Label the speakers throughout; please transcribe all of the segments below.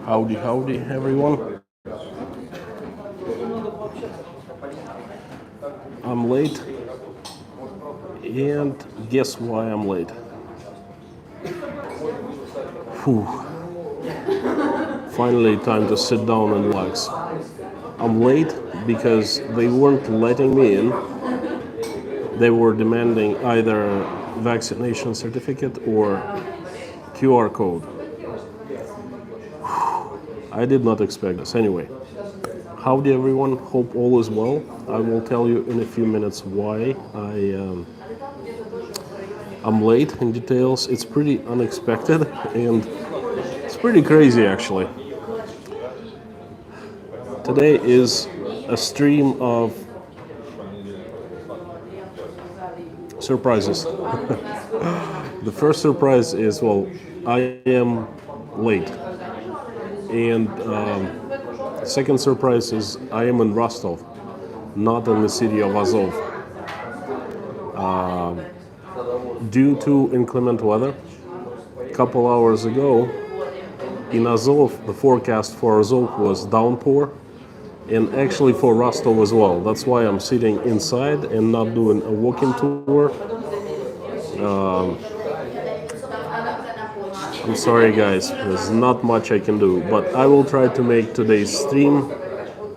Speaker 1: Howdy, howdy, everyone. I'm late, and guess why I'm late? Whew. Finally, time to sit down and relax. I'm late because they weren't letting me in. They were demanding either vaccination certificate or QR code. I did not expect this. Anyway, howdy everyone, hope all is well. I will tell you in a few minutes why I'm late in details. It's pretty unexpected and it's pretty crazy actually. Today is a stream of surprises. The first surprise is, well, I am late. And second surprise is I am in Rostov, not in the city of Azov. Due to inclement weather, a couple hours ago in Azov, the forecast for Azov was downpour, and actually for Rostov as well. That's why I'm sitting inside and not doing a walking tour. I'm sorry guys, there's not much I can do, but I will try to make today's stream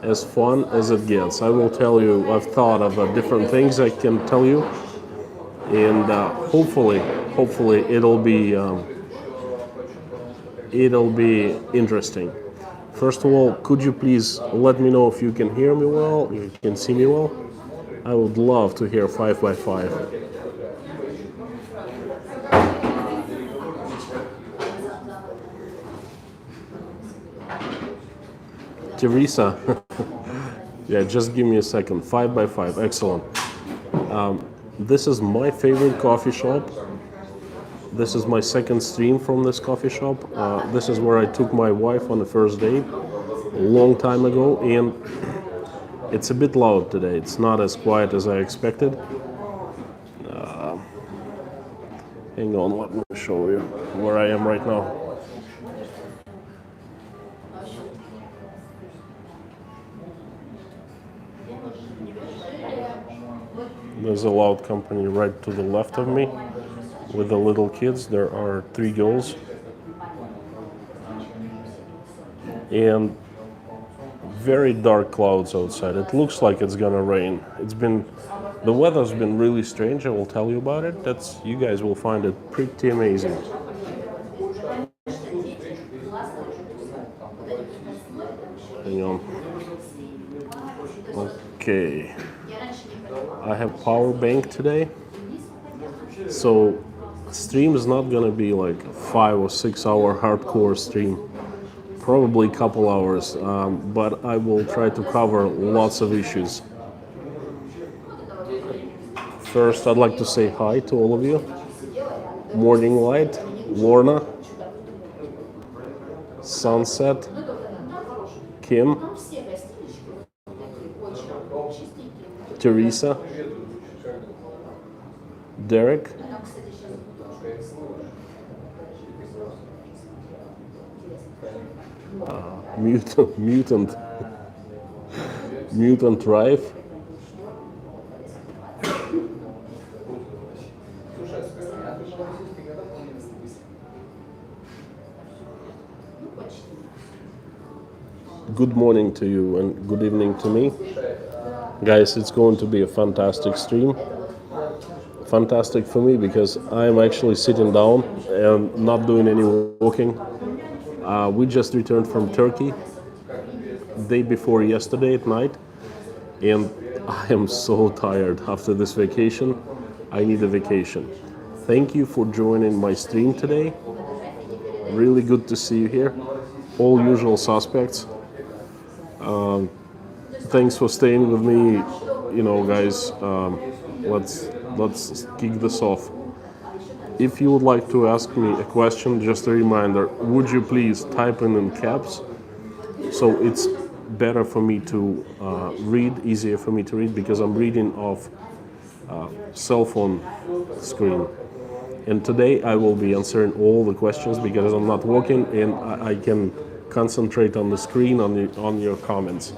Speaker 1: as fun as it gets. I will tell you, I've thought of different things I can tell you, and hopefully it'll be interesting. First of all, could you please let me know if you can hear me well, if you can see me well? I would love to hear 5x5. Teresa, yeah, just give me a second. 5x5, excellent. This is my favorite coffee shop. This is my second stream from this coffee shop. This is where I took my wife on the first date a long time ago, and it's a bit loud today. It's not as quiet as I expected. Hang on, let me show you where I am right now. There's a loud company right to the left of me with the little kids. There are 3 girls. And very dark clouds outside. It looks like it's gonna rain. The weather's been really strange. I will tell you about it. You guys will find it pretty amazing. Hang on. Okay. I have power bank today, so stream is not gonna be like a 5 or 6 hour hardcore stream, probably a couple hours, but I will try to cover lots of issues. First, I'd like to say hi to all of you. Morning Light, Lorna, Sunset, Kim, Teresa, Derek, Mutant Rife, good morning to you and good evening to me. Guys, it's going to be a fantastic stream. Fantastic for me because I'm actually sitting down and not doing any walking. We just returned from Turkey day before yesterday at night, and I am so tired after this vacation. I need a vacation. Thank you for joining my stream today. Really good to see you here. All usual suspects. Thanks for staying with me. You know, guys, let's kick this off. If you would like to ask me a question, just a reminder, would you please type in caps? So it's better for me to read, easier for me to read, because I'm reading off cell phone screen. And today I will be answering all the questions because I'm not working and I can concentrate on the screen, on your comments.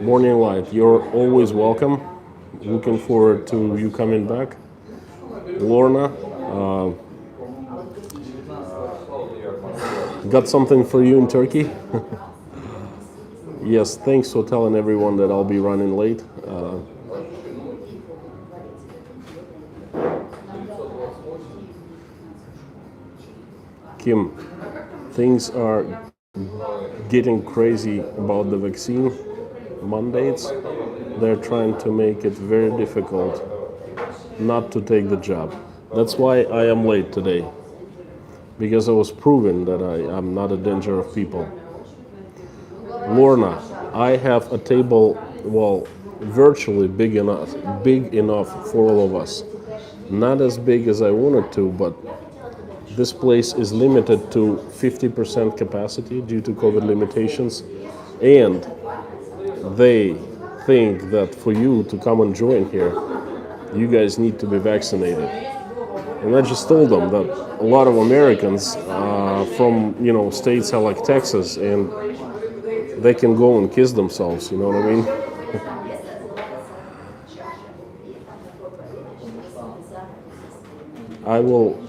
Speaker 1: Morning Light, you're always welcome. Looking forward to you coming back. Lorna, got something for you in Turkey? Yes, thanks for telling everyone that I'll be running late. Kim, things are getting crazy about the vaccine mandates. They're trying to make it very difficult not to take the job. That's why I am late today, because I was proven that I am not a danger of people. Lorna, I have a table, well, virtually big enough for all of us. Not as big as I wanted to, but this place is limited to 50% capacity due to COVID limitations, and they think that for you to come and join here, you guys need to be vaccinated. And I just told them that a lot of Americans from states like Texas, and they can go and kiss themselves. You know what I mean?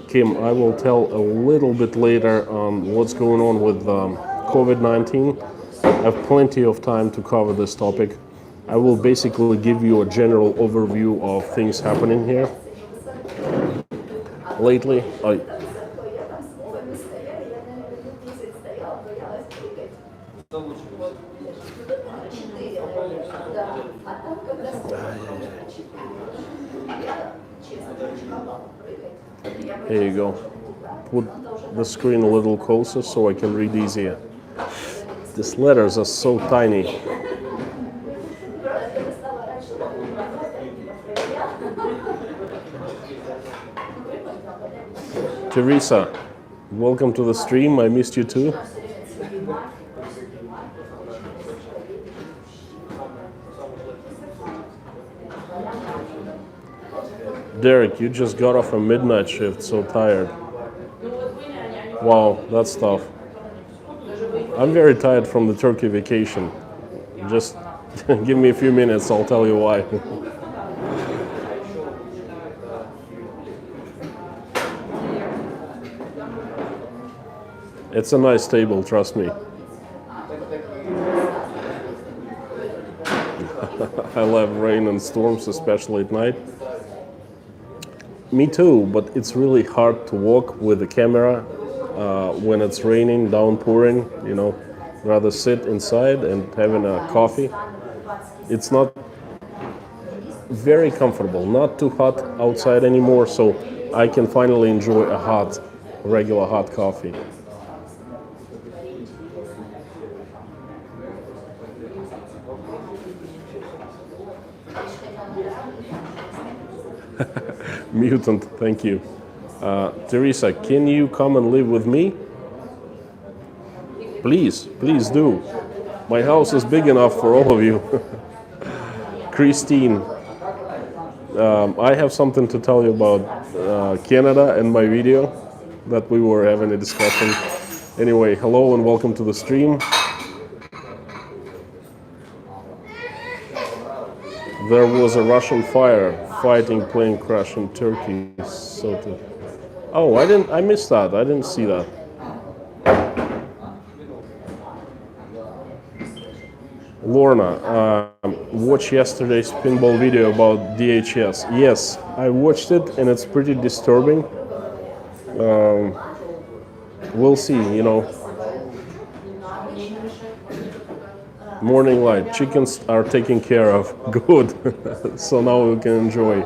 Speaker 1: Kim, I will tell a little bit later on what's going on with COVID-19. I have plenty of time to cover this topic. I will basically give you a general overview of things happening here. Lately, here you go. Put the screen a little closer so I can read easier. These letters are so tiny. Teresa, welcome to the stream. I missed you too. Derek, you just got off a midnight shift, so tired. Wow, that's tough. I'm very tired from the Turkey vacation. Just give me a few minutes, I'll tell you why. It's a nice table, trust me. I love rain and storms, especially at night. Me too, but it's really hard to walk with the camera when it's raining, downpouring, rather sit inside and having a coffee. It's not very comfortable, not too hot outside anymore, so I can finally enjoy a regular hot coffee. Mutant, thank you. Teresa, can you come and live with me? Please do. My house is big enough for all of you. Christine, I have something to tell you about Canada and my video that we were having a discussion. Anyway, hello and welcome to the stream. There was a Russian fighting plane crash in Turkey. Oh, I missed that. I didn't see that. Lorna, watched yesterday's pinball video about DHS. Yes, I watched it and it's pretty disturbing. We'll see, Morning Light, chickens are taken care of. Good. So now we can enjoy.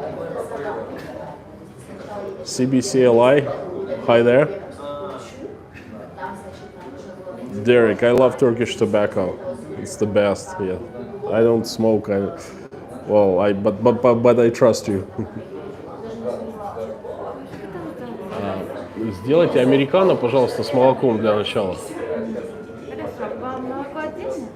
Speaker 1: CBCLI, hi there. Derek, I love Turkish tobacco. It's the best. Yeah, I don't smoke. But I trust you. Сделайте американо, пожалуйста, с молоком для начала.
Speaker 2: Хорошо. Вам молоко отдельно?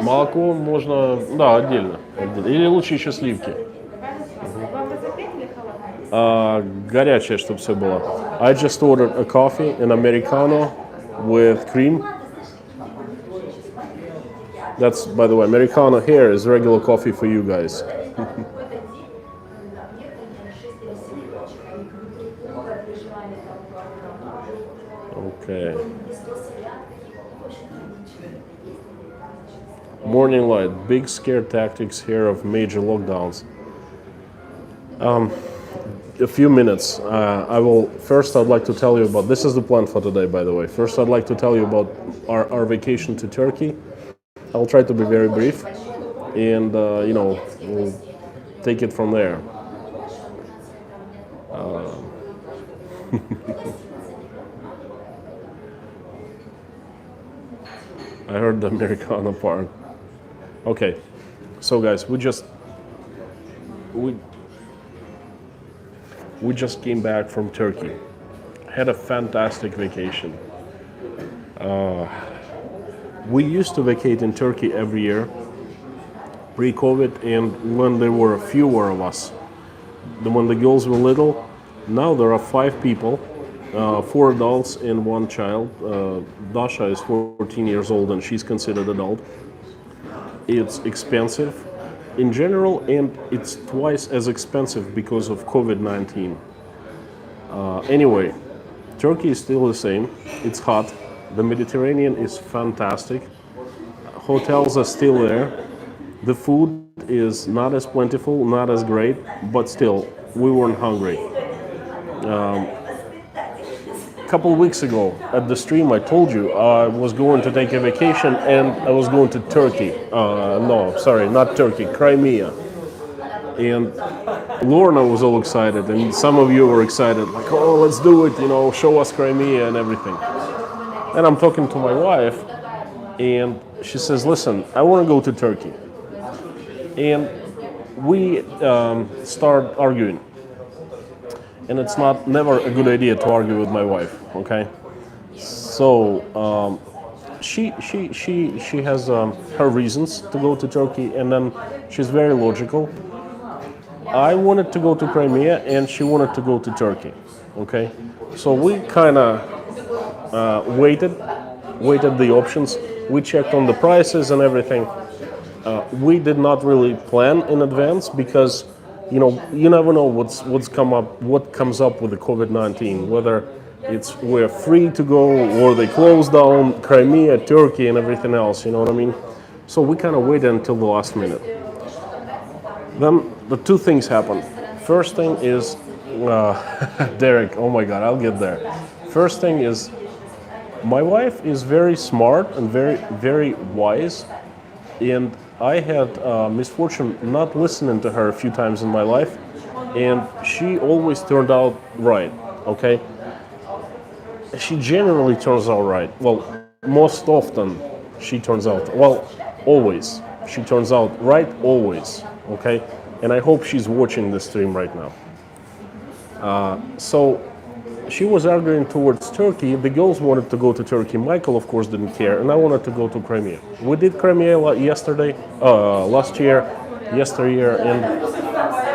Speaker 1: Молоко можно, да, отдельно. Или лучше еще сливки.
Speaker 2: Хорошо. Вам разогреть или холодно?
Speaker 1: Горячее, чтобы все было. I just ordered a coffee, an americano with cream. That's, by the way, americano here is regular coffee for you guys. Okay. Morning light, big scare tactics here of major lockdowns. A few minutes. I'd like to tell you about, this is the plan for today, by the way. First, I'd like to tell you about our vacation to Turkey. I'll try to be very brief, and we'll take it from there. I heard the Americano part. Okay, so guys, we just came back from Turkey. Had a fantastic vacation. We used to vacate in Turkey every year, pre-COVID, and when there were fewer of us. When the girls were little, now there are 5 people, 4 adults and 1 child. Dasha is 14 years old and she's considered adult. It's expensive in general, and it's twice as expensive because of COVID-19. Anyway, Turkey is still the same. It's hot. The Mediterranean is fantastic. Hotels are still there. The food is not as plentiful, not as great, but still, we weren't hungry. A couple of weeks ago at the stream, I told you I was going to take a vacation and I was going to Turkey. No, sorry, not Turkey, Crimea. And Lorna was all excited, and some of you were excited, like, oh, let's do it, show us Crimea and everything. And I'm talking to my wife, and she says, listen, I want to go to Turkey. And we start arguing. And it's never a good idea to argue with my wife, okay? So she has her reasons to go to Turkey, and then she's very logical. I wanted to go to Crimea, and she wanted to go to Turkey, okay? So we kind of waited the options. We checked on the prices and everything. We did not really plan in advance because you never know what comes up with the COVID-19, whether we're free to go or they close down Crimea, Turkey, and everything else. You know what I mean? So we kind of waited until the last minute. Then the 2 things happened. First thing is, Derek. Oh my God, I'll get there. First thing is, my wife is very smart and very, very wise, and I had misfortune not listening to her a few times in my life, and she always turned out right, okay? She generally turns out right. Well, most often she turns out, always. She turns out right, always, okay? And I hope she's watching this stream right now. So she was arguing towards Turkey. The girls wanted to go to Turkey. Michael, of course, didn't care, and I wanted to go to Crimea. We did Crimea last year,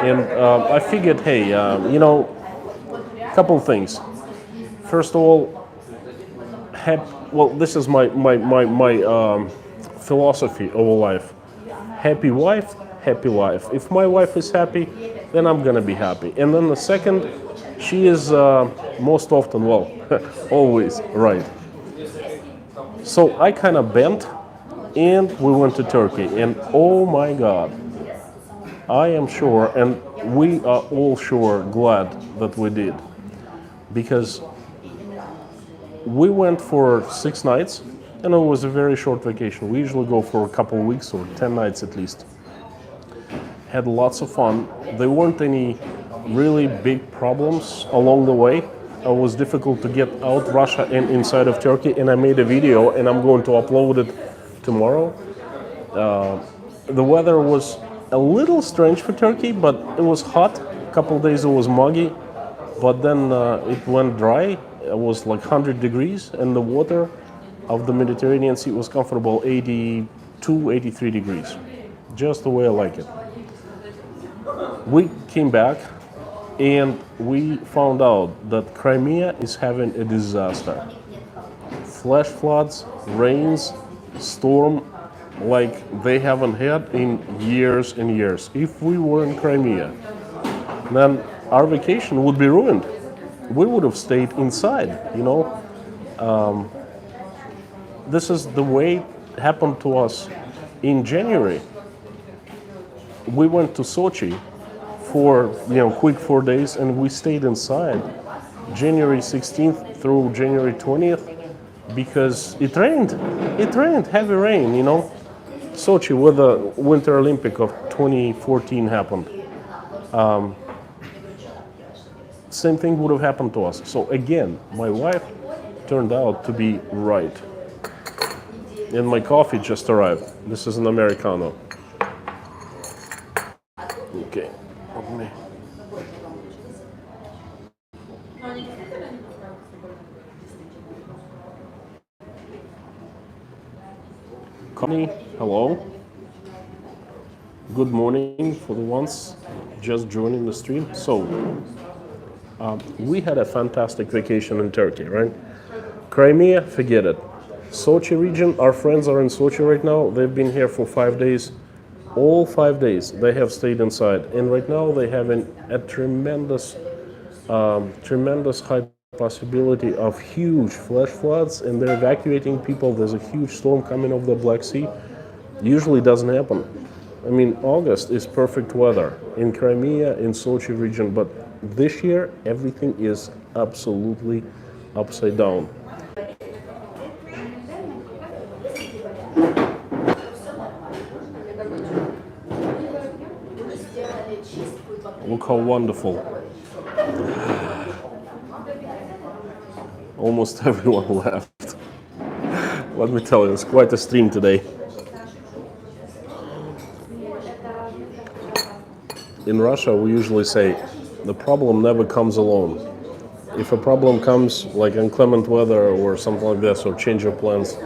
Speaker 1: and I figured, hey, couple things. First of all, this is my philosophy of life. Happy wife, happy life. If my wife is happy, then I'm gonna be happy. And then the second, she is most often, always right. So I kind of bent, and we went to Turkey. And oh my God, I am sure, and we are all sure glad that we did, because we went for 6 nights, and it was a very short vacation. We usually go for a couple of weeks or 10 nights at least. Had lots of fun. There weren't any really big problems along the way. It was difficult to get out Russia and inside of Turkey, and I made a video, and I'm going to upload it tomorrow. The weather was a little strange for Turkey, but it was hot. A couple of days it was muggy, but then it went dry, it was like 100 degrees, and the water of the Mediterranean Sea was comfortable 82, 83 degrees. Just the way I like it. We came back and we found out that Crimea is having a disaster. Flash floods, rains, storm like they haven't had in years and years. If we were in Crimea, then our vacation would be ruined. We would have stayed inside. This is the way it happened to us in January. We went to Sochi for quick 4 days, and we stayed inside January 16th through January 20th because it rained. It rained, heavy rain. Sochi, where the Winter Olympic of 2014 happened. Same thing would have happened to us. So again, my wife turned out to be right. And my coffee just arrived. This is an Americano. Okay. Connie, hello. Good morning for the ones just joining the stream. So, we had a fantastic vacation in Turkey, right? Crimea, forget it. Sochi region, our friends are in Sochi right now. They've been here for 5 days. All 5 days they have stayed inside. And right now they have a tremendous high possibility of huge flash floods, and they're evacuating people. There's a huge storm coming over the Black Sea. Usually doesn't happen. I mean, August is perfect weather in Crimea, in Sochi region, but this year everything is absolutely upside down. Look how wonderful. Almost everyone left. Let me tell you, it's quite a stream today. In Russia, we usually say, the problem never comes alone. If a problem comes, like inclement weather or something like this, or change of plans,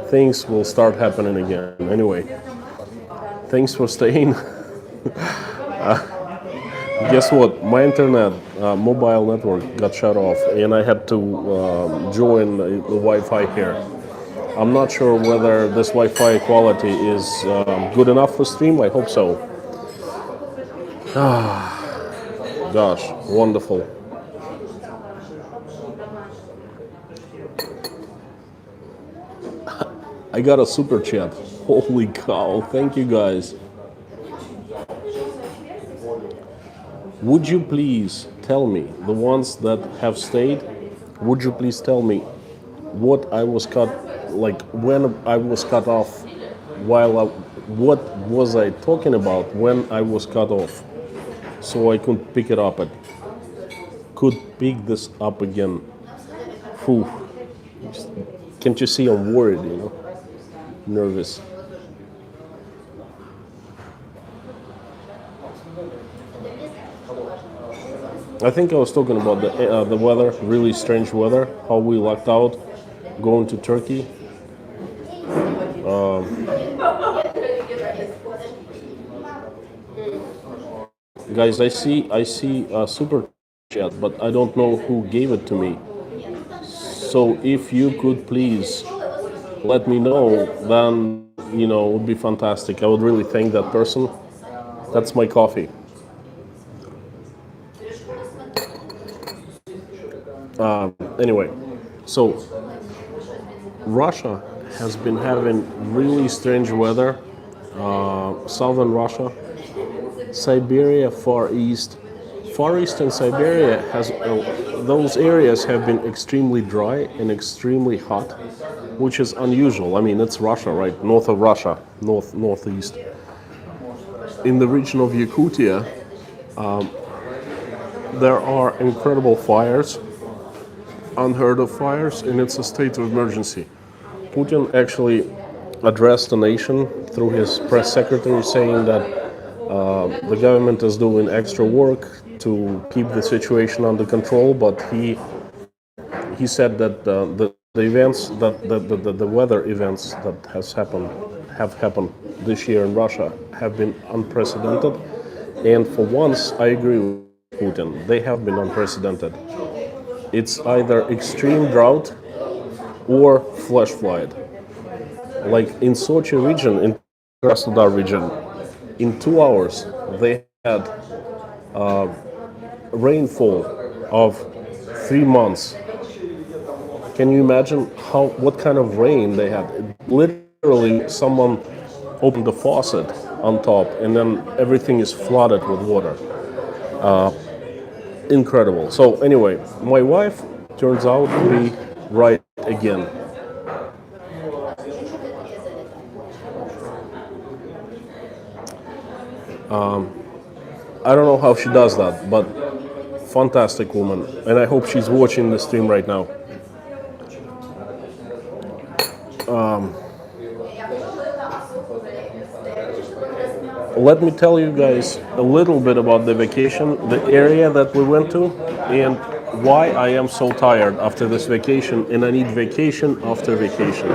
Speaker 1: things will start happening again. Anyway, thanks for staying. Guess what? My internet, mobile network got shut off, and I had to join the Wi-Fi here. I'm not sure whether this Wi-Fi quality is good enough for stream. I hope so. Gosh, wonderful. I got a super chat. Holy cow, thank you guys. Would you please tell me, the ones that have stayed, would you please tell me what I was cut, like when I was cut off, what was I talking about when I was cut off, so I could pick it up, could pick this up again. Whew. Can't you see I'm worried, nervous. I think I was talking about the weather, really strange weather, how we lucked out going to Turkey. Guys, I see a super chat, but I don't know who gave it to me. So if you could please let me know, then it would be fantastic. I would really thank that person. That's my coffee. Anyway, so Russia has been having really strange weather. Southern Russia, Siberia, Far East and Siberia those areas have been extremely dry and extremely hot, which is unusual. I mean, it's Russia, right? North of Russia, northeast. In the region of Yakutia, there are incredible fires. Unheard of fires, and it's a state of emergency. Putin actually addressed the nation through his press secretary, saying that the government is doing extra work to keep the situation under control, but he he said that the events the weather events that have happened this year in Russia have been unprecedented, and for once I agree with Putin. They have been unprecedented. It's either extreme drought or flash flood. Like in Sochi region, in Krasnodar region, in 2 hours they had rainfall of 3 months. Can you imagine what kind of rain they had? Literally, someone opened the faucet on top, and then everything is flooded with water. Incredible. So anyway, my wife turns out to be right again. I don't know how she does that, but fantastic woman, and I hope she's watching the stream right now. Let me tell you guys a little bit about the vacation, the area that we went to, and why I am so tired after this vacation, and I need vacation after vacation.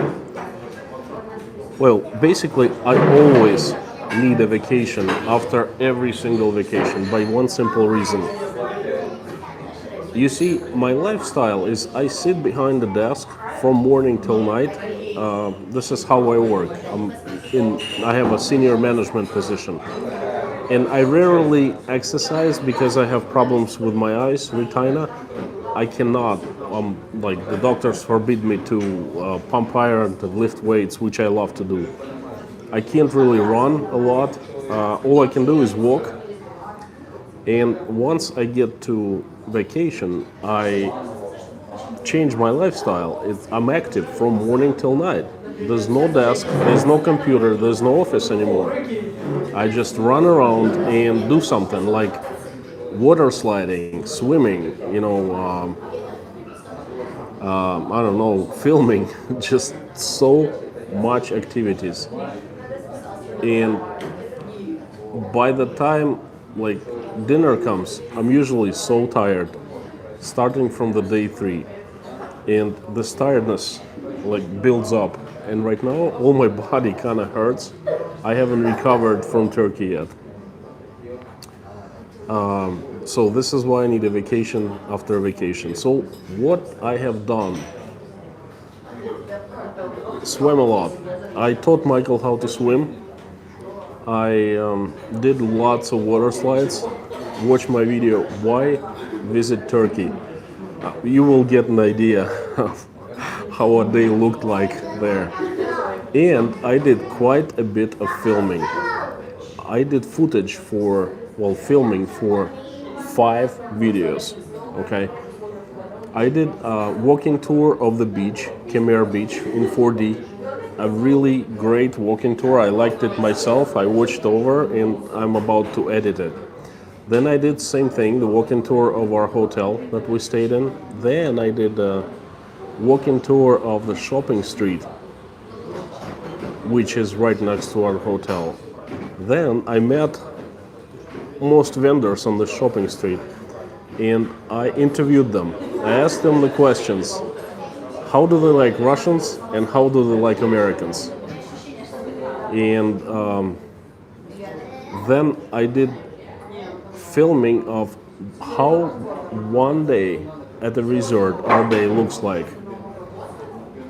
Speaker 1: Well, basically, I always need a vacation after every single vacation by one simple reason. You see, my lifestyle is I sit behind the desk from morning till night. This is how I work. I have a senior management position. And I rarely exercise because I have problems with my eyes, retina. I cannot, like the doctors forbid me to pump iron, to lift weights, which I love to do. I can't really run a lot. All I can do is walk. And once I get to vacation, I change my lifestyle. I'm active from morning till night. There's no desk, there's no computer, there's no office anymore. I just run around and do something like water sliding, swimming, I don't know, filming, just so much activities. And by the time like dinner comes, I'm usually so tired, starting from the day 3. And this tiredness like builds up. And right now, all my body kind of hurts. I haven't recovered from Turkey yet. So this is why I need a vacation after a vacation. So what I have done, swim a lot. I taught Michael how to swim. I did lots of water slides. Watch my video, Why Visit Turkey. You will get an idea of how a day looked like there. And I did quite a bit of filming. I did footage filming for 5 videos, okay? I did a walking tour of the beach, Khmer Beach in 4D. A really great walking tour. I liked it myself. I watched over and I'm about to edit it. Then I did same thing, the walking tour of our hotel that we stayed in. Then I did a walking tour of the shopping street, which is right next to our hotel. Then I met most vendors on the shopping street and I interviewed them. I asked them the questions. How do they like Russians and how do they like Americans? And then I did filming of how one day at the resort our day looks like.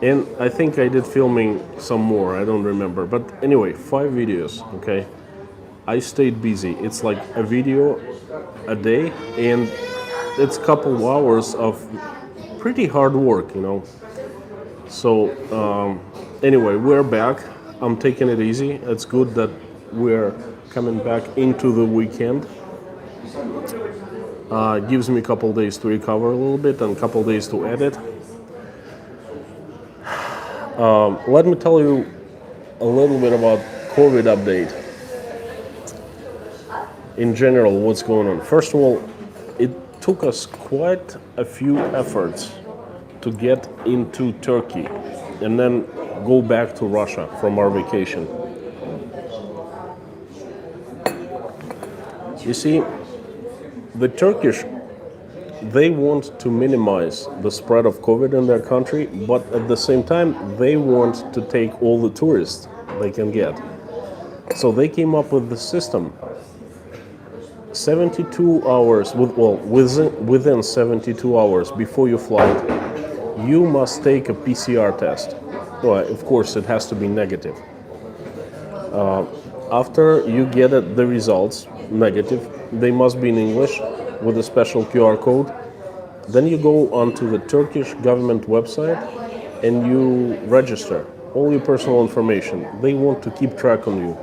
Speaker 1: And I think I did filming some more, I don't remember. But anyway, 5 videos, okay? I stayed busy. It's like a video a day and it's a couple hours of pretty hard work, So anyway, we're back. I'm taking it easy. It's good that we're coming back into the weekend. Gives me a couple days to recover a little bit and a couple days to edit. Let me tell you a little bit about COVID update. In general, what's going on. First of all, it took us quite a few efforts to get into Turkey and then go back to Russia from our vacation. You see, the Turkish they want to minimize the spread of COVID in their country, but at the same time, they want to take all the tourists they can get. So they came up with the system. 72 hours, within 72 hours before your flight, you must take a PCR test. Well, of course, it has to be negative. After you get the results, negative, they must be in English with a special QR code. Then you go onto the Turkish government website and you register all your personal information. They want to keep track on you.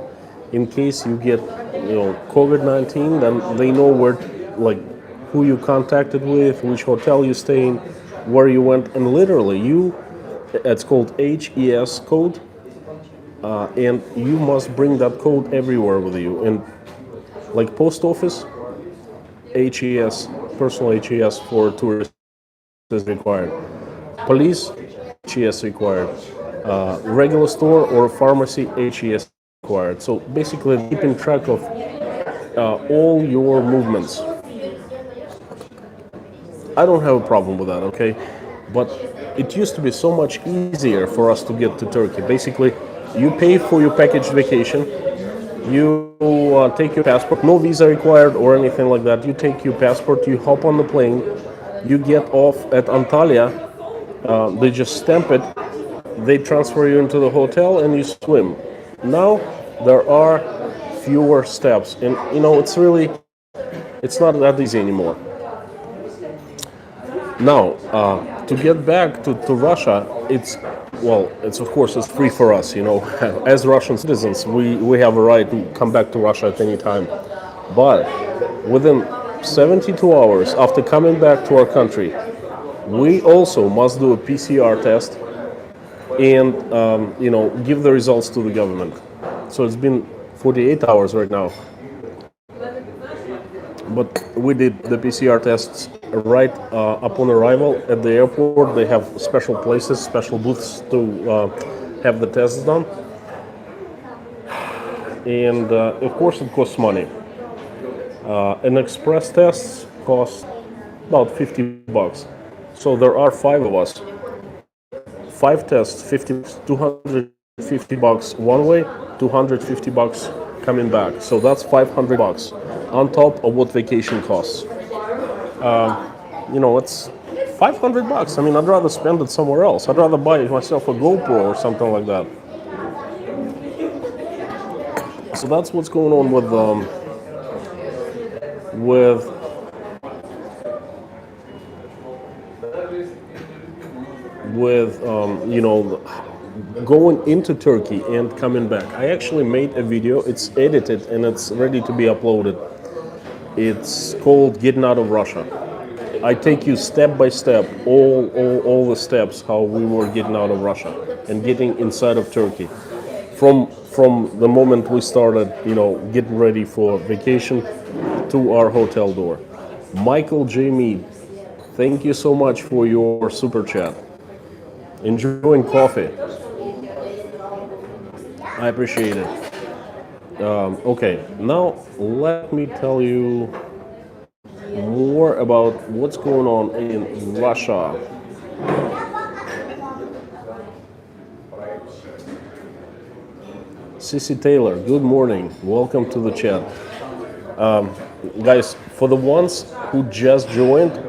Speaker 1: In case you get, COVID-19, then they know where, like, who you contacted with, which hotel you stay in, where you went, and literally it's called HES code, and you must bring that code everywhere with you. And like post office, HES, personal HES for tourists is required. Police, HES required. Regular store or pharmacy, HES required. So basically, keeping track of all your movements. I don't have a problem with that, okay? But it used to be so much easier for us to get to Turkey. Basically, you pay for your package vacation, you take your passport, no visa required or anything like that. You take your passport, you hop on the plane, you get off at Antalya, they just stamp it, they transfer you into the hotel, and you swim. Now there are fewer steps, and it's not that easy anymore. Now, to get back to Russia, it's of course it's free for us. As Russian citizens, we have a right to come back to Russia at any time. But within 72 hours after coming back to our country, we also must do a PCR test and give the results to the government. So it's been 48 hours right now. But we did the PCR tests right upon arrival at the airport. They have special places, special booths to have the tests done. And of course it costs money. An express test costs about $50. So there are 5 of us. 5 tests, $250 one way, $250 coming back. So that's $500 on top of what vacation costs. It's $500. I mean, I'd rather spend it somewhere else. I'd rather buy myself a GoPro or something like that. So that's what's going on going into Turkey and coming back. I actually made a video. It's edited and it's ready to be uploaded. It's called Getting Out of Russia. I take you step by step, all the steps how we were getting out of Russia and getting inside of Turkey. From the moment we started, getting ready for vacation to our hotel door. Michael J. Mead, thank you so much for your super chat. Enjoying coffee. I appreciate it. Okay, now let me tell you more about what's going on in Russia. Sissy Taylor, good morning. Welcome to the chat. Guys, for the ones who just joined,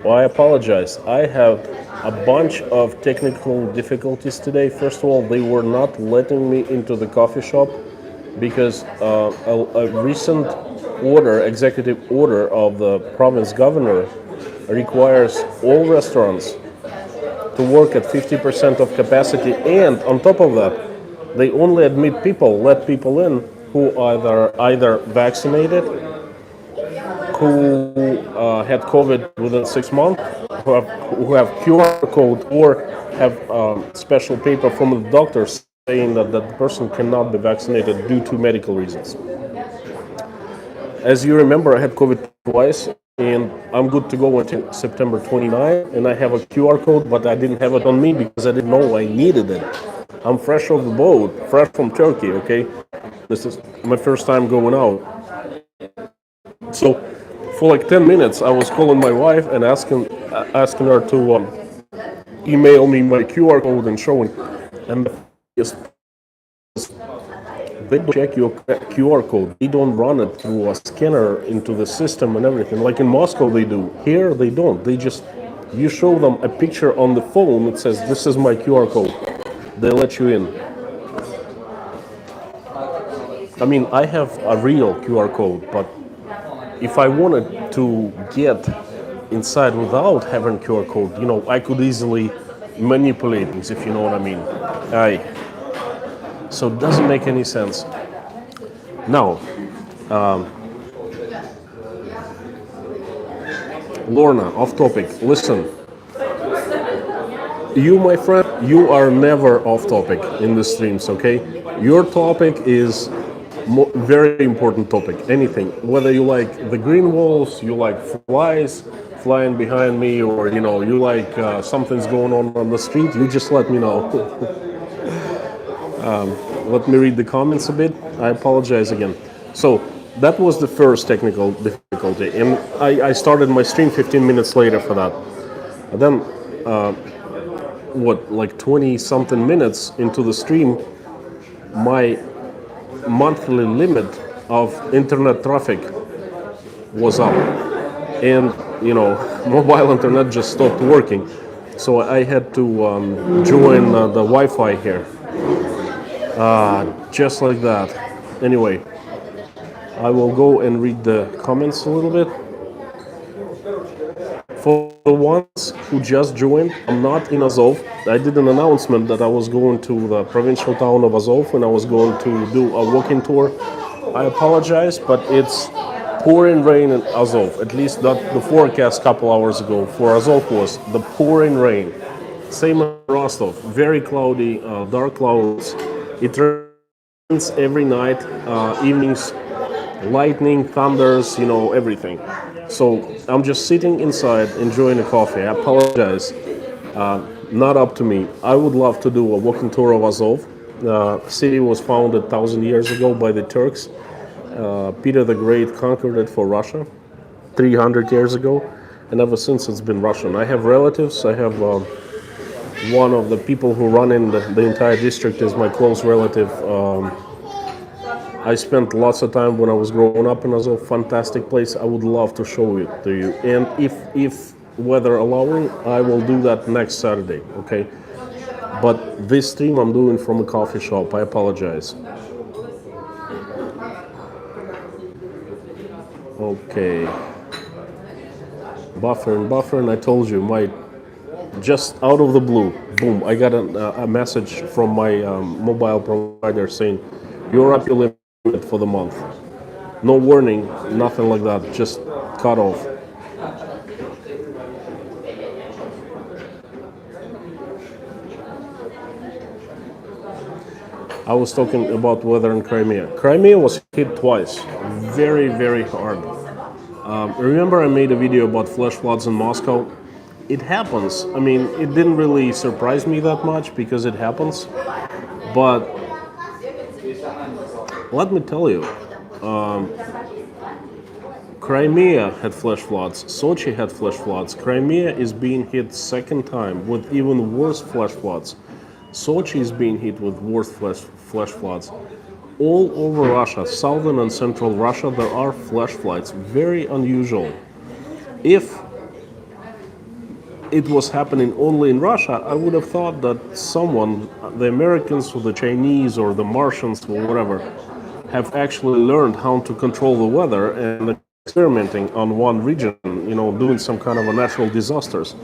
Speaker 1: I apologize. I have a bunch of technical difficulties today. First of all, they were not letting me into the coffee shop because a recent executive order of the province governor requires all restaurants to work at 50% of capacity, and on top of that, they only let people in who either vaccinated, who had COVID within 6 months, who have QR code, or have special paper from the doctor saying that that person cannot be vaccinated due to medical reasons. As you remember, I had COVID twice, and I'm good to go until September 29, and I have a QR code, but I didn't have it on me because I didn't know I needed it. I'm fresh off the boat, fresh from Turkey, okay? This is my first time going out. So For like 10 minutes, I was calling my wife and asking her to email me my QR code and showing. And the funniest they don't check your QR code. They don't run it through a scanner into the system and everything. Like in Moscow, they do. Here, they don't. They just, you show them a picture on the phone. It says, "This is my QR code." They let you in. I mean, I have a real QR code, but if I wanted to get inside without having QR code, I could easily manipulate things, if you know what I mean. So it doesn't make any sense. Now, Lorna, off topic. Listen, you, my friend, you are never off topic in the streams, okay? Your topic is very important topic. Anything, whether you like the green walls, you like flies flying behind me, or you like something's going on the street, you just let me know. Let me read the comments a bit. I apologize again. So that was the first technical difficulty, and I started my stream 15 minutes later for that. And then, like 20 something minutes into the stream, my monthly limit of internet traffic was up, and mobile internet just stopped working. So I had to join the Wi-Fi here, just like that. Anyway, I will go and read the comments a little bit. For the ones who just joined, I'm not in Azov. I did an announcement that I was going to the provincial town of Azov and I was going to do a walking tour. I apologize, but it's pouring rain in Azov. At least that the forecast a couple hours ago for Azov was the pouring rain. Same as Rostov, very cloudy, dark clouds. It rains every night, evenings, lightning, thunders, everything. So I'm just sitting inside enjoying a coffee. I apologize. Not up to me. I would love to do a walking tour of Azov. The city was founded 1,000 years ago by the Turks. Peter the Great conquered it for Russia 300 years ago, and ever since it's been Russian. I have relatives. I have one of the people who run in the entire district is my close relative. I spent lots of time when I was growing up in Azov. Fantastic place. I would love to show it to you. And if weather allowing, I will do that next Saturday, okay? But this stream I'm doing from a coffee shop. I apologize. Okay. Buffering. I told you, just out of the blue, boom, I got a message from my mobile provider saying, "You're up your limit for the month." No warning, nothing like that, just cut off. I was talking about weather in Crimea. Crimea was hit twice, very, very hard. Remember I made a video about flash floods in Moscow? It happens. I mean, it didn't really surprise me that much because it happens. But let me tell you, Crimea had flash floods, Sochi had flash floods. Crimea is being hit second time with even worse flash floods. Sochi is being hit with worse flash floods. All over Russia, southern and central Russia, there are flash floods. Very unusual. If it was happening only in Russia, I would have thought that someone, the Americans or the Chinese or the Martians or whatever, have actually learned how to control the weather and experimenting on one region, doing some kind of a natural disasters.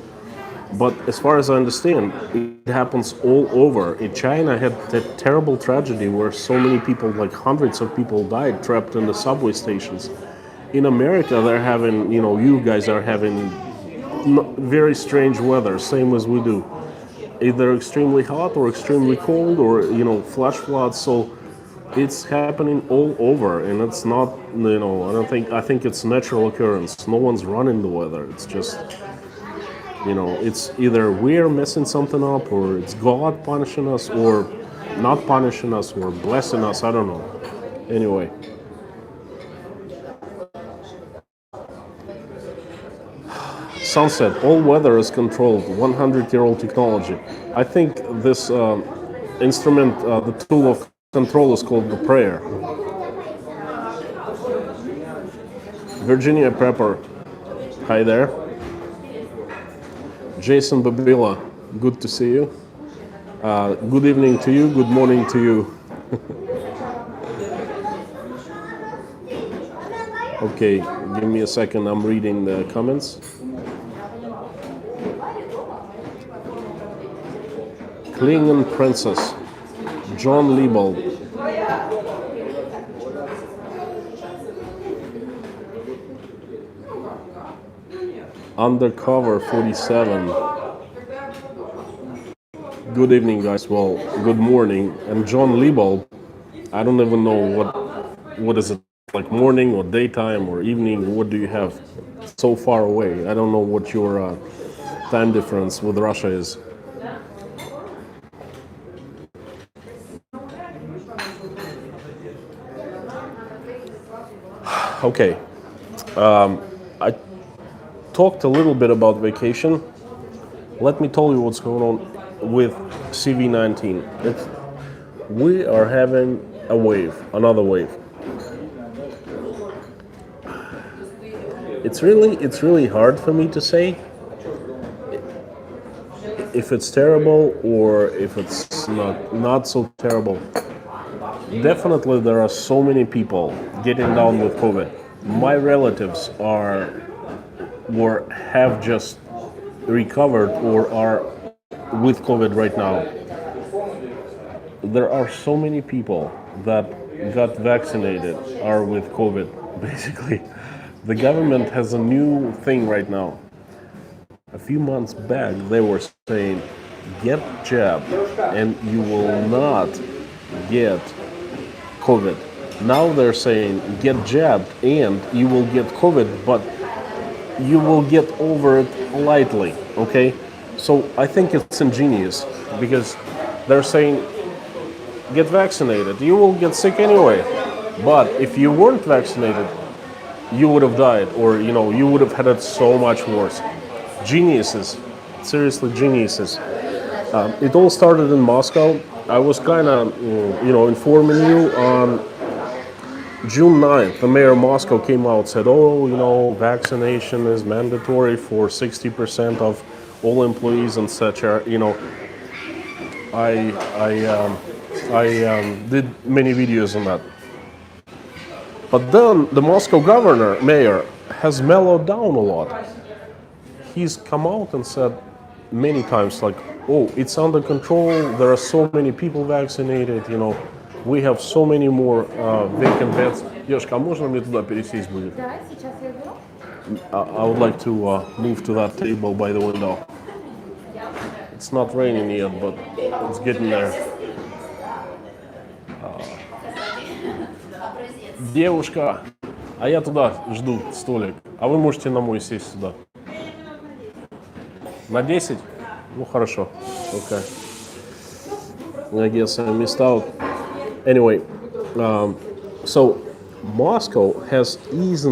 Speaker 1: But as far as I understand, it happens all over. In China had that terrible tragedy where so many people, like hundreds of people, died trapped in the subway stations. In America, they're having, you guys are having very strange weather, same as we do. Either extremely hot or extremely cold or, flash floods. So it's happening all over, and it's not, I think it's natural occurrence. No one's running the weather. It's just, it's either we're messing something up, or it's God punishing us, or not punishing us, or blessing us. I don't know. Anyway. Sunset, all weather is controlled, 100-year-old technology. I think this instrument, the tool of control is called the prayer. Virginia Prepper, hi there. Jason Babila, good to see you. Good evening to you, good morning to you. Okay, give me a second, I'm reading the comments. Klingon Princess, John Liebold. Undercover 47. Good evening, guys. Well, good morning. And John Liebold, I don't even know what is it, like morning or daytime or evening. What do you have? So far away. I don't know what your time difference with Russia is. Okay. I talked a little bit about vacation. Let me tell you what's going on with CV-19. We are having a wave, another wave. It's really hard for me to say if it's terrible or if it's not so terrible. Definitely there are so many people getting down with COVID. My relatives have just recovered or are with COVID right now. There are so many people that got vaccinated are with COVID, basically. The government has a new thing right now. A few months back, they were saying, get jabbed and you will not get COVID. Now they're saying, get jabbed and you will get COVID, but you will get over it lightly, okay? So I think it's ingenious because they're saying, get vaccinated, you will get sick anyway. But if you weren't vaccinated, you would have died, or you would have had it so much worse. Geniuses, seriously geniuses. It all started in Moscow. I was kind of, informing you on June 9th. The mayor of Moscow came out and said, vaccination is mandatory for 60% of all employees and such. I did many videos on that. But then the Moscow mayor, has mellowed down a lot. He's come out and said many times, like, it's under control, there are so many people vaccinated, we have so many more vacant beds. Девушка, а можно мне туда пересесть будет?
Speaker 2: Да, сейчас я беру.
Speaker 1: I would like to move to that table by the window. It's not raining yet, but it's getting there. Девушка, а я туда жду столик, а вы можете на мой сесть сюда. На 10? Ну хорошо. Okay. I guess I missed out. Anyway, so Moscow has eased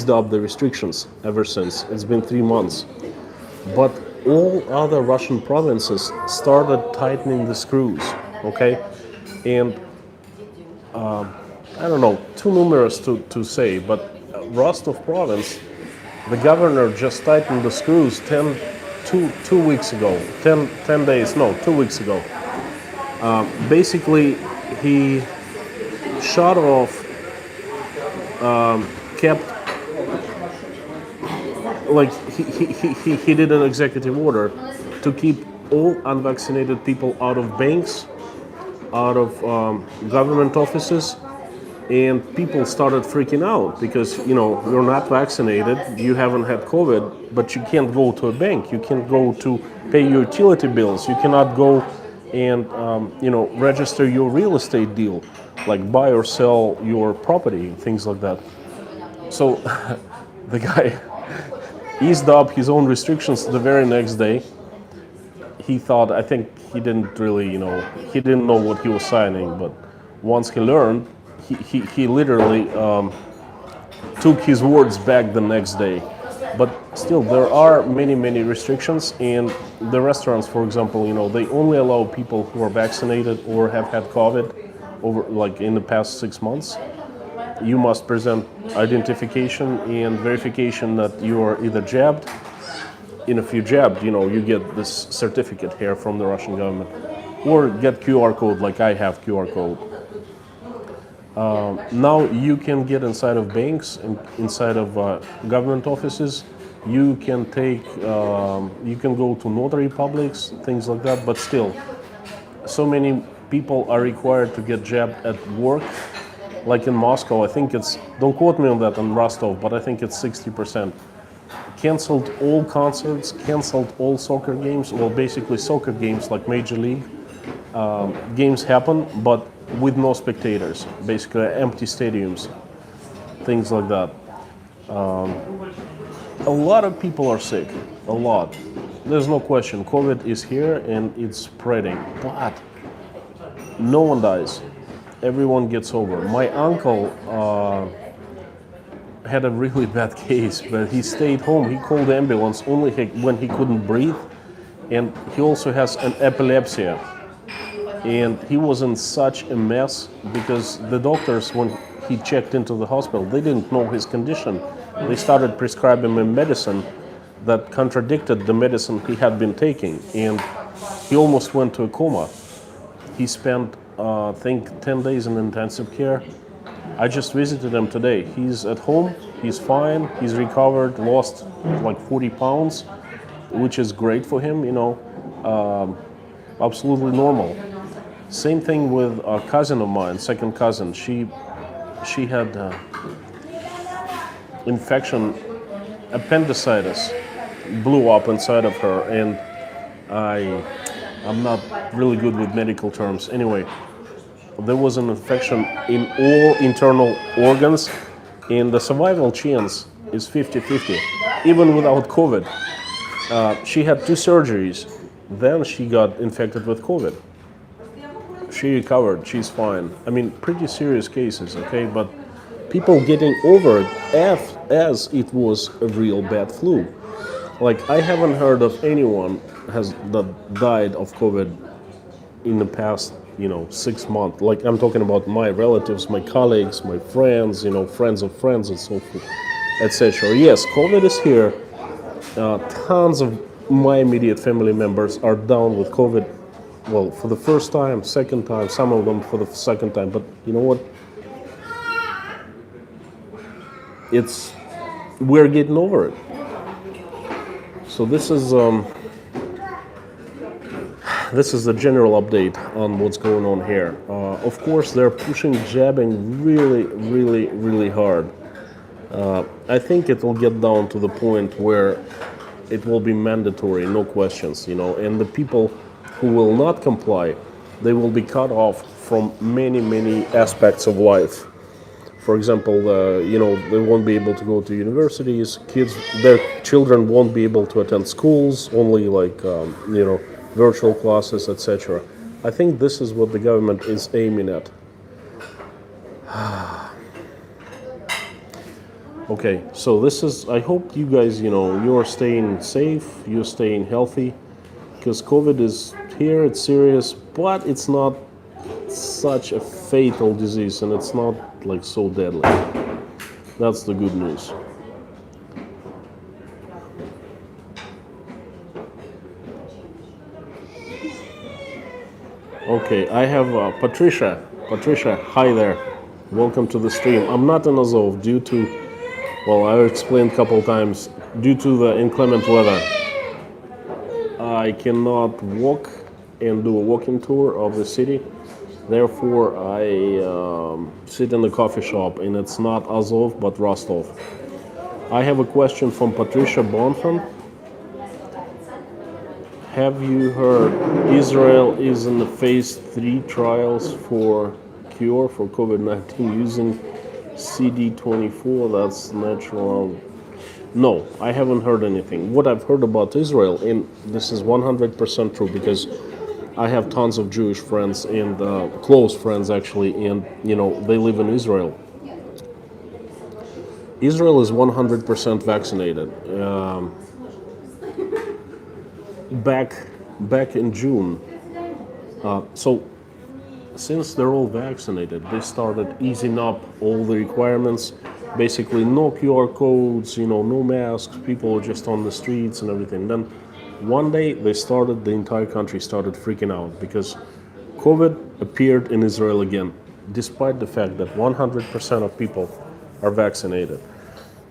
Speaker 1: up the restrictions ever since. It's been 3 months. But all other Russian provinces started tightening the screws, okay? And I don't know, too numerous to say, but Rostov province, the governor just tightened the screws 2 weeks ago, 10 days, no, 2 weeks ago. Basically, he shut off, kept, like, he did an executive order to keep all unvaccinated people out of banks, out of government offices, and people started freaking out because, you're not vaccinated, you haven't had COVID, but you can't go to a bank, you can't go to pay your utility bills, you cannot go and, register your real estate deal, like buy or sell your property, things like that. So the guy eased up his own restrictions the very next day. He thought, I think he didn't really, he didn't know what he was signing, but once he learned, he literally took his words back the next day. But still, there are many restrictions, and the restaurants, for example, they only allow people who are vaccinated or have had COVID over, like, in the past 6 months. You must present identification and verification that you are either jabbed. And if you jabbed, you get this certificate here from the Russian government, or get QR code, like I have QR code. Now you can get inside of banks and inside of government offices. You can you can go to notary publics, things like that. But still, so many people are required to get jabbed at work. Like in Moscow, I think don't quote me on that, in Rostov, but I think it's 60%. Canceled all concerts, canceled all soccer games. Well, basically soccer games like Major League games happen, but with no spectators, basically empty stadiums, things like that. A lot of people are sick, a lot. There's no question, COVID is here and it's spreading, but no one dies. Everyone gets over. My uncle had a really bad case, but he stayed home. He called the ambulance only when he couldn't breathe, and he also has an epilepsy. And he was in such a mess because the doctors, when he checked into the hospital, they didn't know his condition. They started prescribing him medicine that contradicted the medicine he had been taking, and he almost went to a coma. He spent, I think, 10 days in intensive care. I just visited him today. He's at home, he's fine, he's recovered, lost like 40 pounds, which is great for him, absolutely normal. Same thing with a cousin of mine, second cousin. She had infection, appendicitis, blew up inside of her, and I'm not really good with medical terms. Anyway, there was an infection in all internal organs, and the survival chance is 50-50, even without COVID. She had 2 surgeries, then she got infected with COVID. She recovered, she's fine. I mean, pretty serious cases, okay? But people getting over it as it was a real bad flu. Like, I haven't heard of anyone that died of COVID in the past, 6 months. Like, I'm talking about my relatives, my colleagues, my friends, friends of friends, and so forth, etc. Yes, COVID is here. Tons of my immediate family members are down with COVID. Well, for the first time, second time, some of them for the second time. But you know what? We're getting over it. So this is the general update on what's going on here. Of course, they're pushing jabbing really hard. I think it will get down to the point where it will be mandatory, no questions, and the people who will not comply, they will be cut off from many aspects of life. For example, they won't be able to go to universities. Their children won't be able to attend schools, only virtual classes, etc. I think this is what the government is aiming at. Okay, so I hope you guys, you're staying safe, you're staying healthy, because COVID is here, it's serious, but it's not such a fatal disease, and it's not like so deadly. That's the good news. Okay, I have Patricia. Patricia, hi there. Welcome to the stream. I'm not in Azov due to, I explained a couple times, due to the inclement weather. I cannot walk and do a walking tour of the city. Therefore, I sit in the coffee shop, and it's not Azov, but Rostov. I have a question from Patricia Bonfan. Have you heard Israel is in the phase 3 trials for cure for COVID-19 using CD24? That's natural. No, I haven't heard anything. What I've heard about Israel, and this is 100% true because I have tons of Jewish friends and close friends actually, and they live in Israel. Israel is 100% vaccinated. Back in June. So since they're all vaccinated, they started easing up all the requirements. Basically, no QR codes, no masks, people just on the streets and everything. Then one day the entire country started freaking out because COVID appeared in Israel again, despite the fact that 100% of people are vaccinated.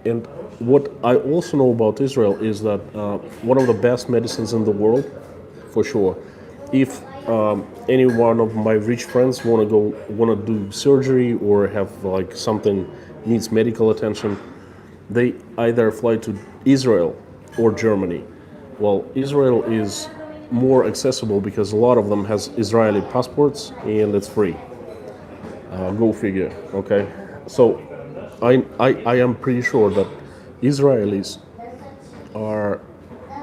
Speaker 1: And what I also know about Israel is that one of the best medicines in the world, for sure. If any one of my rich friends want to do surgery or have like something needs medical attention, they either fly to Israel or Germany. Well, Israel is more accessible because a lot of them has Israeli passports and it's free. Go figure. Okay, so I am pretty sure that Israelis are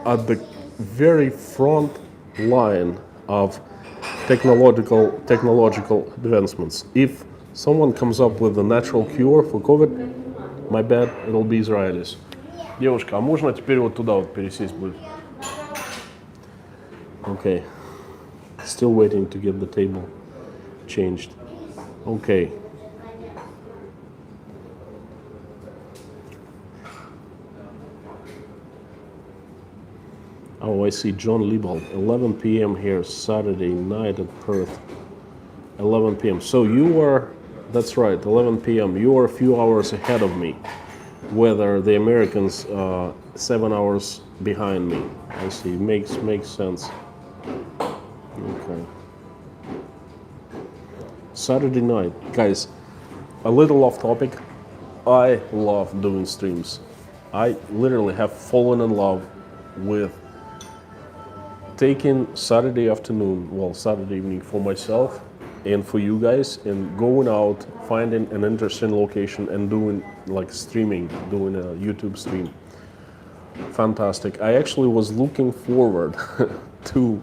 Speaker 1: at the very front line of technological advancements. If someone comes up with a natural cure for COVID, my bet it'll be Israelis. Девушка, а можно теперь вот туда вот пересесть будет? Okay. Still waiting to get the table changed. Okay. Oh, I see John Liebald, 11 p.m. here, Saturday night at Perth. 11 p.m. So you are, that's right, 11 p.m. You are a few hours ahead of me, whether the Americans 7 hours behind me. I see, makes sense. Okay. Saturday night, guys, a little off topic. I love doing streams. I literally have fallen in love with taking Saturday afternoon, Saturday evening for myself and for you guys, and going out, finding an interesting location and doing like streaming, doing a YouTube stream. Fantastic. I actually was looking forward to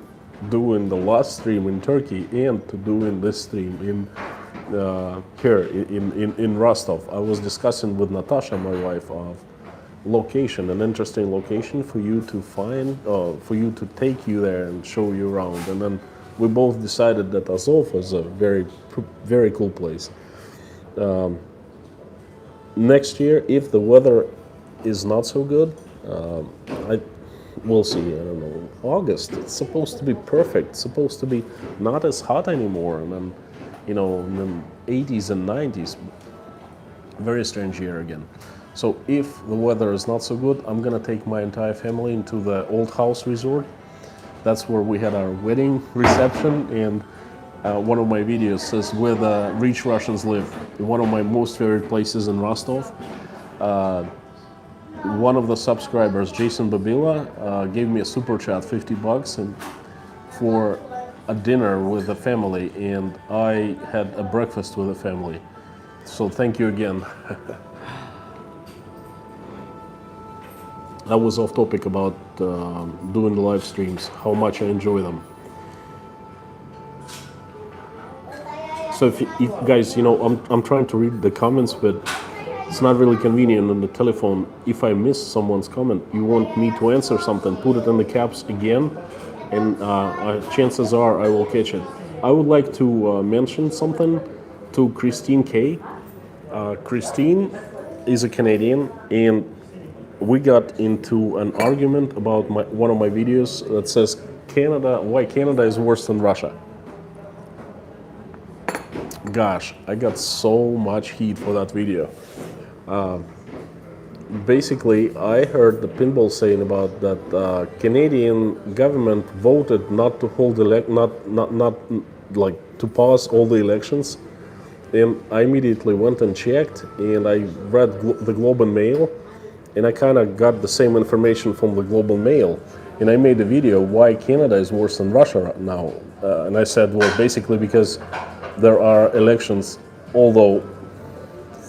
Speaker 1: doing the last stream in Turkey and to doing this stream in here in Rostov. I was discussing with Natasha, my wife, of location, an interesting location for you to find, for you to take you there and show you around. And then we both decided that Azov is a very cool place. Next year, if the weather is not so good, we'll see. I don't know. August, it's supposed to be perfect. It's supposed to be not as hot anymore. And then, in the 80s and 90s, very strange year again. So if the weather is not so good, I'm gonna take my entire family into the Old House Resort. That's where we had our wedding reception, and one of my videos says where the rich Russians live. One of my most favorite places in Rostov. One of the subscribers, Jason Babila, gave me a super chat, $50, and for a dinner with the family, and I had a breakfast with the family. So thank you again. That was off topic about doing the live streams, how much I enjoy them. So if guys, I'm trying to read the comments, but it's not really convenient on the telephone. If I miss someone's comment, you want me to answer something, put it in the caps again, and chances are I will catch it. I would like to mention something to Christine K. Christine is a Canadian, and we got into an argument about one of my videos that says why Canada is worse than Russia. Gosh, I got so much heat for that video. Basically, I heard the pinball saying about that Canadian government voted not to hold not to pause all the elections, and I immediately went and checked, and I read the Globe and Mail, and I kind of got the same information from the Globe and Mail, and I made a video why Canada is worse than Russia now, and I said, well, basically because there are elections, although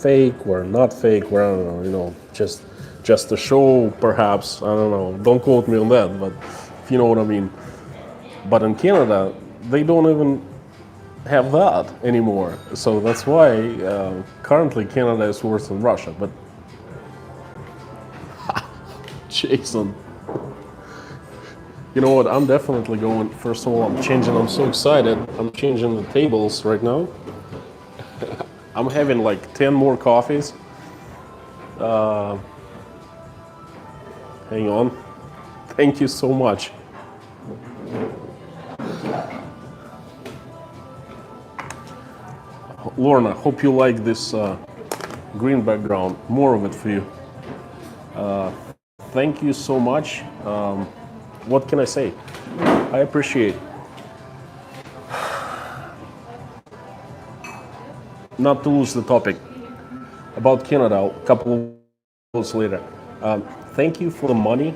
Speaker 1: fake or not fake, or I don't know, just a show, perhaps. I don't know. Don't quote me on that, but if you know what I mean. But in Canada, they don't even have that anymore. So that's why currently Canada is worse than Russia. But Jason. You know what? I'm definitely going. First of all, I'm so excited. I'm changing the tables right now. I'm having like 10 more coffees. Hang on. Thank you so much. Lorna, hope you like this green background. More of it for you. Thank you so much. What can I say? I appreciate. Not to lose the topic about Canada a couple of months later. Thank you for the money.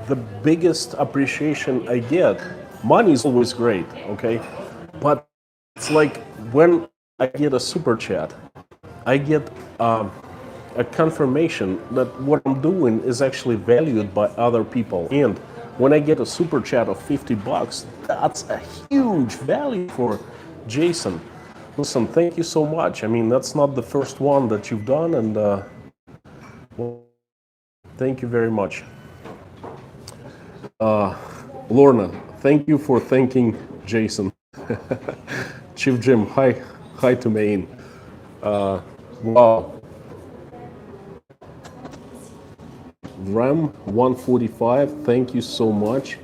Speaker 1: The biggest appreciation I get, money is always great, okay? But it's like when I get a super chat, I get a confirmation that what I'm doing is actually valued by other people. And when I get a super chat of $50, that's a huge value for Jason. Listen, thank you so much. I mean, that's not the first one that you've done, and well, thank you very much. Lorna, thank you for thanking Jason. Chief Jim, hi to Maine. Wow. Ram 145, thank you so much.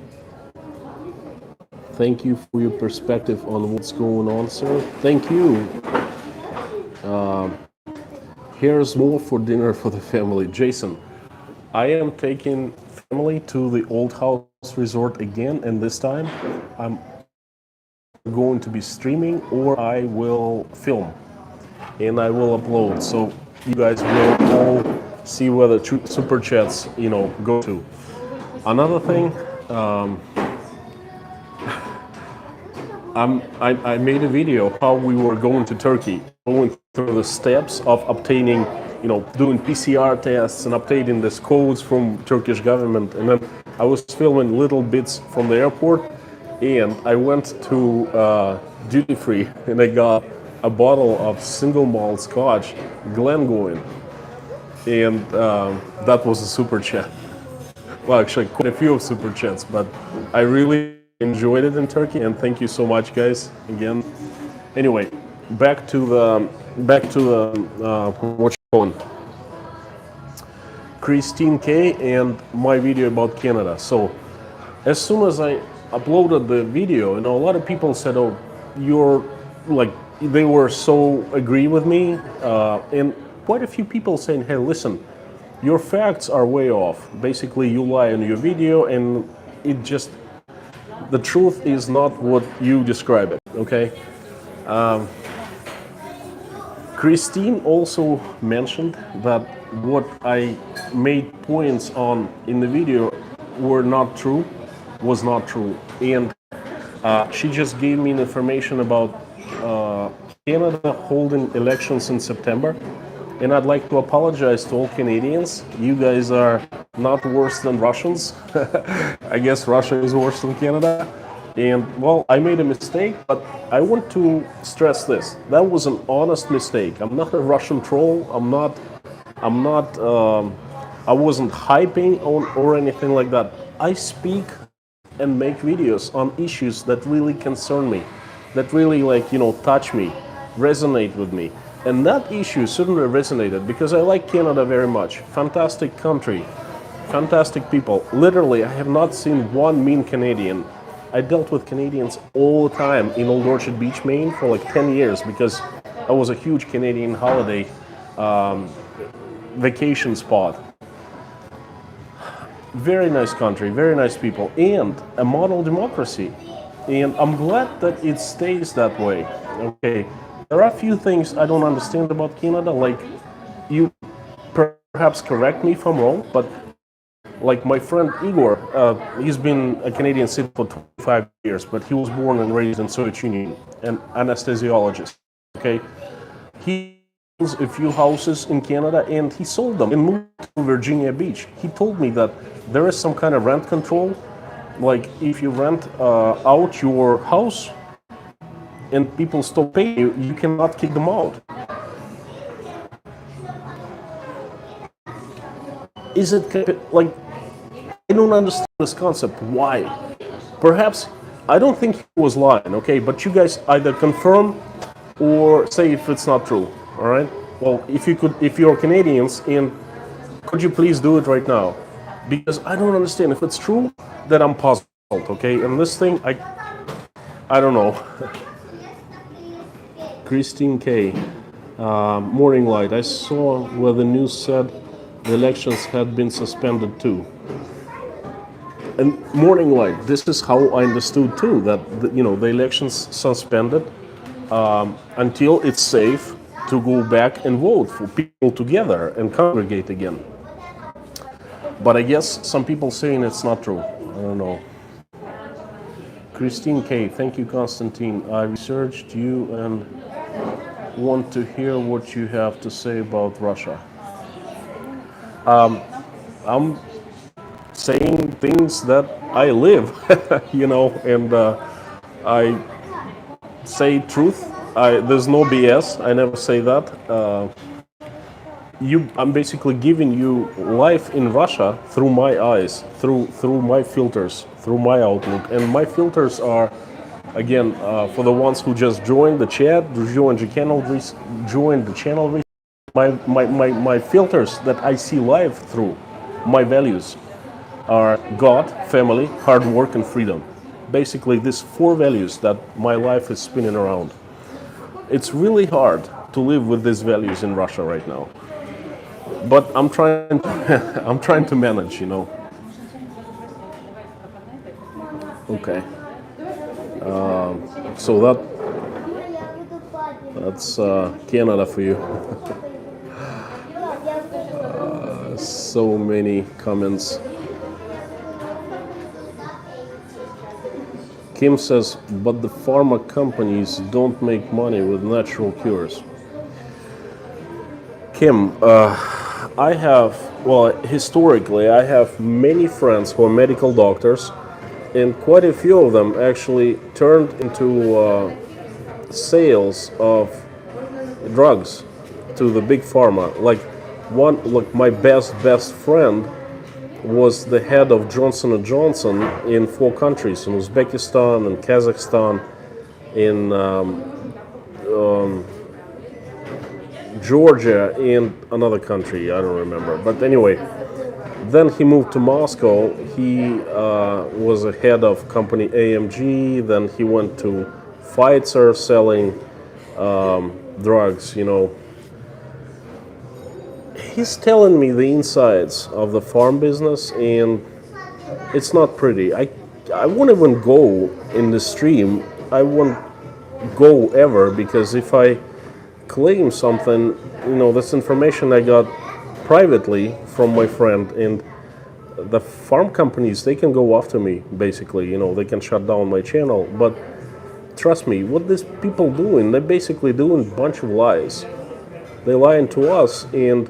Speaker 1: Thank you for your perspective on what's going on, sir. Thank you. Here's more for dinner for the family. Jason, I am taking family to the Old House Resort again, and this time I'm going to be streaming, or I will film and I will upload. So you guys will all see where the super chats, go to. Another thing, I made a video how we were going to Turkey, going through the steps of obtaining, doing PCR tests and obtaining these codes from Turkish government. And then I was filming little bits from the airport, and I went to duty free and I got a bottle of single malt scotch, Glengoyne, and that was a super chat. Well, actually, quite a few super chats, but I really enjoyed it in Turkey, and thank you so much, guys, again. Anyway, back to the what you calling, Christine K and my video about Canada. So, as soon as I uploaded the video, a lot of people said, "Oh, you're like," they were so agree with me, and quite a few people saying, "Hey, listen, your facts are way off. Basically, you lie in your video, and the truth is not what you describe it." Okay. Christine also mentioned that what I made points on in the video was not true, and she just gave me information about Canada holding elections in September, and I'd like to apologize to all Canadians. You guys are not worse than Russians. I guess Russia is worse than Canada. And well, I made a mistake, but I want to stress this. That was an honest mistake. I'm not a Russian troll. I wasn't hyping on or anything like that. I speak and make videos on issues that really concern me, that really touch me, resonate with me. And that issue certainly resonated because I like Canada very much. Fantastic country, fantastic people. Literally, I have not seen one mean Canadian. I dealt with Canadians all the time in Old Orchard Beach, Maine for like 10 years because I was a huge Canadian holiday vacation spot. Very nice country, very nice people, and a model democracy. And I'm glad that it stays that way. Okay, there are a few things I don't understand about Canada, like you perhaps correct me if I'm wrong, but like my friend Igor, he's been a Canadian citizen for 25 years, but he was born and raised in Soviet Union, an anesthesiologist, okay? He owns a few houses in Canada and he sold them and moved to Virginia Beach. He told me that there is some kind of rent control, like if you rent out your house and people stop paying you, you cannot kick them out. Is it like don't understand this concept. Why? Perhaps, I don't think he was lying, okay? But you guys either confirm or say if it's not true, all right? Well, if you're Canadians, and could you please do it right now? Because I don't understand. If it's true, then I'm puzzled, okay? And this thing, I don't know. Christine K. Morning Light. I saw where the news said the elections had been suspended too. And Morning Light, this is how I understood too, that the elections suspended until it's safe to go back and vote for people together and congregate again. But I guess some people saying it's not true. I don't know. Christine K, thank you, Constantine. I researched you and want to hear what you have to say about Russia. I'm saying things that I live, and I say truth. There's no BS. I never say that. I'm basically giving you life in Russia through my eyes, through my filters, through my outlook, and my filters are, again, for the ones who just joined the chat, joined the channel. My filters that I see life through, my values, are God, family, hard work, and freedom. Basically, these 4 values that my life is spinning around. It's really hard to live with these values in Russia right now, but I'm trying. I'm trying to manage, Okay. So that's Canada for you. So many comments. Kim says, but the pharma companies don't make money with natural cures. Kim, historically, I have many friends who are medical doctors, and quite a few of them actually turned into sales of drugs to the big pharma. Like my best friend was the head of Johnson & Johnson in 4 countries, in Uzbekistan, in Kazakhstan, in Georgia, and another country, I don't remember. But anyway, then he moved to Moscow. He was a head of company AMG, then he went to Pfizer selling drugs, He's telling me the insides of the farm business, and it's not pretty. I won't even go in the stream. I won't go ever, because if I claim something, this information I got privately from my friend, and the farm companies, they can go after me, basically. They can shut down my channel. But trust me, what these people doing, they're basically doing a bunch of lies. They're lying to us, and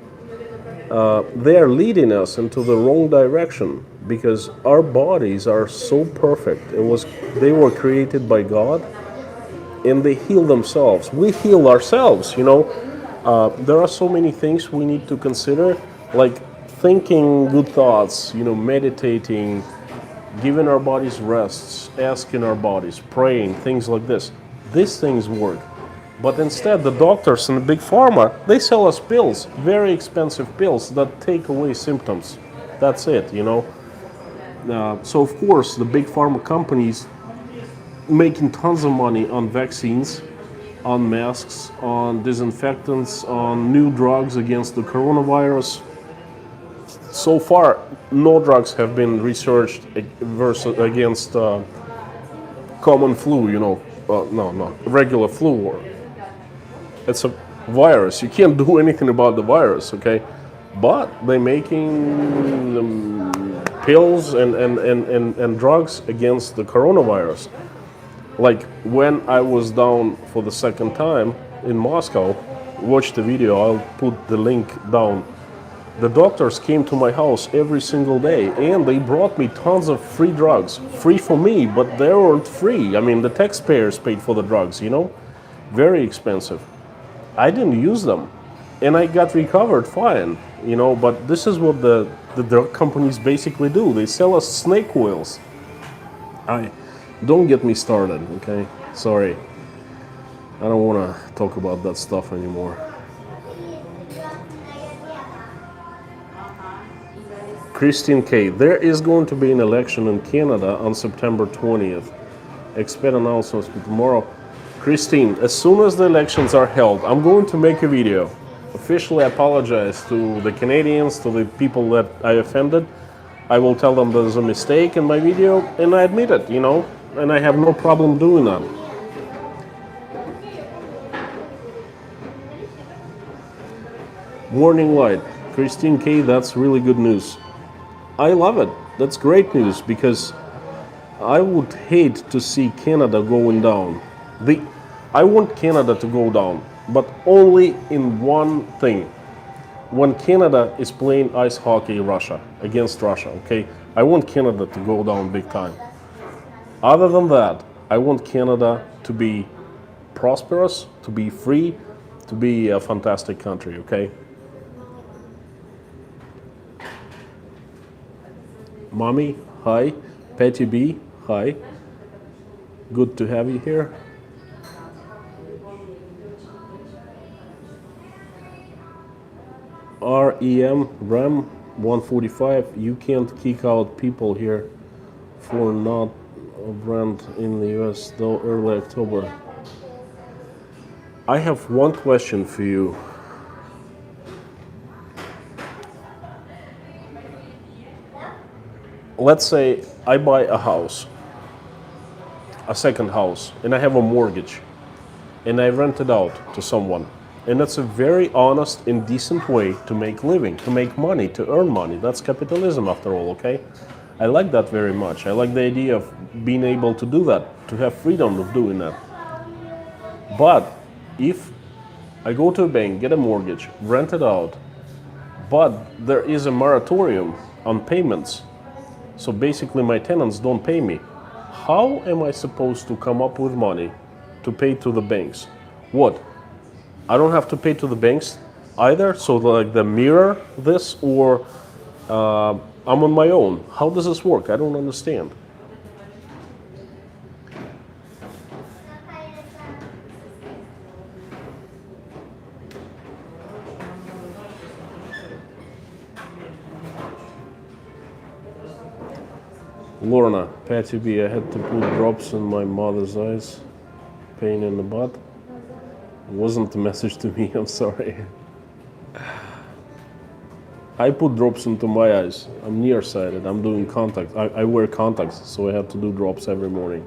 Speaker 1: they are leading us into the wrong direction, because our bodies are so perfect. They were created by God, and they heal themselves. We heal ourselves, There are so many things we need to consider, like thinking good thoughts, meditating, giving our bodies rests, asking our bodies, praying, things like this. These things work. But instead, the doctors and the big pharma, they sell us pills, very expensive pills that take away symptoms. That's it, So of course, the big pharma companies making tons of money on vaccines, on masks, on disinfectants, on new drugs against the coronavirus. So far, no drugs have been researched against common flu, regular flu. It's a virus. You can't do anything about the virus, okay? But they're making pills and drugs against the coronavirus. Like when I was down for the second time in Moscow, watch the video, I'll put the link down. The doctors came to my house every single day, and they brought me tons of free drugs. Free for me, but they weren't free. I mean, the taxpayers paid for the drugs, Very expensive. I didn't use them, and I got recovered fine, but this is what the the drug companies basically do. They sell us snake oils. Don't get me started, okay? Sorry. I don't want to talk about that stuff anymore. Christine K. There is going to be an election in Canada on September 20th. Expect announcements tomorrow. Christine, as soon as the elections are held, I'm going to make a video. Officially apologize to the Canadians, to the people that I offended. I will tell them there's a mistake in my video, and I admit it, and I have no problem doing that. Morning light. Christine K, that's really good news. I love it. That's great news because I would hate to see Canada going down. I want Canada to go down, but only in one thing. When Canada is playing ice hockey against Russia, okay? I want Canada to go down big time. Other than that, I want Canada to be prosperous, to be free, to be a fantastic country, okay? Mommy, hi. Patty B, hi. Good to have you here. RAM 145, you can't kick out people here for not of rent in the US though early October. I have one question for you. Let's say I buy a house, a second house, and I have a mortgage, and I rent it out to someone. And that's a very honest and decent way to make living, to make money, to earn money. That's capitalism after all, okay? I like that very much. I like the idea of being able to do that, to have freedom of doing that. But if I go to a bank, get a mortgage, rent it out, but there is a moratorium on payments, so basically my tenants don't pay me, how am I supposed to come up with money to pay to the banks? What? I don't have to pay to the banks either, so like they mirror this, or I'm on my own. How does this work? I don't understand. Lorna, Patty B, I had to put drops in my mother's eyes. Pain in the butt. It wasn't a message to me, I'm sorry. I put drops into my eyes. I'm nearsighted. I'm doing contacts. I wear contacts, so I have to do drops every morning.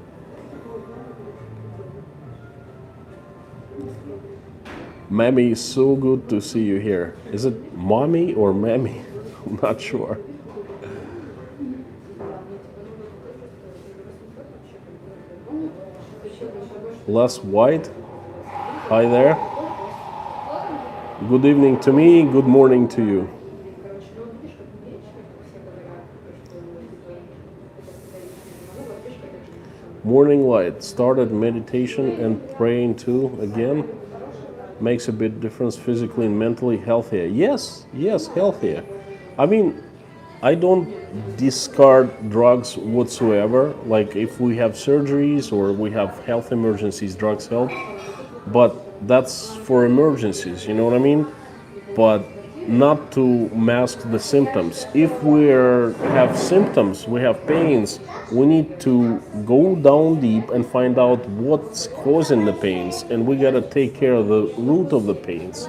Speaker 1: Mammy, so good to see you here. Is it mommy or mammy? I'm not sure. Les White, hi there. Good evening to me, good morning to you. Morning light, started meditation and praying too again. Makes a big difference physically and mentally, healthier. Yes, healthier. I mean, I don't discard drugs whatsoever. Like if we have surgeries or we have health emergencies, drugs help. But that's for emergencies, you know what I mean? But not to mask the symptoms. If we have symptoms, we have pains, we need to go down deep and find out what's causing the pains, and we gotta take care of the root of the pains.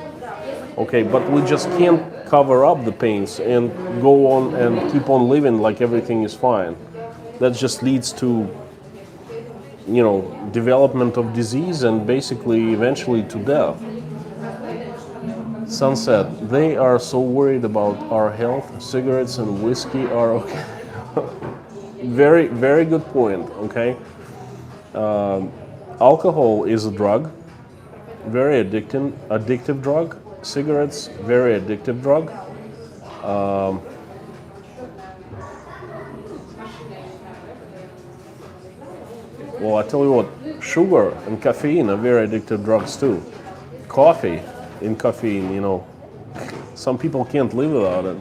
Speaker 1: Okay, but we just can't cover up the pains and go on and keep on living like everything is fine. That just leads to, development of disease and basically eventually to death. Sunset, they are so worried about our health. Cigarettes and whiskey are okay. Very, very good point, okay? Alcohol is a drug, very addictive drug. Cigarettes, very addictive drug. Well, I tell you what, sugar and caffeine are very addictive drugs too. Coffee and caffeine, some people can't live without it.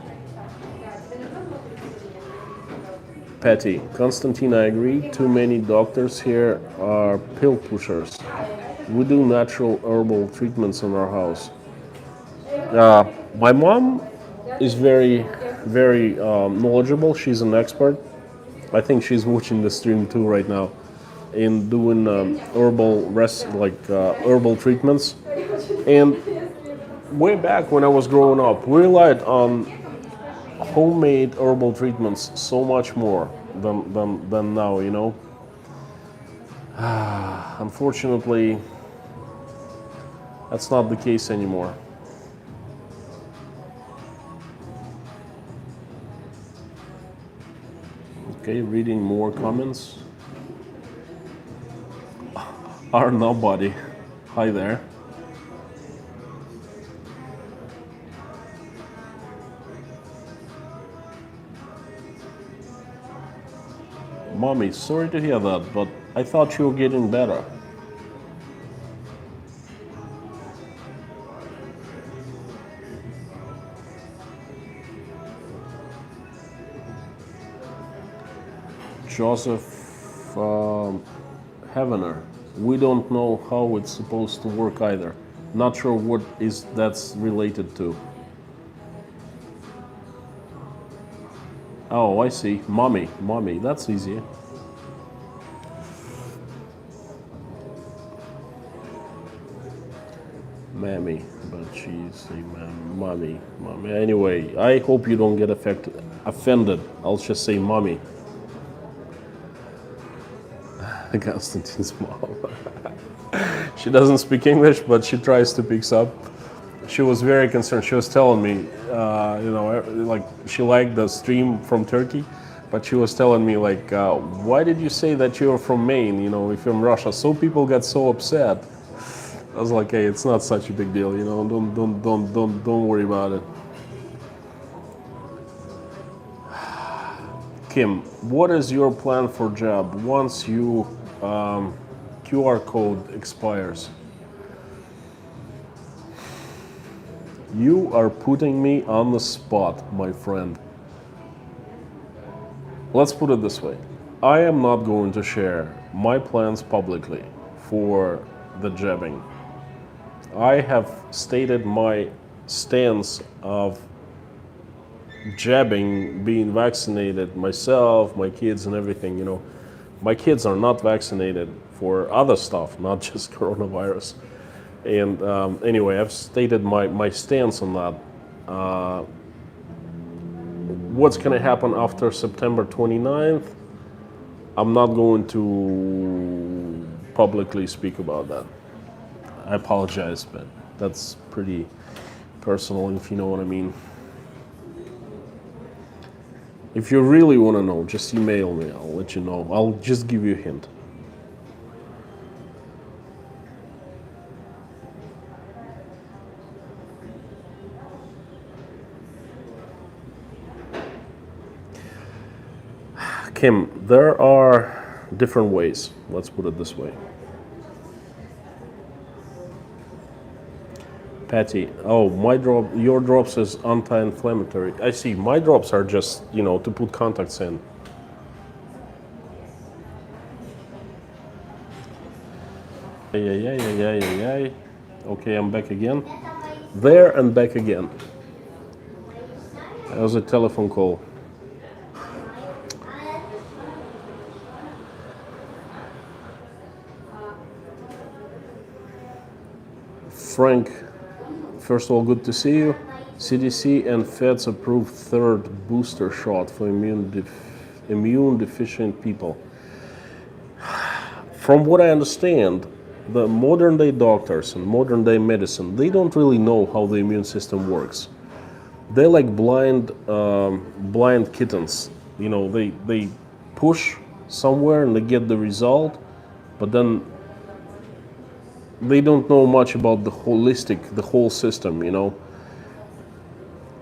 Speaker 1: Patty, Constantine, I agree. Too many doctors here are pill pushers. We do natural herbal treatments in our house. My mom is very knowledgeable. She's an expert. I think she's watching the stream too right now, in doing herbal treatments. And way back when I was growing up, we relied on homemade herbal treatments so much more than now. Unfortunately, that's not the case anymore. Okay, reading more comments. Our nobody. Hi there. Mommy, sorry to hear that, but I thought you were getting better. Joseph Heavener. We don't know how it's supposed to work either. Not sure what is that's related to. Oh, I see. Mommy, that's easy. Mammy, but she's a mommy. Anyway, I hope you don't get offended. I'll just say mommy. Constantine's mom. She doesn't speak English, but she tries to pick up. She was very concerned. She was telling me, like she liked the stream from Turkey, but she was telling me like, why did you say that you're from Maine? If you're from Russia, so people got so upset. I was like, hey, it's not such a big deal. Don't worry about it. Kim, what is your plan for job once you QR code expires? You are putting me on the spot, my friend. Let's put it this way. I am not going to share my plans publicly for the jabbing. I have stated my stance of jabbing, being vaccinated, myself, my kids and everything. My kids are not vaccinated for other stuff, not just coronavirus. And anyway, I've stated my stance on that. What's going to happen after September 29th, I'm not going to publicly speak about that. I apologize, but that's pretty personal, if you know what I mean. If you really want to know, just email me. I'll let you know. I'll just give you a hint. Kim, there are different ways. Let's put it this way. Patty, oh, your drop says anti-inflammatory. I see, my drops are just, to put contacts in. Yeah. Okay, I'm back again. There and back again. That was a telephone call. Frank, first of all, good to see you. CDC and Feds approved third booster shot for immune deficient people. From what I understand, the modern day doctors and modern day medicine, they don't really know how the immune system works. They're like blind kittens. They push somewhere and they get the result, but then they don't know much about the whole system,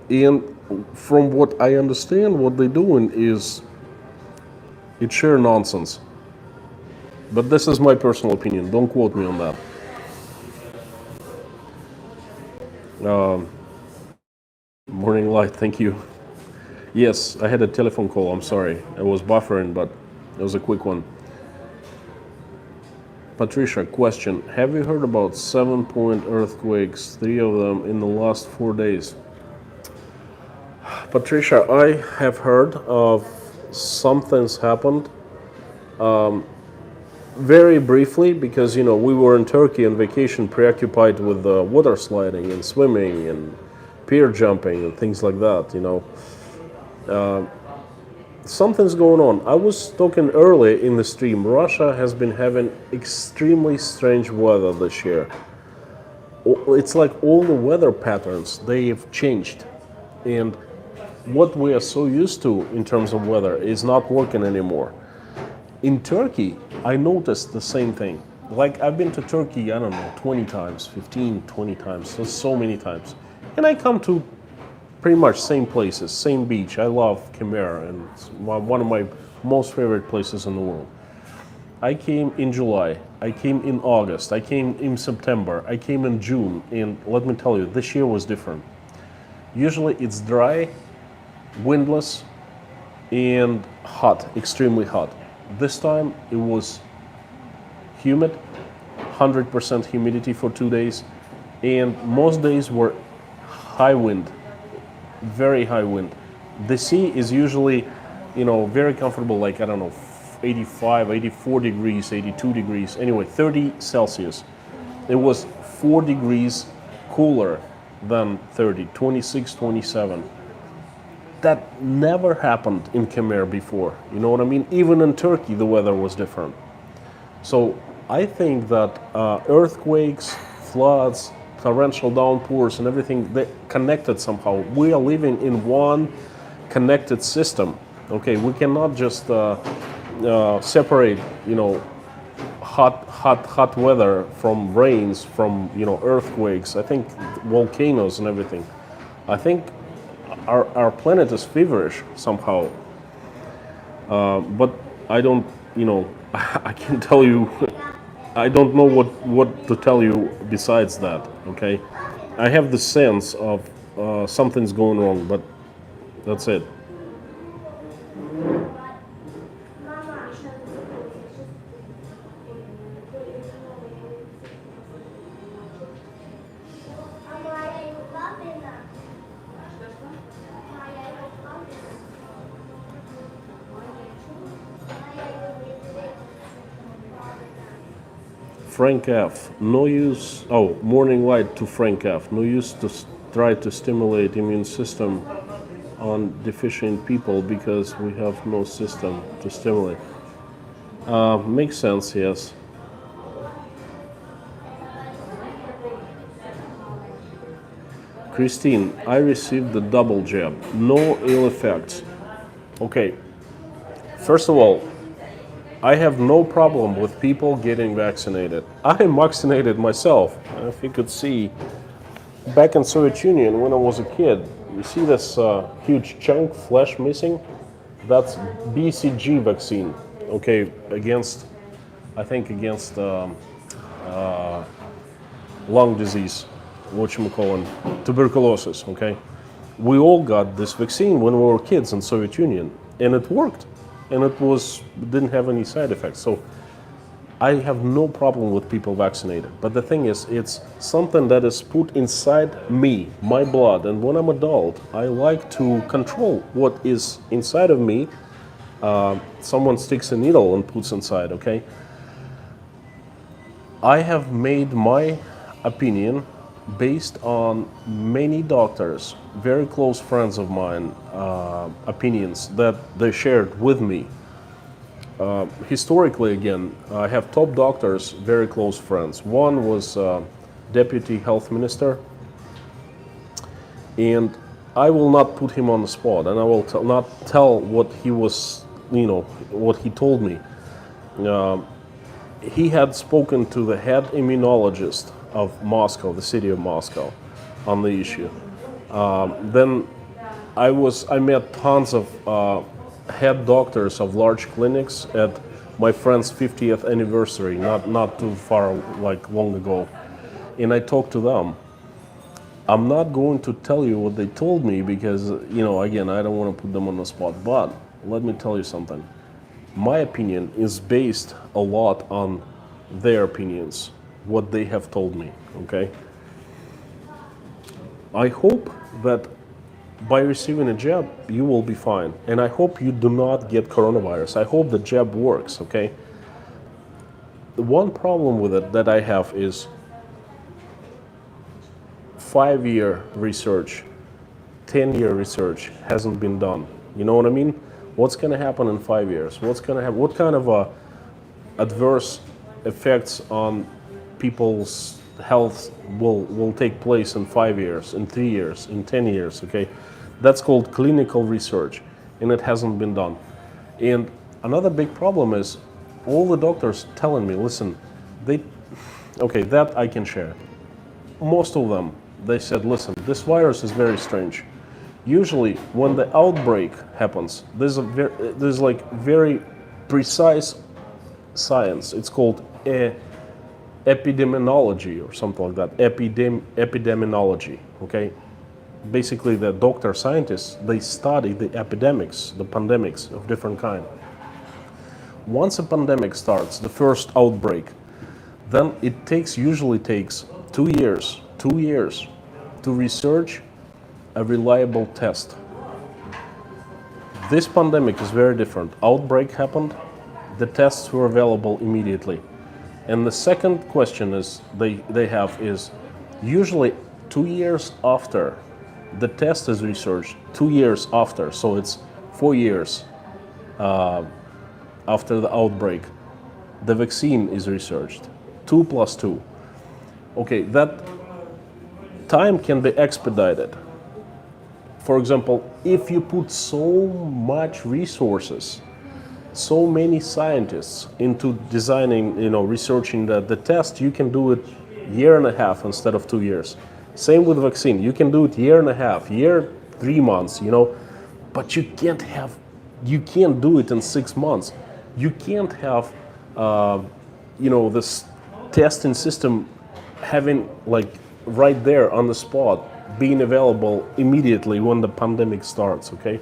Speaker 1: And from what I understand, what they're doing is it's sheer nonsense. But this is my personal opinion. Don't quote me on that. Morning light, thank you. Yes, I had a telephone call. I'm sorry. It was buffering, but it was a quick one. Patricia, question. Have you heard about 7-point earthquakes, 3 of them in the last 4 days? Patricia, I have heard of something's happened very briefly because, we were in Turkey on vacation preoccupied with water sliding and swimming and pier jumping and things like that. Something's going on. I was talking earlier in the stream. Russia has been having extremely strange weather this year. It's like all the weather patterns, they've changed. And what we are so used to in terms of weather is not working anymore. In Turkey, I noticed the same thing. Like, I've been to Turkey, I don't know, 20 times, 15, 20 times, so many times. And I come to pretty much same places, same beach. I love Kemer, and it's one of my most favorite places in the world. I came in July, I came in August, I came in September, I came in June, and let me tell you, this year was different. Usually it's dry, windless, and hot, extremely hot. This time it was humid, 100% humidity for 2 days, and most days were high wind. Very high wind. The sea is usually, very comfortable, like, I don't know, 85, 84 degrees, 82 degrees, anyway, 30 Celsius. It was 4 degrees cooler than 30, 26, 27. That never happened in Kemer before, you know what I mean? Even in Turkey, the weather was different. So I think that earthquakes, floods, torrential downpours and everything, they connected somehow. We are living in one connected system. Okay, we cannot just separate, hot weather from rains, from earthquakes. I think volcanoes and everything. I think our planet is feverish somehow. But I don't, I can tell you. I don't know what to tell you besides that, okay? I have the sense of something's going wrong, but that's it. Frank F. No use. Oh, morning light to Frank F. No use to try to stimulate immune system on deficient people because we have no system to stimulate. Makes sense, yes. Christine, I received the double jab. No ill effects. Okay. First of all, I have no problem with people getting vaccinated. I am vaccinated myself. If you could see, back in Soviet Union when I was a kid, you see this huge chunk, flesh missing? That's BCG vaccine, okay, against lung disease, whatchamacallit, tuberculosis, okay? We all got this vaccine when we were kids in Soviet Union, and it worked. And it didn't have any side effects. So I have no problem with people vaccinated. But the thing is, it's something that is put inside me, my blood. And when I'm adult, I like to control what is inside of me. Someone sticks a needle and puts inside, okay? I have made my opinion based on many doctors, very close friends of mine, opinions that they shared with me. Historically, again, I have top doctors, very close friends. One was deputy health minister, and I will not put him on the spot, and I will not tell what he was, what he told me. He had spoken to the head immunologist of Moscow, the city of Moscow, on the issue. Then I met tons of head doctors of large clinics at my friend's 50th anniversary, not too far, like long ago, and I talked to them. I'm not going to tell you what they told me because, again, I don't want to put them on the spot. But let me tell you something. My opinion is based a lot on their opinions, what they have told me, okay? I hope that by receiving a jab, you will be fine. And I hope you do not get coronavirus. I hope the jab works, okay? The one problem with it that I have is 5-year research, 10-year research hasn't been done. You know what I mean? What's going to happen in 5 years? What's going to happen? What kind of adverse effects on people's health will take place in 5 years, in 3 years, in 10 years? Okay, that's called clinical research, and it hasn't been done. And another big problem is all the doctors telling me, listen, that I can share. Most of them, they said, listen, this virus is very strange. Usually, when the outbreak happens, there's like very precise science. It's called epidemiology or something like that. Epidemiology. Okay, basically the doctor scientists, they study the epidemics, the pandemics of different kind. Once a pandemic starts, the first outbreak, then it usually takes 2 years to research a reliable test. This pandemic is very different. Outbreak happened, the tests were available immediately. And the second question is they have is usually 2 years after the test is researched, 2 years after, so it's 4 years after the outbreak, the vaccine is researched. 2 plus 2. Okay, that time can be expedited. For example, if you put so much resources, so many scientists into designing, researching the test, you can do it 1.5 years instead of 2 years. Same with vaccine, you can do it 1.5 years, 3 months, but you can't do it in 6 months. You can't have, this testing system having like right there on the spot, being available immediately when the pandemic starts, okay?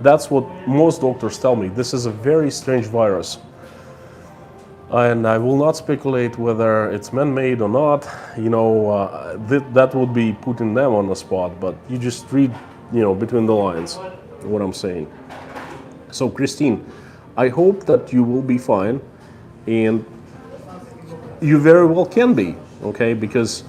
Speaker 1: That's what most doctors tell me. This is a very strange virus. And I will not speculate whether it's man-made or not. That would be putting them on the spot, but you just read, between the lines what I'm saying. So, Christine, I hope that you will be fine, and you very well can be, okay? Because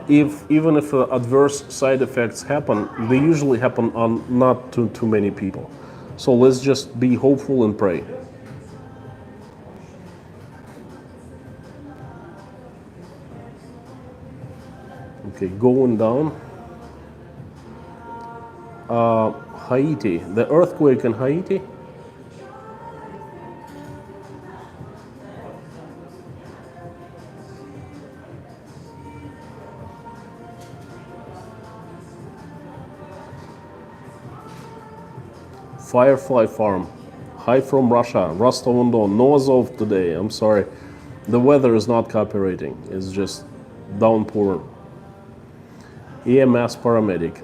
Speaker 1: even if adverse side effects happen, they usually happen on not too many people. So let's just be hopeful and pray. Okay, going down. Haiti, the earthquake in Haiti. Firefly farm. Hi from Russia, Rostov-on-Don. No Azov today, I'm sorry. The weather is not cooperating, it's just downpour. EMS paramedic.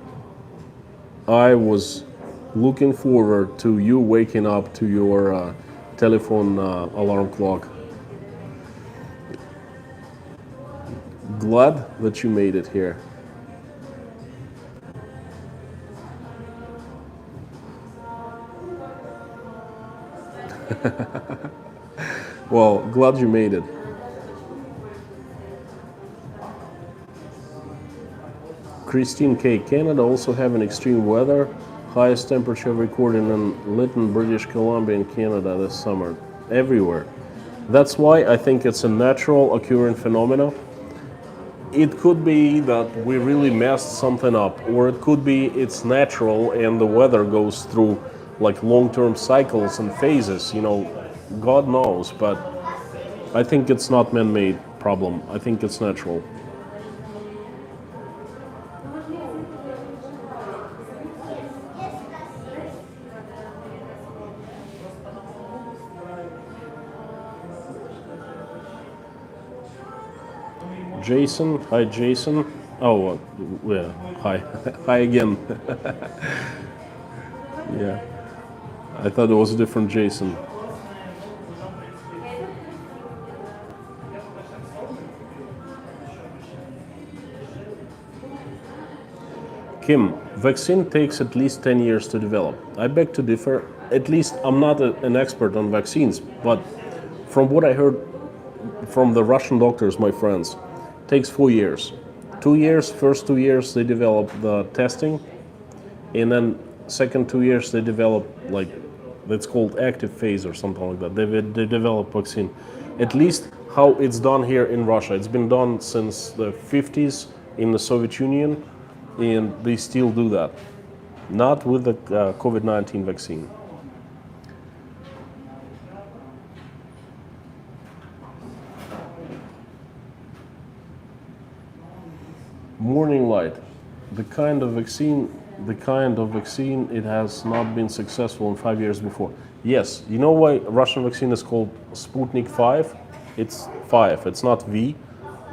Speaker 1: I was looking forward to you waking up to your telephone alarm clock. Glad that you made it here. Well, glad you made it. Christine K. Canada also having extreme weather. Highest temperature recorded in Lytton, British Columbia in Canada this summer. Everywhere. That's why I think it's a natural occurring phenomena. It could be that we really messed something up, or it could be it's natural and the weather goes through like long-term cycles and phases, God knows, but I think it's not man-made problem. I think it's natural. Jason, hi Jason. Oh, yeah. Hi. Hi again. Yeah. I thought it was a different Jason. Kim, vaccine takes at least 10 years to develop. I beg to differ. At least I'm not an expert on vaccines, but from what I heard from the Russian doctors, my friends, takes 4 years. 2 years, first 2 years they develop the testing, and then second 2 years they develop like that's called active phase or something like that. They develop vaccine. At least how it's done here in Russia. It's been done since the 50s in the Soviet Union, and they still do that. Not with the COVID-19 vaccine. Morning light. The kind of vaccine it has not been successful in 5 years before. Yes, you know why Russian vaccine is called Sputnik 5? It's 5, it's not V.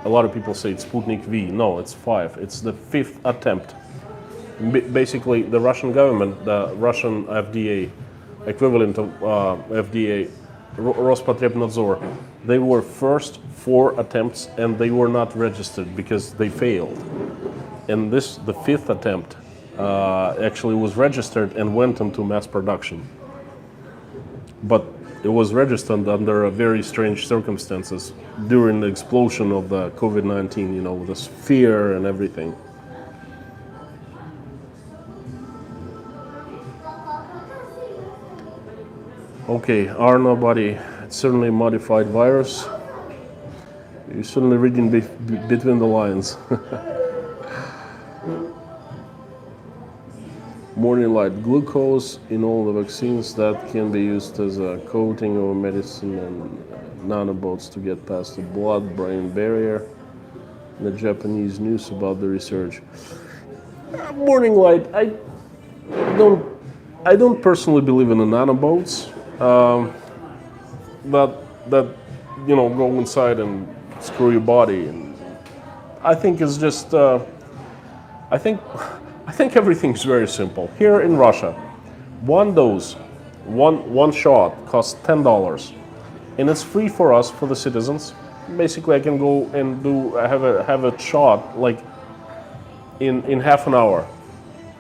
Speaker 1: A lot of people say it's Sputnik V. No, it's 5. It's the 5th attempt. Basically, the Russian government, the Russian FDA, equivalent of FDA, Rostov-on-Don, they were first 4 attempts and they were not registered because they failed. And this, the 5th attempt, actually was registered and went into mass production. But it was registered under very strange circumstances during the explosion of the COVID-19, you know, with this fear and everything. Okay, R nobody. It's certainly a modified virus. You're certainly reading between the lines. Morning light. Glucose in all the vaccines that can be used as a coating or medicine and nanobots to get past the blood-brain barrier. The Japanese news about the research. Morning light. I don't personally believe in the nanobots. That you know, go inside and screw your body, and I think it's just I think everything's very simple here in Russia. One dose, one shot costs $10, and it's free for us, for the citizens. Basically, I can go and have a shot like in half an hour.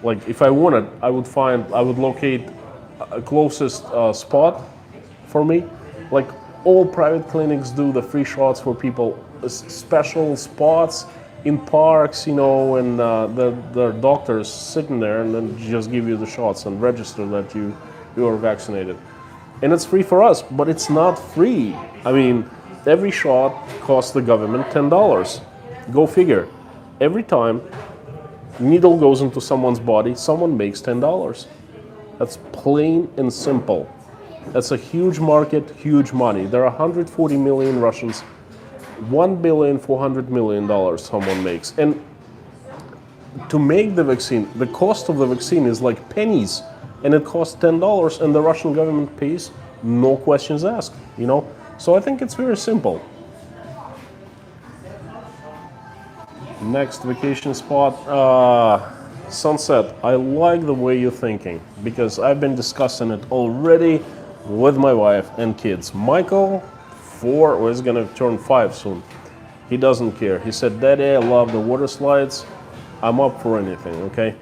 Speaker 1: Like if I wanted, I would locate a closest spot for me. Like all private clinics do the free shots for people, special spots in parks, you know, and the doctors sitting there and then just give you the shots and register that you are vaccinated. And it's free for us, but it's not free. I mean, every shot costs the government $10. Go figure. Every time needle goes into someone's body, someone makes $10. That's plain and simple. That's a huge market, huge money. There are 140 million Russians. $1,400,000,000 someone makes. And to make the vaccine, the cost of the vaccine is like pennies, and it costs $10, and the Russian government pays, no questions asked, you know? So I think it's very simple. Next vacation spot, Sunset. I like the way you're thinking, because I've been discussing it already with my wife and kids. Michael, 4, or is gonna turn 5 soon. He doesn't care. He said, "Daddy, I love the water slides. I'm up for anything." Okay.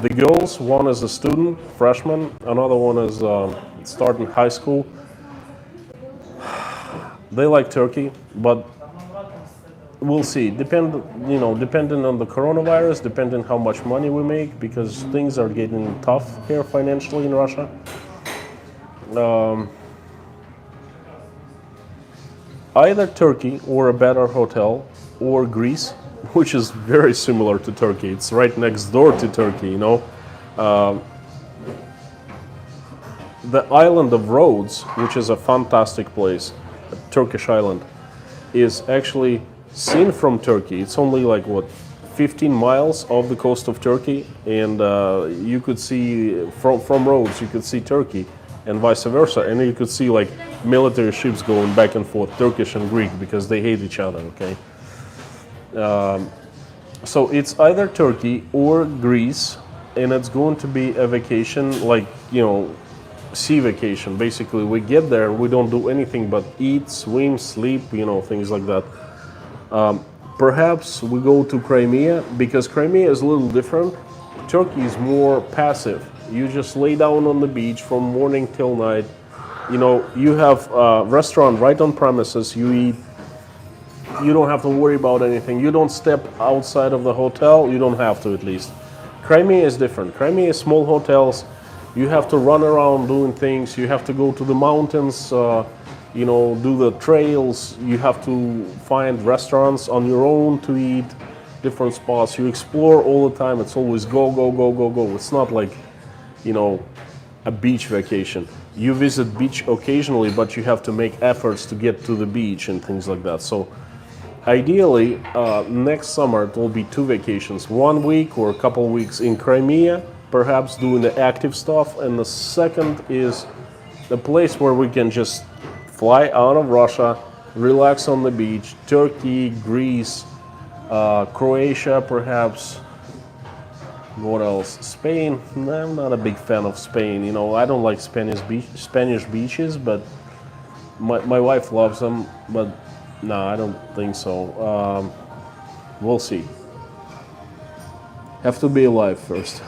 Speaker 1: The girls, one is a student, freshman. Another one is starting high school. They like Turkey, but we'll see. Depending on the coronavirus, depending how much money we make, because things are getting tough here financially in Russia. Either Turkey or a better hotel, or Greece, which is very similar to Turkey. It's right next door to Turkey, you know. The island of Rhodes, which is a fantastic place, a Turkish island, is actually seen from Turkey. It's only like 15 miles off the coast of Turkey, and you could see from Rhodes, you could see Turkey, and vice versa, and you could see like military ships going back and forth, Turkish and Greek, because they hate each other. Okay, So it's either Turkey or Greece, and it's going to be a vacation, like, sea vacation. Basically, we get there, we don't do anything but eat, swim, sleep, things like that. Perhaps we go to Crimea, because Crimea is a little different. Turkey is more passive. You just lay down on the beach from morning till night. You have a restaurant right on premises. You eat. You don't have to worry about anything. You don't step outside of the hotel. You don't have to, at least. Crimea is different. Crimea is small hotels. You have to run around doing things. You have to go to the mountains, do the trails. You have to find restaurants on your own to eat, different spots. You explore all the time. It's always go, go, go, go, go. It's not like, a beach vacation. You visit beach occasionally, but you have to make efforts to get to the beach and things like that. So ideally, next summer it will be two vacations, 1 week or a couple weeks in Crimea, perhaps doing the active stuff, and the second is the place where we can just fly out of Russia, relax on the beach, Turkey, Greece, Croatia perhaps. What else? Spain. No, I'm not a big fan of Spain. I don't like Spanish beaches, but my wife loves them. But no, I don't think so. We'll see. Have to be alive first.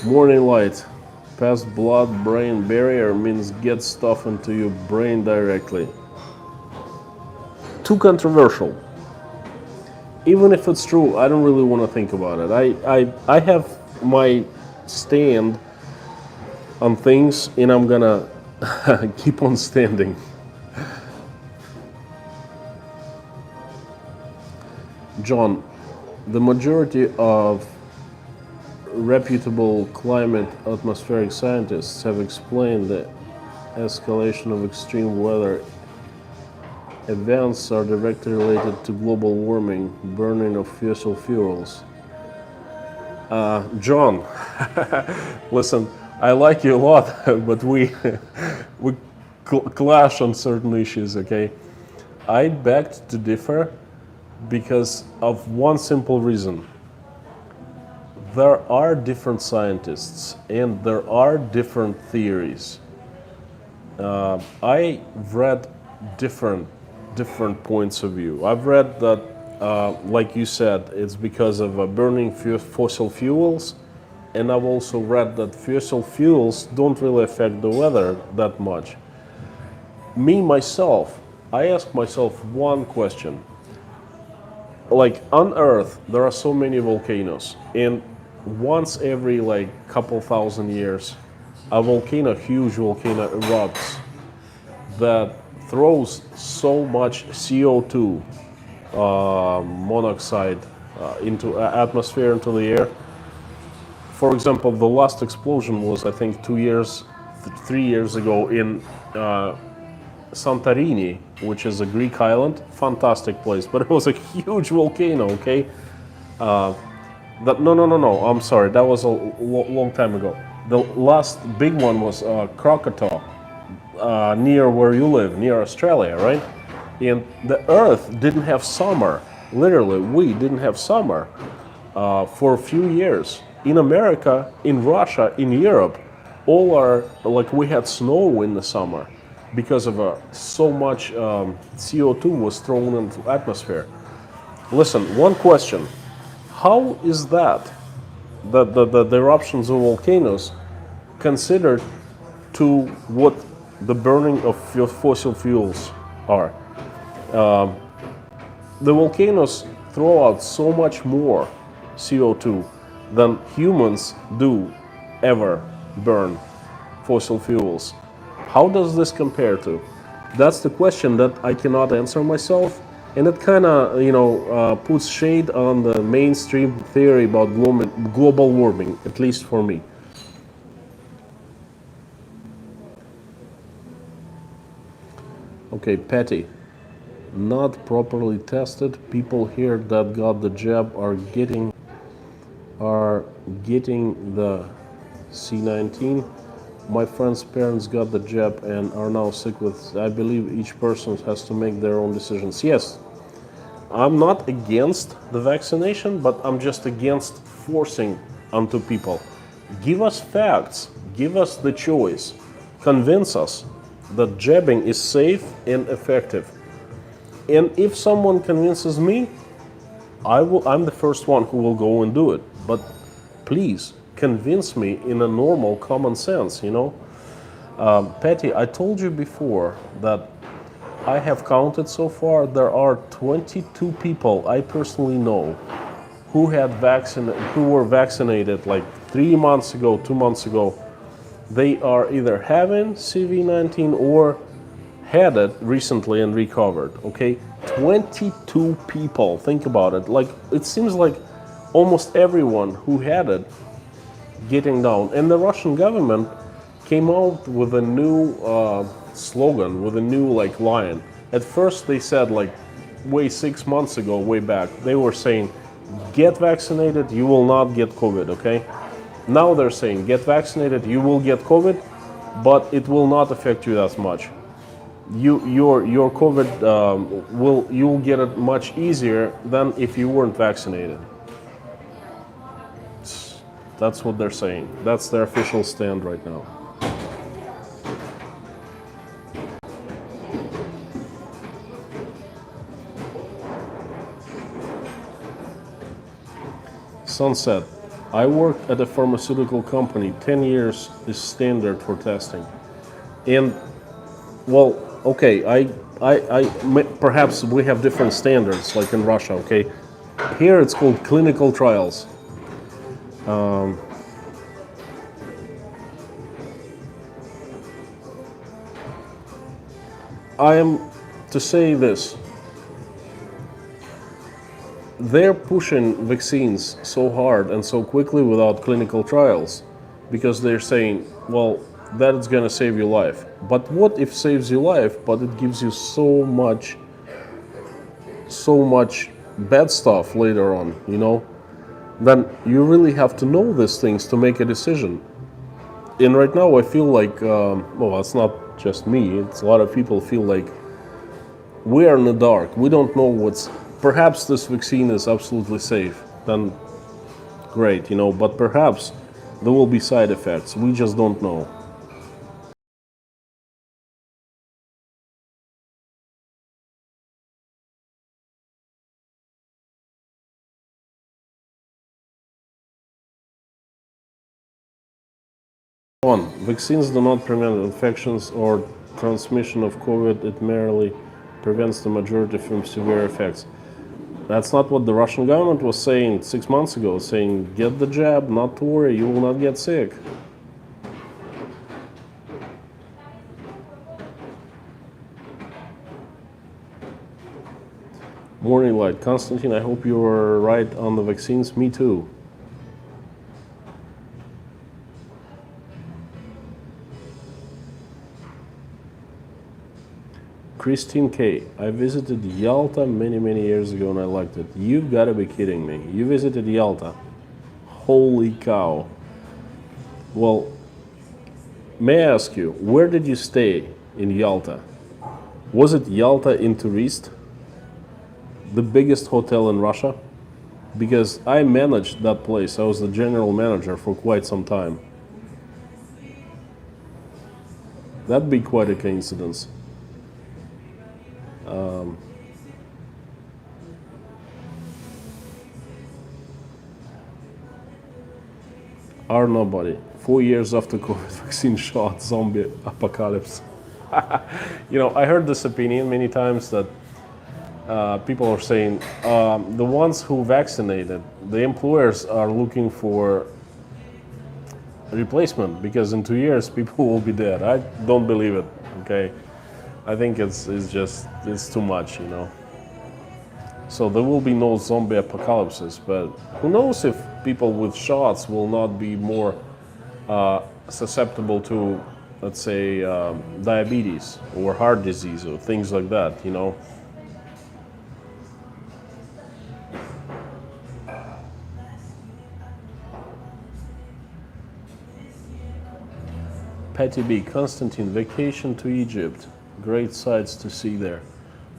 Speaker 1: Morning light. Past blood-brain barrier means get stuff into your brain directly. Too controversial. Even if it's true, I don't really want to think about it. I have my stand on things, and I'm gonna keep on standing. John, the majority of reputable climate atmospheric scientists have explained the escalation of extreme weather events are directly related to global warming, burning of fossil fuels. John, listen, I like you a lot, but we clash on certain issues, okay? I beg to differ because of one simple reason. There are different scientists and there are different theories. I've read different points of view. I've read that, like you said, it's because of burning fossil fuels, and I've also read that fossil fuels don't really affect the weather that much. Me, myself, I ask myself one question. Like, on Earth, there are so many volcanoes, and once every couple thousand years, a huge volcano erupts that throws so much CO2 monoxide into atmosphere, into the air. For example, the last explosion was, I think, 3 years ago in Santorini, which is a Greek island. Fantastic place, but it was a huge volcano. Okay, no. I'm sorry, that was a long time ago. The last big one was Krakatoa, near where you live, near Australia, right? And the Earth didn't have summer. Literally, we didn't have summer for a few years. In America, in Russia, in Europe, we had snow in the summer because of so much CO2 was thrown into the atmosphere. Listen, one question. How is that the eruptions of volcanoes considered to what the burning of fossil fuels are? The volcanoes throw out so much more CO2 than humans do ever burn fossil fuels. How does this compare to? That's the question that I cannot answer myself, and it kind of puts shade on the mainstream theory about global warming, at least for me. Okay, Patty. Not properly tested. People here that got the jab are getting the C19. My friend's parents got the jab and are now sick with. I believe each person has to make their own decisions. Yes, I'm not against the vaccination, but I'm just against forcing onto people. Give us facts, give us the choice, convince us that jabbing is safe and effective. And if someone convinces me, I'm the first one who will go and do it. But please convince me in a normal common sense, you know. Patty, I told you before that I have counted so far. There are 22 people I personally know who were vaccinated like 3 months ago, 2 months ago. They are either having CV-19 or had it recently and recovered. Okay, 22 people. Think about it. Like it seems like almost everyone who had it getting down. And the Russian government came out with a new slogan, with a new like line. At first they said like way 6 months ago, way back, they were saying, get vaccinated, you will not get COVID, okay? Now they're saying, get vaccinated, you will get COVID, but it will not affect you as much. Your COVID you'll get it much easier than if you weren't vaccinated. That's what they're saying. That's their official stand right now. Sunset. I worked at a pharmaceutical company. 10 years is standard for testing. And, well, okay, perhaps we have different standards, like in Russia, okay? Here it's called clinical trials. I am to say this. They're pushing vaccines so hard and so quickly without clinical trials because they're saying, well, that is going to save your life. But what if saves your life, but it gives you so much bad stuff later on, you know? Then you really have to know these things to make a decision. And right now I feel like, well, it's not just me, it's a lot of people feel like we are in the dark. We don't know what's. Perhaps this vaccine is absolutely safe. Then great, you know. But perhaps there will be side effects. We just don't know. One, vaccines do not prevent infections or transmission of COVID. It merely prevents the majority from severe effects. That's not what the Russian government was saying 6 months ago, saying get the jab, not to worry, you will not get sick. Morning light. Konstantin, I hope you were right on the vaccines. Me too. Christine K. I visited Yalta many years ago and I liked it. You've got to be kidding me. You visited Yalta. Holy cow. Well, may I ask you, where did you stay in Yalta? Was it Yalta in Turist? The biggest hotel in Russia? Because I managed that place. I was the general manager for quite some time. That'd be quite a coincidence. Are nobody. 4 years after COVID vaccine shot, zombie apocalypse. You know, I heard this opinion many times that people are saying the ones who vaccinated, the employers are looking for replacement because in 2 years people will be dead. I don't believe it. Okay, I think it's too much, you know. So there will be no zombie apocalypses, but who knows if people with shots will not be more susceptible to, let's say, diabetes or heart disease or things like that, you know. Patty B. Constantine, vacation to Egypt. Great sights to see there.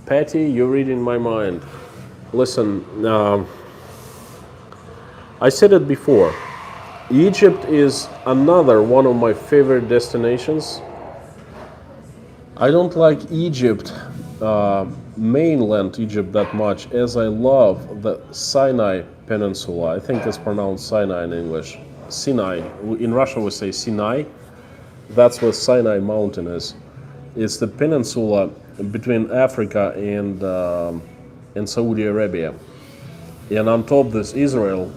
Speaker 1: Patty, you're reading my mind. Listen, I said it before. Egypt is another one of my favorite destinations. I don't like Egypt, mainland Egypt, that much as I love the Sinai Peninsula. I think it's pronounced Sinai in English. Sinai. In Russian we say Sinai. That's what Sinai Mountain is. It's the peninsula between Africa and Saudi Arabia. And on top there's Israel.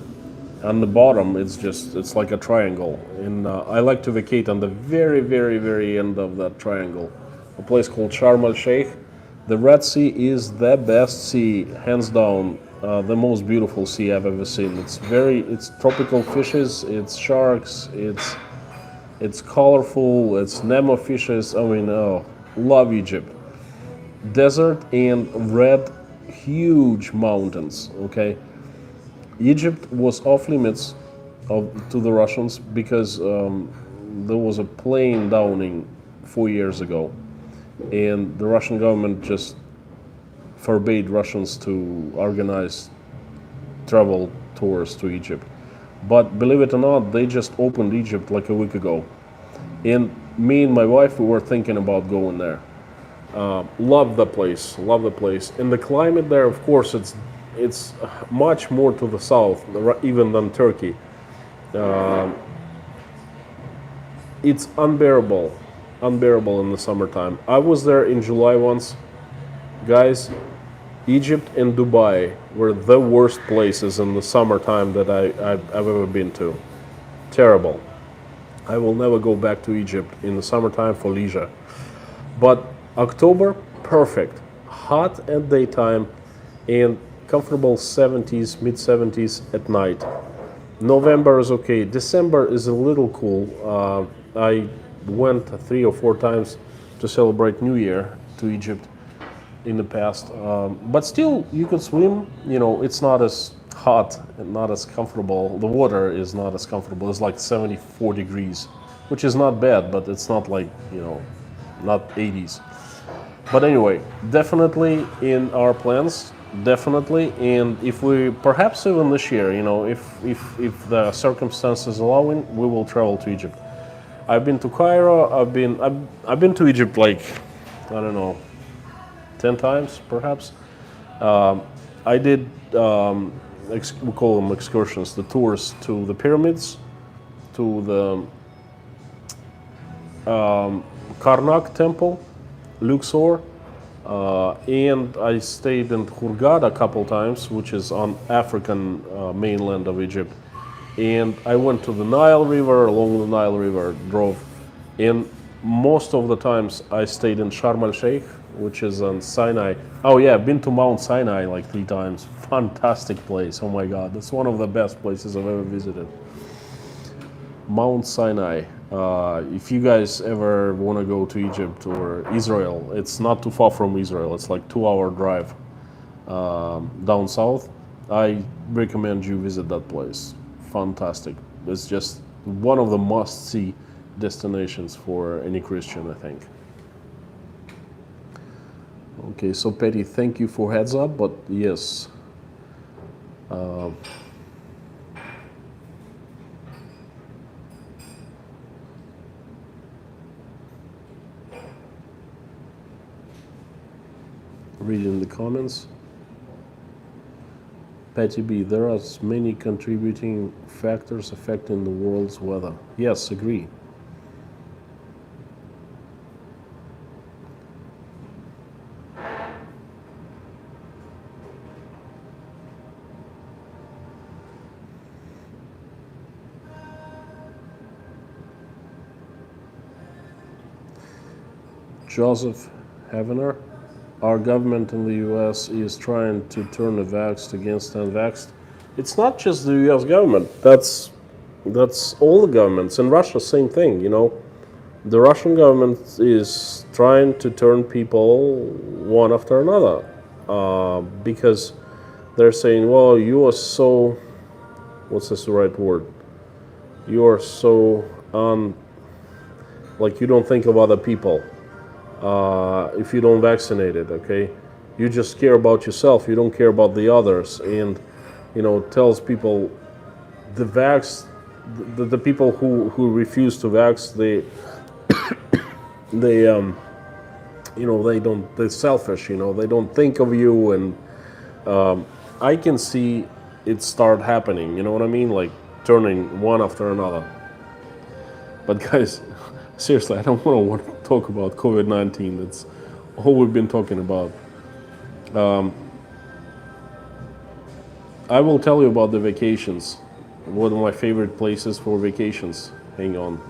Speaker 1: On the bottom it's like a triangle. And I like to vacate on the very, very, very end of that triangle. A place called Sharm el-Sheikh. The Red Sea is the best sea, hands down, the most beautiful sea I've ever seen. It's tropical fishes, it's sharks, it's colorful, it's Nemo fishes. I mean, oh, love Egypt. Desert and red, huge mountains. Okay, Egypt was off limits to the Russians because there was a plane downing 4 years ago, and the Russian government just forbade Russians to organize travel tours to Egypt. But believe it or not, they just opened Egypt like a week ago. And me and my wife, we were thinking about going there. Love the place, love the place. And the climate there, of course, it's much more to the south, even than Turkey. It's unbearable in the summertime. I was there in July once. Guys, Egypt and Dubai were the worst places in the summertime that I've ever been to. Terrible. I will never go back to Egypt in the summertime for leisure. But October, perfect. Hot at daytime and comfortable 70s, mid 70s at night. November is okay. December is a little cool. I went 3 or 4 times to celebrate New Year to Egypt in the past. But still, you could swim. You know, it's not as hot and not as comfortable. The water is not as comfortable. It's like 74 degrees, which is not bad, but it's not like, you know, not 80s. But anyway, definitely in our plans, definitely. And if we, perhaps even this year, you know, if the circumstances allowing, we will travel to Egypt. I've been to Cairo. I've been to Egypt like, I don't know, 10 times perhaps. I did we call them excursions, the tours to the pyramids, to the Karnak temple, Luxor, and I stayed in Hurghada a couple times, which is on African mainland of Egypt. And I went to the Nile River, along the Nile River, drove. And most of the times I stayed in Sharm el-Sheikh, which is on Sinai. Oh yeah, I've been to Mount Sinai like 3 times. Fantastic place, oh my God. That's one of the best places I've ever visited. Mount Sinai. If you guys ever want to go to Egypt or Israel, it's not too far from Israel. It's like 2-hour drive down south. I recommend you visit that place. Fantastic. It's just one of the must-see destinations for any Christian, I think. Okay, so Petty, thank you for heads up, but yes. Reading the comments. Patty B, there are many contributing factors affecting the world's weather. Yes, agree. Joseph Havener, our government in the US is trying to turn the vaxxed against unvaxxed. It's not just the US government, that's all the governments. In Russia, same thing, you know. The Russian government is trying to turn people one after another because they're saying, well, you are so, what's this the right word? You are so Like you don't think of other people if you don't vaccinate it, okay? You just care about yourself, you don't care about the others. And, tells people the people who refuse to vax, they they're selfish, they don't think of you. And I can see it start happening, you know what I mean? Like turning one after another. But guys, seriously, I don't want to talk about COVID-19. That's all we've been talking about. I will tell you about the vacations. One of my favorite places for vacations. Hang on.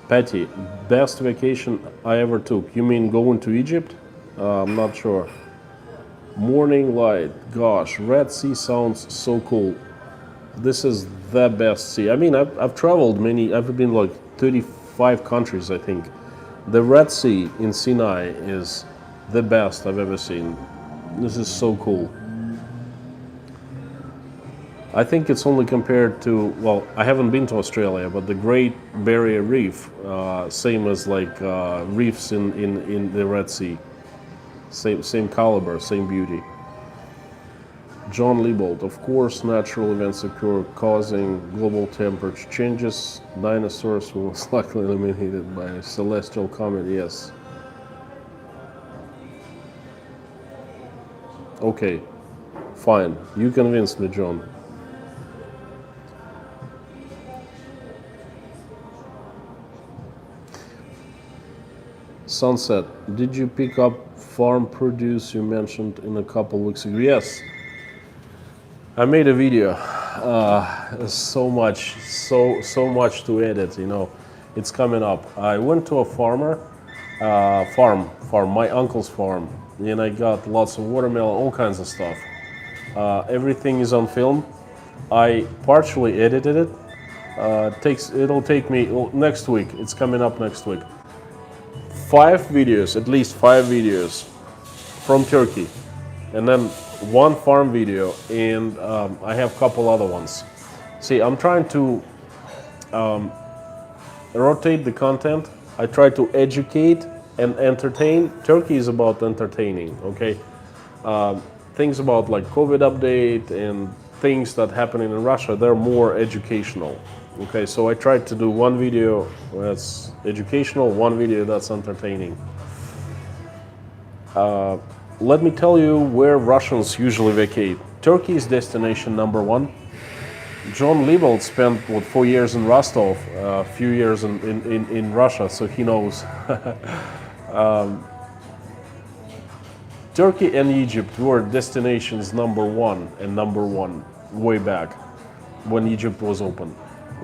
Speaker 1: Patty, best vacation I ever took. You mean going to Egypt? I'm not sure. Morning light. Gosh, Red Sea sounds so cool. This is the best sea. I mean, I've traveled many. I've been like 35 countries, I think. The Red Sea in Sinai is the best I've ever seen. This is so cool. I think it's only compared to, well, I haven't been to Australia, but the Great Barrier Reef, same as like reefs in the Red Sea. Same caliber, same beauty. John Liebold, of course, natural events occur causing global temperature changes. Dinosaurs were most likely eliminated by a celestial comet, yes. Okay, fine. You convinced me, John. Sunset, did you pick up farm produce you mentioned in a couple weeks ago? Yes. I made a video. So much to edit, It's coming up. I went to a farm, my uncle's farm, and I got lots of watermelon, all kinds of stuff. Everything is on film. I partially edited it. It'll take me next week. It's coming up next week. At least five videos from Turkey, and then one farm video, and I have a couple other ones. See, I'm trying to rotate the content. I try to educate and entertain. Turkey is about entertaining, okay? Things about like COVID update and things that happening in Russia, they're more educational. Okay, so I tried to do one video that's educational, one video that's entertaining. Let me tell you where Russians usually vacate. Turkey is destination number one. John Liebold spent 4 years in Rostov, a few years in Russia, so he knows. Turkey and Egypt were destinations number one way back when Egypt was open.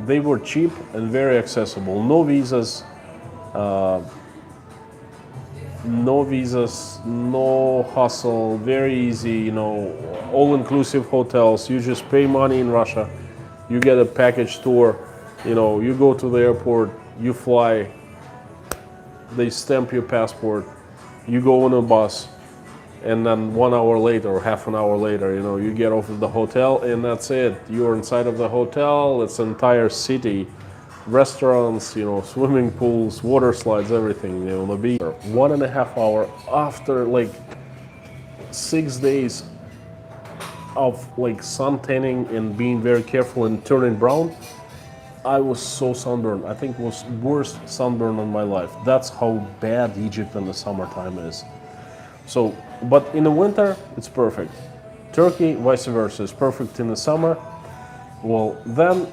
Speaker 1: They were cheap and very accessible. No visas, no hustle, very easy, all-inclusive hotels. You just pay money in Russia, you get a package tour, you go to the airport, you fly, they stamp your passport, you go on a bus, and then 1 hour later or half an hour later, you get off of the hotel, and that's it. You're inside of the hotel. It's an entire city, restaurants, swimming pools, water slides, everything. The beach. 1.5 hours after like 6 days of like sun tanning and being very careful and turning brown, I was so sunburned. I think it was worst sunburn of my life. That's how bad Egypt in the summertime is. So, but in the winter, it's perfect. Turkey, vice versa, is perfect in the summer. Well, then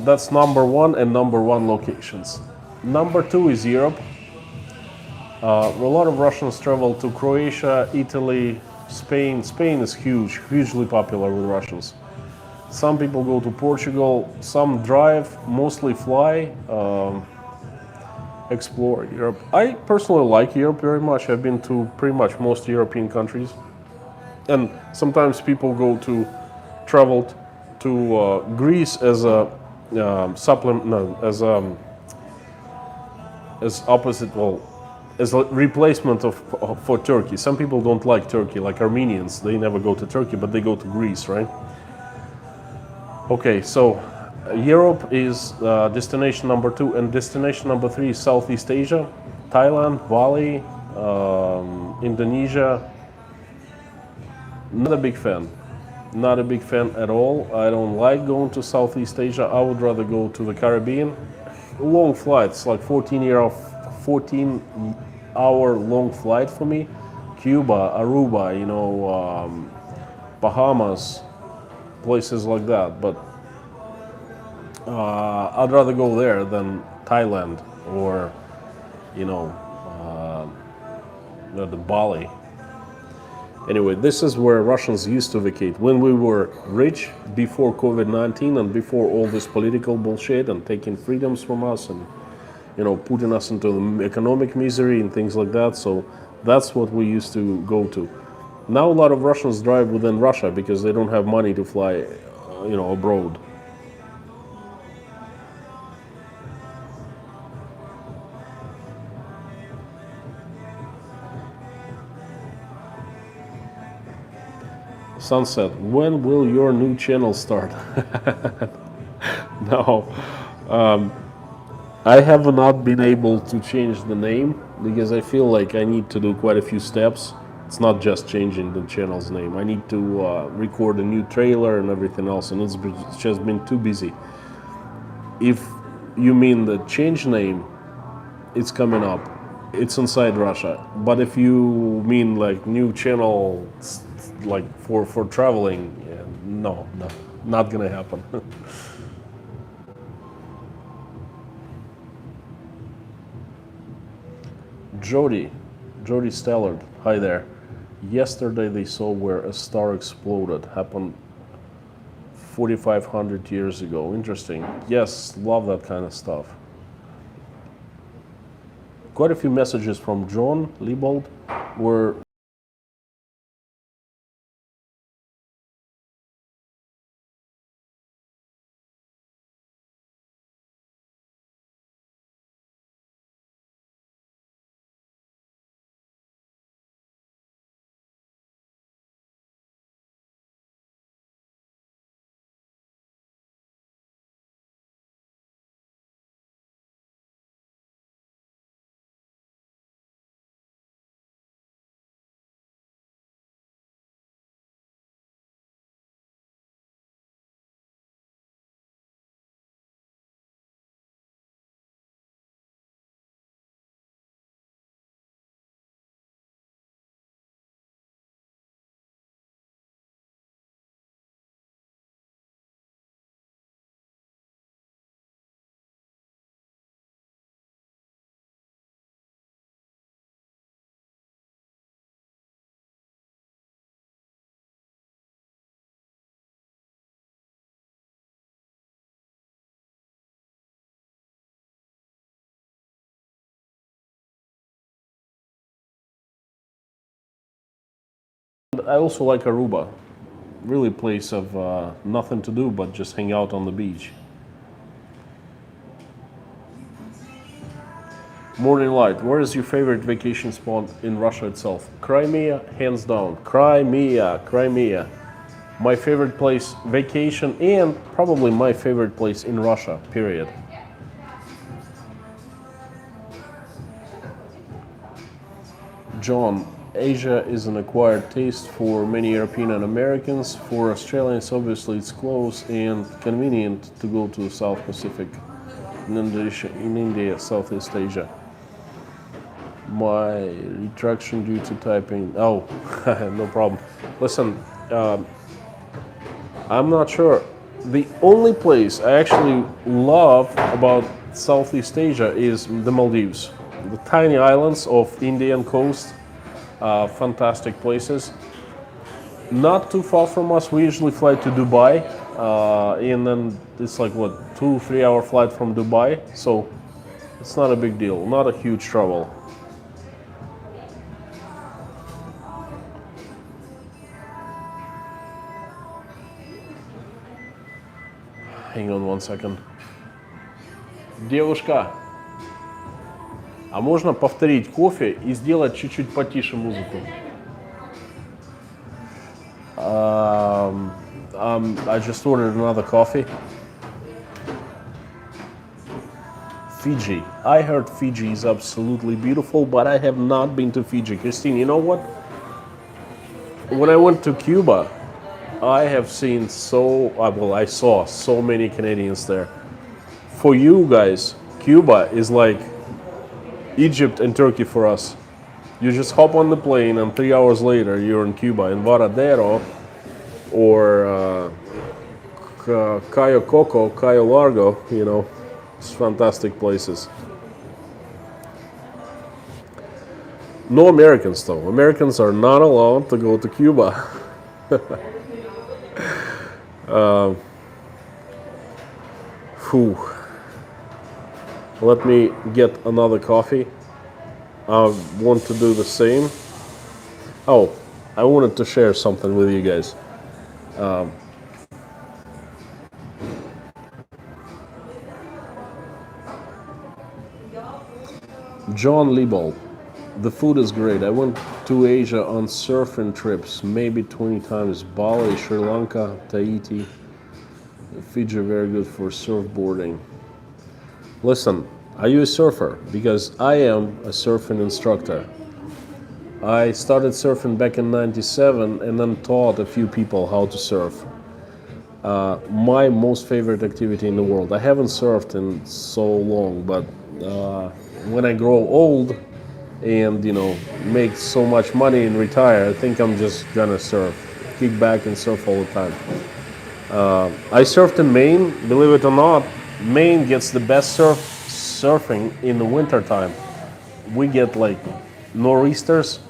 Speaker 1: that's number one and number one locations. Number two is Europe. A lot of Russians travel to Croatia, Italy, Spain. Spain is hugely popular with Russians. Some people go to Portugal, some drive, mostly fly. Explore Europe. I personally like Europe very much. I've been to pretty much most European countries, and sometimes people go to travel to Greece as a supplement, as opposite. Well, as a replacement for Turkey. Some people don't like Turkey, like Armenians. They never go to Turkey, but they go to Greece, right? Okay, so Europe is destination number 2, and destination number 3 is Southeast Asia, Thailand, Bali, Indonesia. Not a big fan. Not a big fan at all. I don't like going to Southeast Asia. I would rather go to the Caribbean. Long flights, like 14-hour long flight for me. Cuba, Aruba, Bahamas, places like that. But I'd rather go there than Thailand or, the Bali. Anyway, this is where Russians used to vacate when we were rich, before COVID-19 and before all this political bullshit and taking freedoms from us and, putting us into economic misery and things like that. So that's what we used to go to. Now a lot of Russians drive within Russia because they don't have money to fly, abroad. Sunset, when will your new channel start? No, I have not been able to change the name because I feel like I need to do quite a few steps. It's not just changing the channel's name. I need to record a new trailer and everything else, and it's just been too busy. If you mean the change name, it's coming up. It's inside Russia. But if you mean like new channel, like for traveling, no, not gonna happen. Jody Stallard, hi there. Yesterday they saw where a star exploded. Happened 4,500 years ago. Interesting. Yes, love that kind of stuff. Quite a few messages from John Liebold were I also like Aruba. Really place of nothing to do but just hang out on the beach. Morning Light, where is your favorite vacation spot in Russia itself? Crimea, hands down. Crimea. My favorite place, vacation, and probably my favorite place in Russia, period. John, Asia is an acquired taste for many European and Americans. For Australians, obviously it's close and convenient to go to the South Pacific, in India, Southeast Asia. My retraction due to typing. Oh, no problem. Listen, I'm not sure. The only place I actually love about Southeast Asia is the Maldives. The tiny islands of Indian coast, fantastic places. Not too far from us, we usually fly to Dubai, and then it's like, 2-3 hour flight from Dubai, so it's not a big deal, not a huge trouble. Hang on one second. Девушка, А можно повторить кофе и сделать чуть-чуть потише музыку? I just ordered another coffee. Fiji. I heard Fiji is absolutely beautiful, but I have not been to Fiji. Christine, you know what? When I went to Cuba, I have seen I saw so many Canadians there. For you guys, Cuba is like Egypt and Turkey for us. You just hop on the plane, and 3 hours later, you're in Cuba, in Varadero or Cayo Coco, Cayo Largo. It's fantastic places. No Americans, though. Americans are not allowed to go to Cuba. Whew. Let me get another coffee. I want to do the same. Oh, I wanted to share something with you guys. John Liebold. The food is great. I went to Asia on surfing trips, maybe 20 times. Bali, Sri Lanka, Tahiti. Fiji, very good for surfboarding. Listen, are you a surfer? Because I am a surfing instructor. I started surfing back in '97 and then taught a few people how to surf. My most favorite activity in the world. I haven't surfed in so long, but when I grow old and make so much money and retire, I think I'm just gonna surf, kick back and surf all the time. I surfed in Maine. Believe it or not, Maine gets the best surfing in the winter time. We get like nor'easters,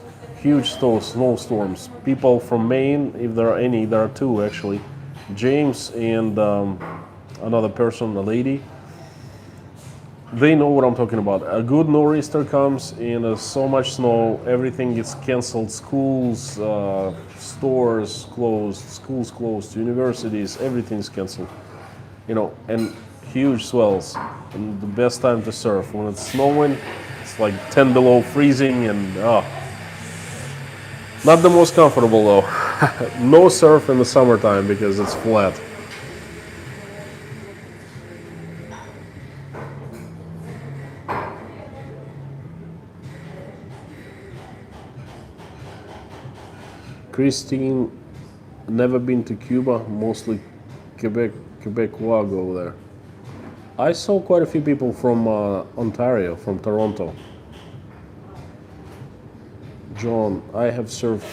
Speaker 1: huge snowstorms. People from Maine, if there are any, there are two actually, James and another person, a lady. They know what I'm talking about. A good nor'easter comes and there's so much snow, everything gets canceled. Schools, stores closed, universities, everything's canceled. And huge swells. And the best time to surf when it's snowing. It's like 10 below freezing and not the most comfortable though. No surf in the summertime because it's flat. Christine, never been to Cuba, mostly Quebecois go there. I saw quite a few people from Ontario, from Toronto. John, I have surfed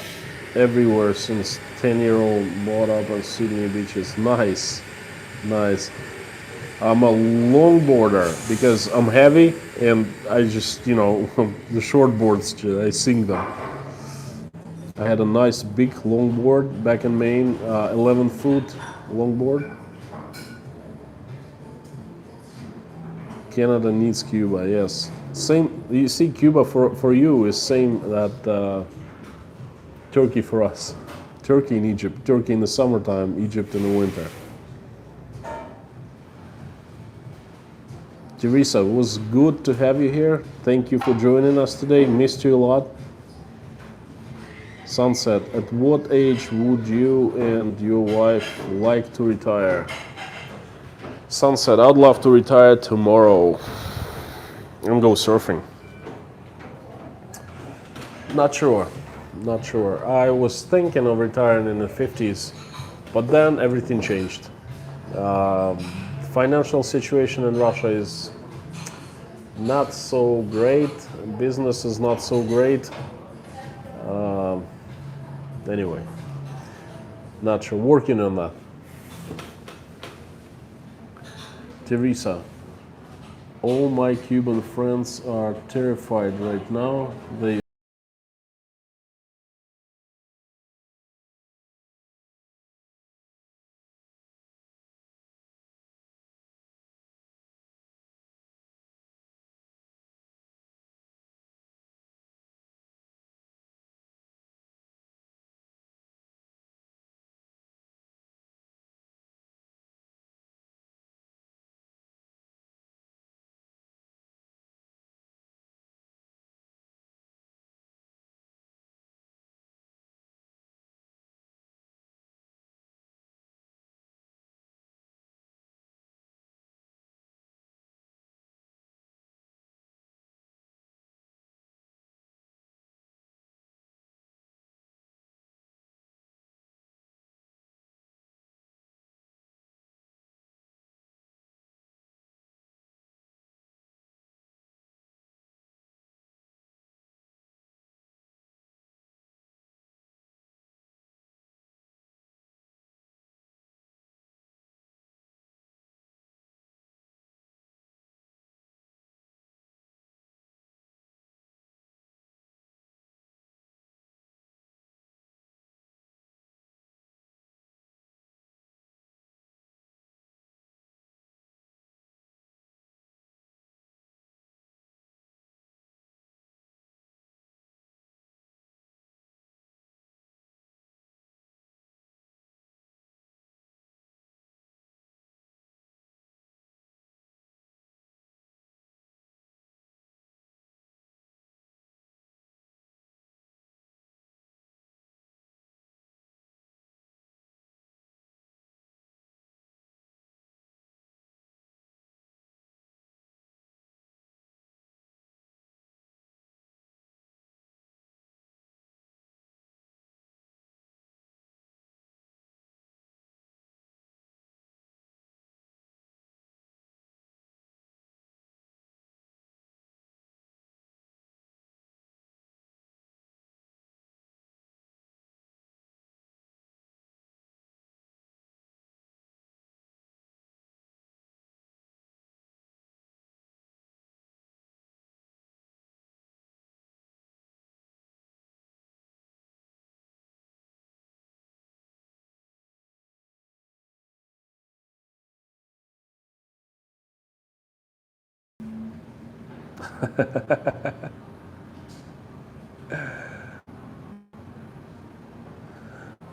Speaker 1: everywhere since 10-year-old, brought up on Sydney beaches. Nice, nice. I'm a longboarder because I'm heavy and I just, the short boards, I sing them. I had a nice big longboard back in Maine, 11-foot longboard. Canada needs Cuba, yes. Same, you see, Cuba for you is same that Turkey for us. Turkey in Egypt, Turkey in the summertime, Egypt in the winter. Teresa, it was good to have you here. Thank you for joining us today. Missed you a lot. Sunset, at what age would you and your wife like to retire? Sunset, I'd love to retire tomorrow and go surfing. Not sure. Not sure. I was thinking of retiring in the 50s, but then everything changed. Financial situation in Russia is not so great. Business is not so great. Anyway, not sure. Working on that. Teresa, all my Cuban friends are terrified right now. They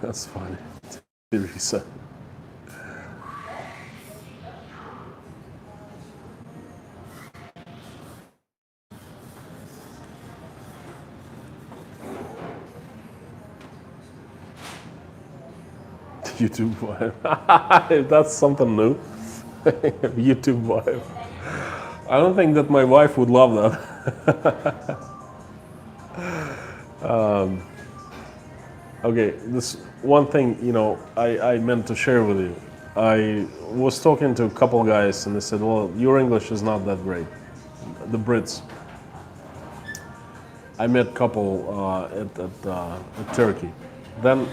Speaker 1: That's funny. Teresa. YouTube vibe. That's something new. YouTube vibe. I don't think that my wife would love that. Okay, this one thing, I meant to share with you. I was talking to a couple guys and they said, well, your English is not that great. The Brits. I met a couple at Turkey. Then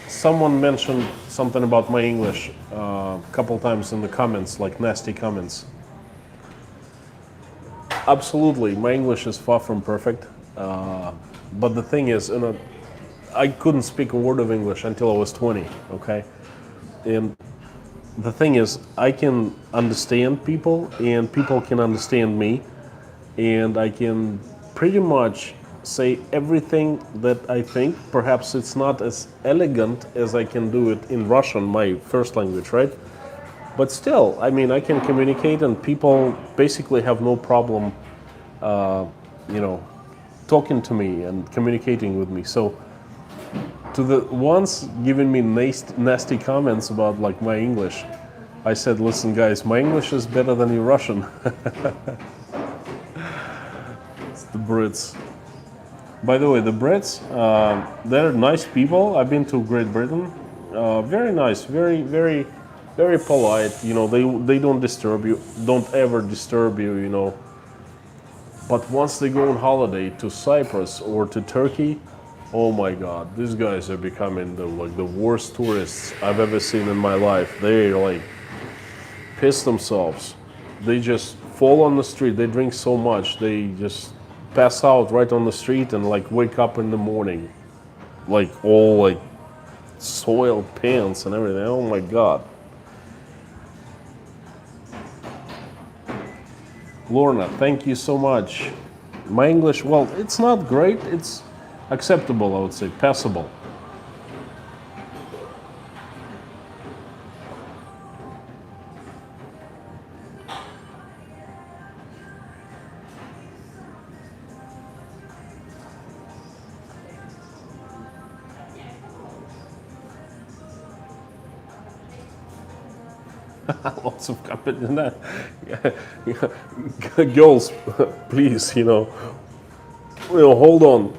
Speaker 1: someone mentioned something about my English a couple times in the comments, like nasty comments. Absolutely, my English is far from perfect. But the thing is, I couldn't speak a word of English until I was 20, okay? And the thing is, I can understand people, and people can understand me, and I can pretty much say everything that I think. Perhaps it's not as elegant as I can do it in Russian, my first language, right? But still, I mean, I can communicate, and people basically have no problem, talking to me and communicating with me. So, to the ones giving me nasty comments about like my English, I said, listen, guys, my English is better than your Russian. It's the Brits. By the way, the Brits, they're nice people. I've been to Great Britain. Very nice, very, very, very polite. They don't disturb you, don't ever disturb you. But once they go on holiday to Cyprus or to Turkey, oh my God, these guys are becoming the worst tourists I've ever seen in my life. They like piss themselves. They just fall on the street. They drink so much, they just pass out right on the street and like wake up in the morning, like all like soiled pants and everything. Oh my God. Lorna, thank you so much. My English, well, it's not great. It's acceptable, I would say, passable. Lots of company in that. Girls, please, hold on.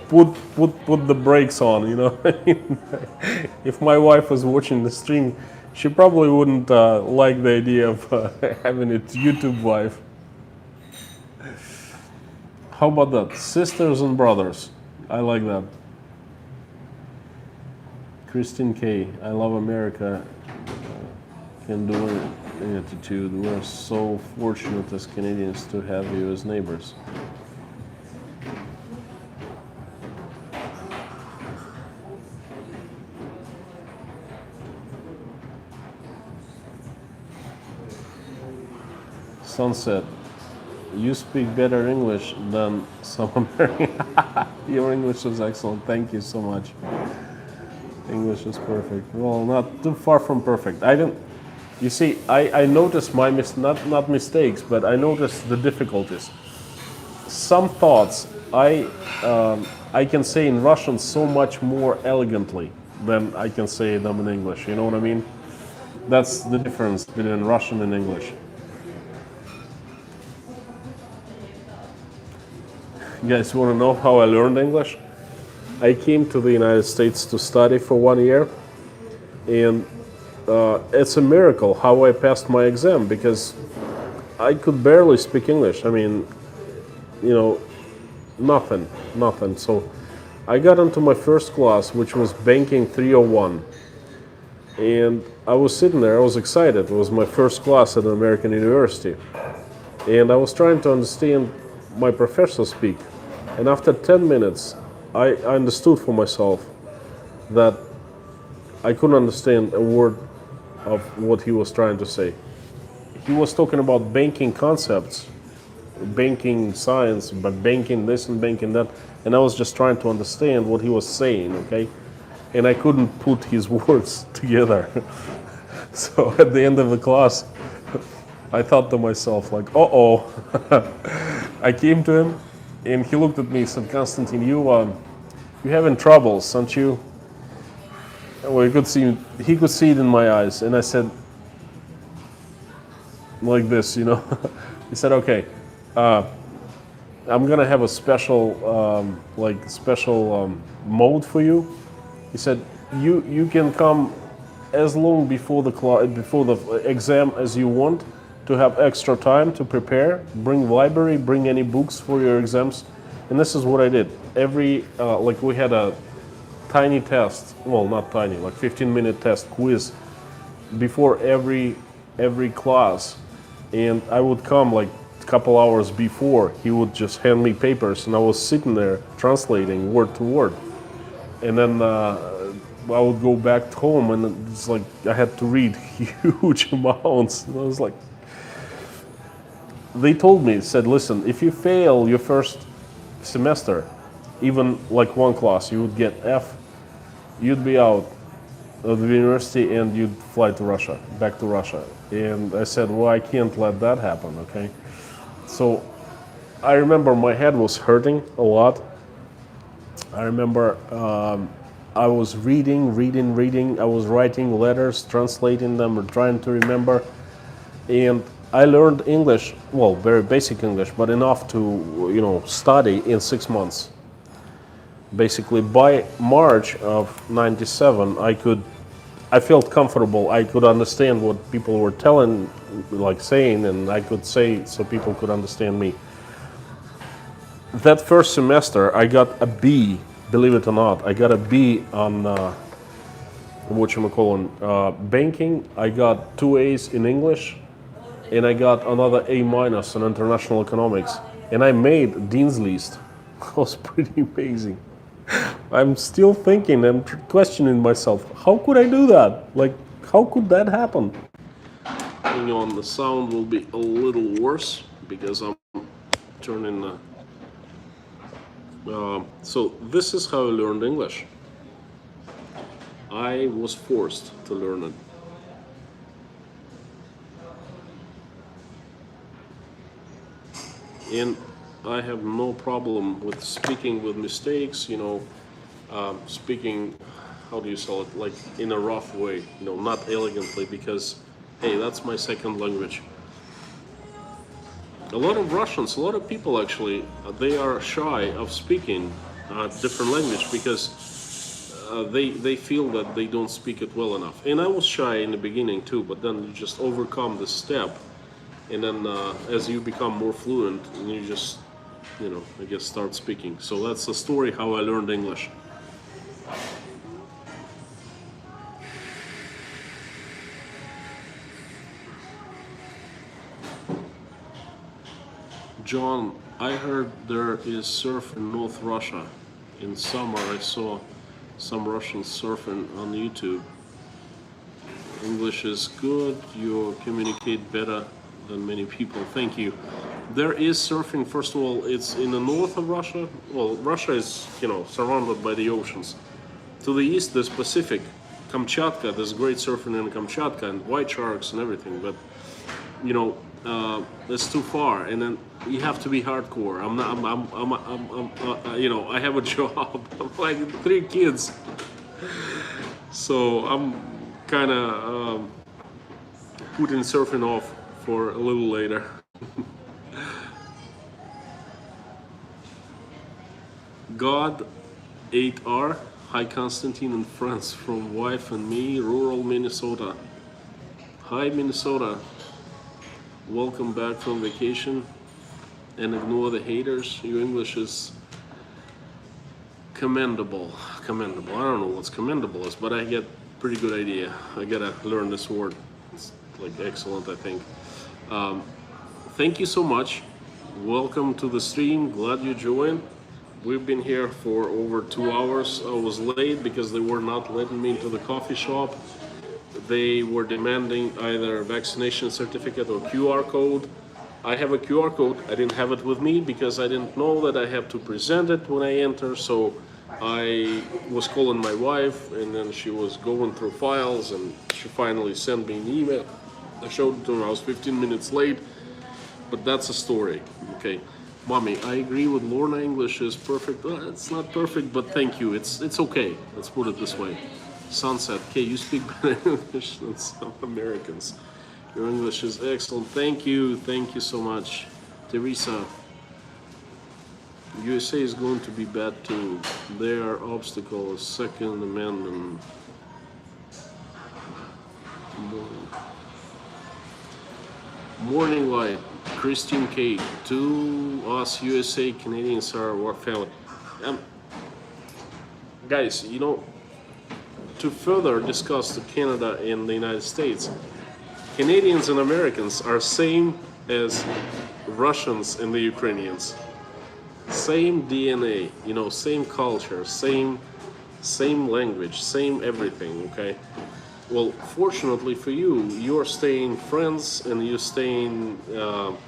Speaker 1: Put the brakes on, If my wife was watching the stream, she probably wouldn't like the idea of having a YouTube wife. How about that? Sisters and brothers. I like that. Christine K. I love America. Can do an attitude. We're so fortunate as Canadians to have you as neighbors. Sunset, you speak better English than some American. Your English is excellent. Thank you so much. English is perfect. Well, not too far from perfect. You see, I noticed my not mistakes, but I noticed the difficulties. Some thoughts I can say in Russian so much more elegantly than I can say them in English. You know what I mean? That's the difference between Russian and English. You guys want to know how I learned English? I came to the United States to study for 1 year, and it's a miracle how I passed my exam, because I could barely speak English. I mean, nothing. So I got into my first class, which was Banking 301. And I was sitting there, I was excited. It was my first class at an American university. And I was trying to understand my professor speak. And after 10 minutes, I understood for myself that I couldn't understand a word of what he was trying to say. He was talking about banking concepts, banking science, but banking this and banking that, and I was just trying to understand what he was saying, okay? And I couldn't put his words together. So at the end of the class, I thought to myself, like, uh-oh. I came to him, and he looked at me and said, Konstantin, you having troubles, aren't you? Well, he could see it in my eyes, and I said, like this, you know. He said, okay, I'm gonna have a special mode for you. He said, you can come as long before the exam as you want to have extra time to prepare. Bring library, bring any books for your exams, and this is what I did. We had a tiny test, well, not tiny, like 15-minute test quiz before every class, and I would come like a couple hours before. He would just hand me papers, and I was sitting there translating word to word, and then I would go back home, and it's like I had to read huge amounts, and I was like, they told me, said, listen, if you fail your first semester, even like one class, you would get F, you'd be out of the university and you'd fly to Russia, back to Russia. And I said, well, I can't let that happen, okay? So I remember my head was hurting a lot. I remember I was reading. I was writing letters, translating them, or trying to remember. And I learned English, well, very basic English, but enough to, study in 6 months. Basically, by March of '97, I felt comfortable. I could understand what people were saying, and I could say so people could understand me. That first semester, I got a B, believe it or not. I got a B on banking. I got 2 A's in English, and I got another A minus in international economics. And I made Dean's List. It was pretty amazing. I'm still thinking, I'm questioning myself, how could I do that? Like, how could that happen? Hang on, the sound will be a little worse because I'm turning the... so this is how I learned English. I was forced to learn it. And I have no problem with speaking with mistakes, speaking, how do you say it, like in a rough way, not elegantly, because, hey, that's my second language. A lot of Russians, a lot of people actually, they are shy of speaking a different language because they feel that they don't speak it well enough. And I was shy in the beginning too, but then you just overcome this step, and then as you become more fluent, and you just, I guess, start speaking. So that's the story how I learned English. John, I heard there is surf in North Russia. In summer I saw some Russians surfing on YouTube. English is good, you communicate better than many people. Thank you. There is surfing. First of all, it's in the north of Russia. Well, Russia is, surrounded by the oceans. To the east, there's Pacific, Kamchatka. There's great surfing in Kamchatka and white sharks and everything. But, that's too far. And then you have to be hardcore. I have a job. I'm like 3 kids. So I'm kind of putting surfing off for a little later. God 8R. Hi Konstantin and friends from wife and me, rural Minnesota. Hi Minnesota. Welcome back from vacation. And ignore the haters. Your English is commendable. Commendable. I don't know what's commendable is, but I get pretty good idea. I gotta learn this word. It's like excellent, I think. Thank you so much. Welcome to the stream. Glad you joined. We've been here for over 2 hours. I was late because they were not letting me into the coffee shop. They were demanding either vaccination certificate or QR code. I have a QR code. I didn't have it with me because I didn't know that I have to present it when I enter. So I was calling my wife, and then she was going through files, and she finally sent me an email. I showed it to her. I was 15 minutes late, but that's a story. Okay, mommy, I agree with Lorna. English is perfect. Well, it's not perfect, but thank you. It's okay. Let's put it this way. Sunset. Okay, you speak better English than some Americans. Your English is excellent. Thank you so much, Teresa. USA is going to be bad too. Their obstacle is Second Amendment. Morning light, Christine K. To us USA Canadians are our family. Guys, you know, to further discuss the Canada and the United States, Canadians and Americans are same as Russians and the Ukrainians. Same DNA, you know, same culture, same language, same everything, okay? Well, fortunately for you, you're staying friends and you're staying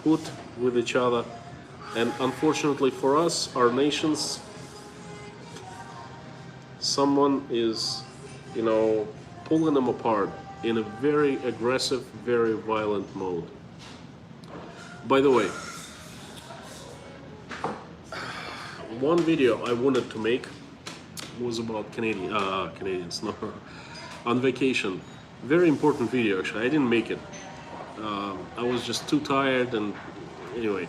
Speaker 1: put with each other. And unfortunately for us, our nations, someone is, you know, pulling them apart in a very aggressive, very violent mode. By the way, one video I wanted to make was about Canadians, no, on vacation. Very important video, actually. I didn't make it. I was just too tired, and anyway.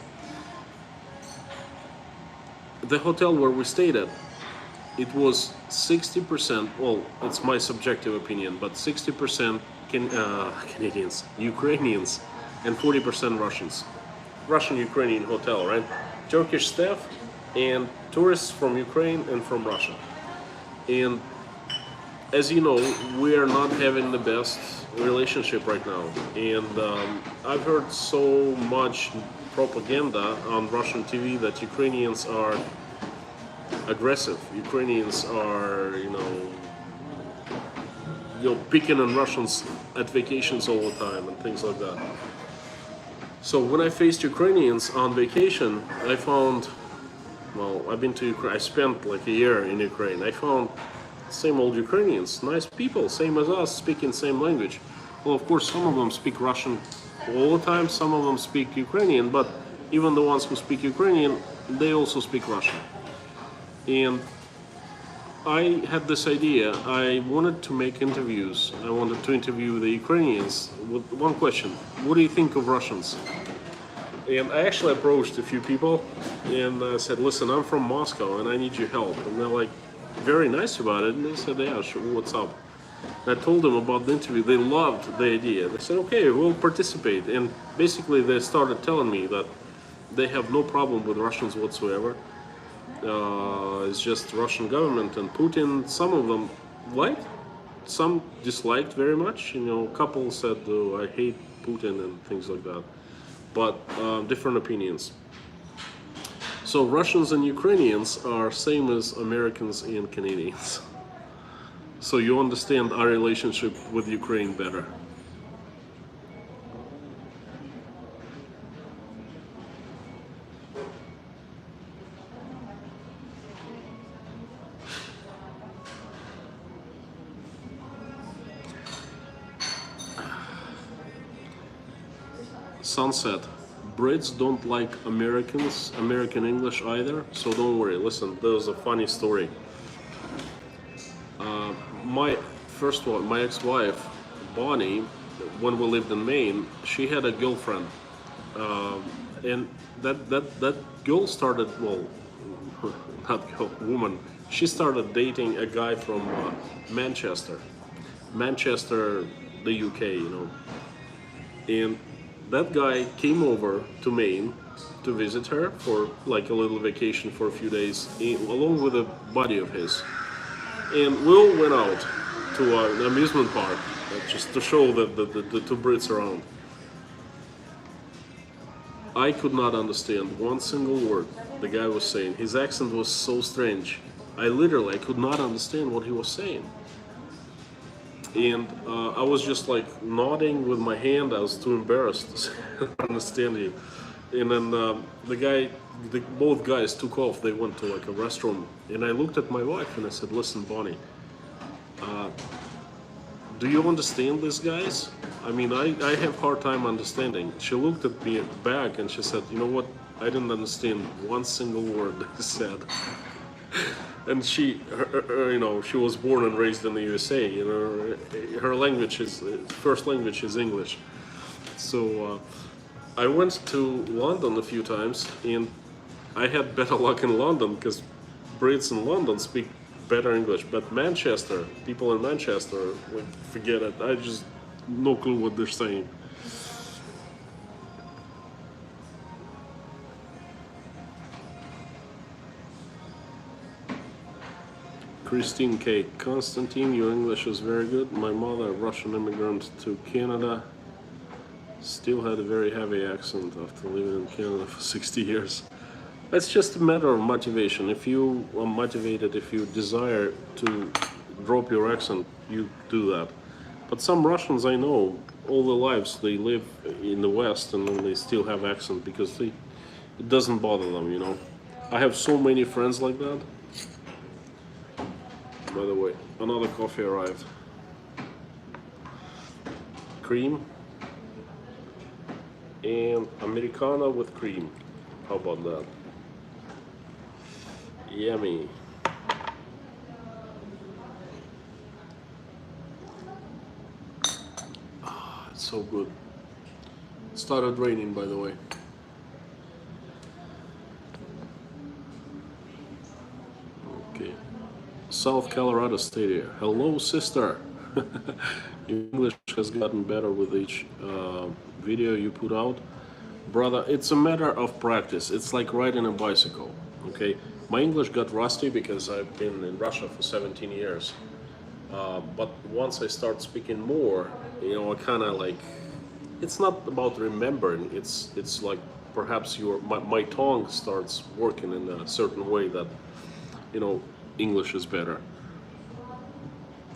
Speaker 1: The hotel where we stayed at, it was 60%, well, it's my subjective opinion, but 60% Canadians, Ukrainians, and 40% Russians. Russian-Ukrainian hotel, right? Turkish staff and tourists from Ukraine and from Russia. And as you know, we are not having the best relationship right now. And I've heard so much propaganda on Russian TV that Ukrainians are aggressive. Ukrainians are, you know, picking on Russians at vacations all the time and things like that. So when I faced Ukrainians on vacation, I found, well, I've been to Ukraine, I spent like a year in Ukraine. I found same old Ukrainians, nice people, same as us, speaking same language. Well, of course, some of them speak Russian all the time, some of them speak Ukrainian, but even the ones who speak Ukrainian, they also speak Russian. And I had this idea. I wanted to make interviews. I wanted to interview the Ukrainians with one question: what do you think of Russians? And I actually approached a few people and said, listen, I'm from Moscow and I need your help. And they're like very nice about it. And they said, yeah, sure, what's up? And I told them about the interview. They loved the idea. They said, okay, we'll participate. And basically they started telling me that they have no problem with Russians whatsoever. It's just Russian government and Putin. Some of them liked, some disliked very much. You know, a couple said, oh, I hate Putin and things like that. But different opinions. So Russians and Ukrainians are same as Americans and Canadians. So you understand our relationship with Ukraine better. Sunset. Brits don't like American English either, so don't worry. Listen, there's a funny story. My ex-wife, Bonnie, when we lived in Maine, she had a girlfriend, and that girl started, well, not girl, woman. She started dating a guy from Manchester, the UK, you know, and that guy came over to Maine to visit her for like a little vacation for a few days, along with a buddy of his. And we all went out to an amusement park just to show the two Brits around. I could not understand one single word the guy was saying. His accent was so strange. I could not understand what he was saying. And I was just like nodding with my hand. I was too embarrassed to understand him. And then both guys took off. They went to like a restroom, and I looked at my wife and I said, "Listen, Bonnie, do you understand these guys? I mean, I have hard time understanding." She looked at me back and she said, "You know what? I didn't understand one single word they said." And she was born and raised in the USA. You know, her language is first language is English. So I went to London a few times, and I had better luck in London because Brits in London speak better English. But Manchester, people in Manchester, like, forget it. I just no clue what they're saying. Christine K. Constantine, your English is very good. My mother, a Russian immigrant to Canada, still had a very heavy accent after living in Canada for 60 years. It's just a matter of motivation. If you are motivated, if you desire to drop your accent, you do that. But some Russians I know, all their lives they live in the West and then they still have accent because it doesn't bother them, you know. I have so many friends like that. By the way, another coffee arrived. Cream and Americano with cream. How about that? Yummy. Ah, it's so good. It started raining, by the way. Okay. South Colorado State here. Hello, sister. Your English has gotten better with each video you put out. Brother, it's a matter of practice. It's like riding a bicycle, okay? My English got rusty because I've been in Russia for 17 years. But once I start speaking more, you know, I kind of like, it's not about remembering. It's like perhaps my tongue starts working in a certain way that, you know, English is better.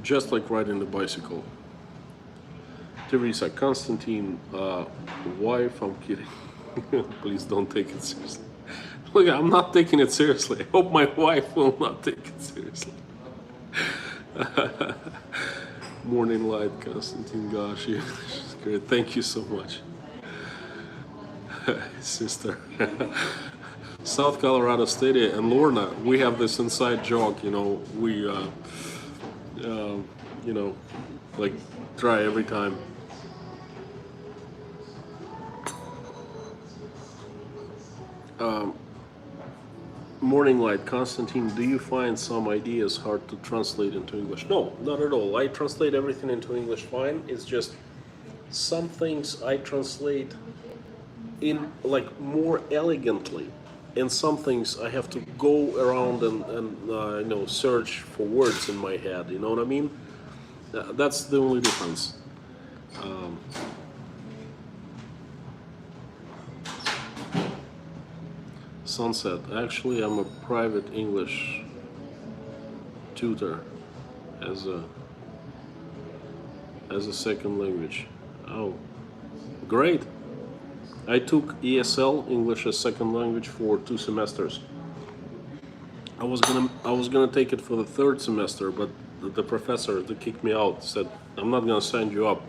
Speaker 1: Just like riding the bicycle. Teresa, Constantine, wife, I'm kidding. Please don't take it seriously. Look, I'm not taking it seriously. I hope my wife will not take it seriously. Morning light, Constantine, gosh, she's great. Thank you so much. Sister. South Colorado State and Lorna, we have this inside joke, you know, we, you know, like try every time. Morning light, Constantine, do you find some ideas hard to translate into English? No, not at all. I translate everything into English fine. It's just some things I translate in like more elegantly, and some things I have to go around and you know, search for words in my head. You know what I mean? That's the only difference. Sunset. Actually, I'm a private English tutor as a second language. Oh, great! I took ESL, English as second language, for 2 semesters. I was gonna take it for the 3rd semester, but the professor that kicked me out said, "I'm not gonna sign you up.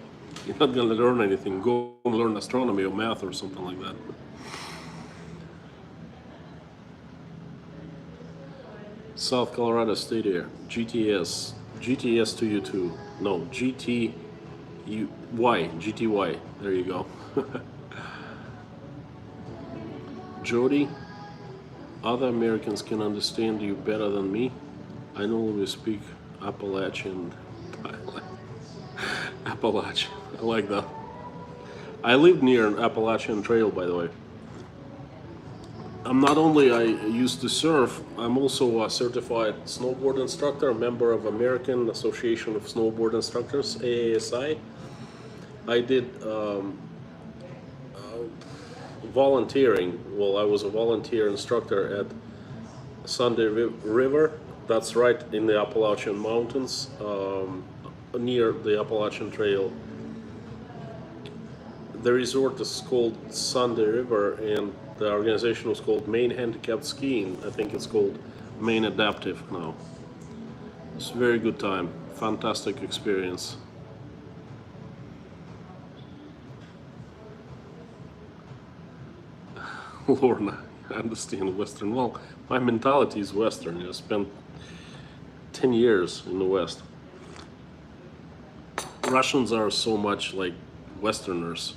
Speaker 1: You're not gonna learn anything. Go and learn astronomy or math or something like that." South Colorado State here. GTS to you too. No, GTY. There you go. Jody, other Americans can understand you better than me. I know we speak Appalachian. Appalachian. I like that. I live near an Appalachian Trail, by the way. I'm not only I used to surf, I'm also a certified snowboard instructor, a member of American Association of Snowboard Instructors, AASI. I did volunteering. Well, I was a volunteer instructor at Sunday River. That's right in the Appalachian Mountains, near the Appalachian Trail. The resort is called Sunday River, and the organization was called Maine Handicapped Skiing. I think it's called Maine Adaptive now. It's a very good time, fantastic experience. Lorna, I understand Western. Well, my mentality is Western. I spent 10 years in the West. Russians are so much like Westerners.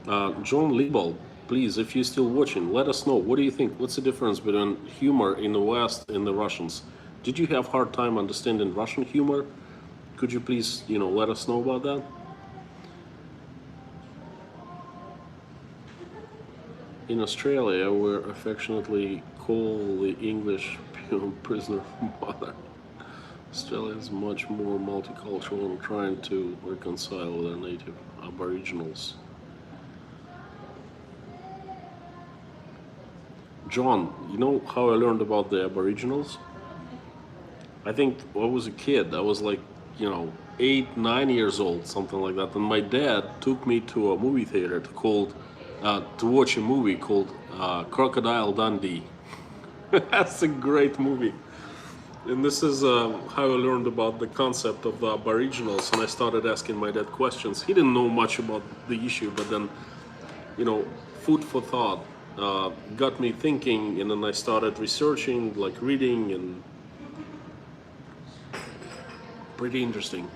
Speaker 1: John Liebel, please, if you're still watching, let us know. What do you think? What's the difference between humor in the West and the Russians? Did you have hard time understanding Russian humor? Could you please, let us know about that? In Australia, we're affectionately call the English prisoner mother. Australia is much more multicultural and trying to reconcile with their native Aboriginals. John, you know how I learned about the Aboriginals? I think when I was a kid, I was like, 8, 9 years old, something like that. And my dad took me to a movie theater to watch a movie called Crocodile Dundee. That's a great movie. And this is how I learned about the concept of the Aboriginals. And I started asking my dad questions. He didn't know much about the issue, but then, food for thought got me thinking. And then I started researching, like reading, and pretty interesting.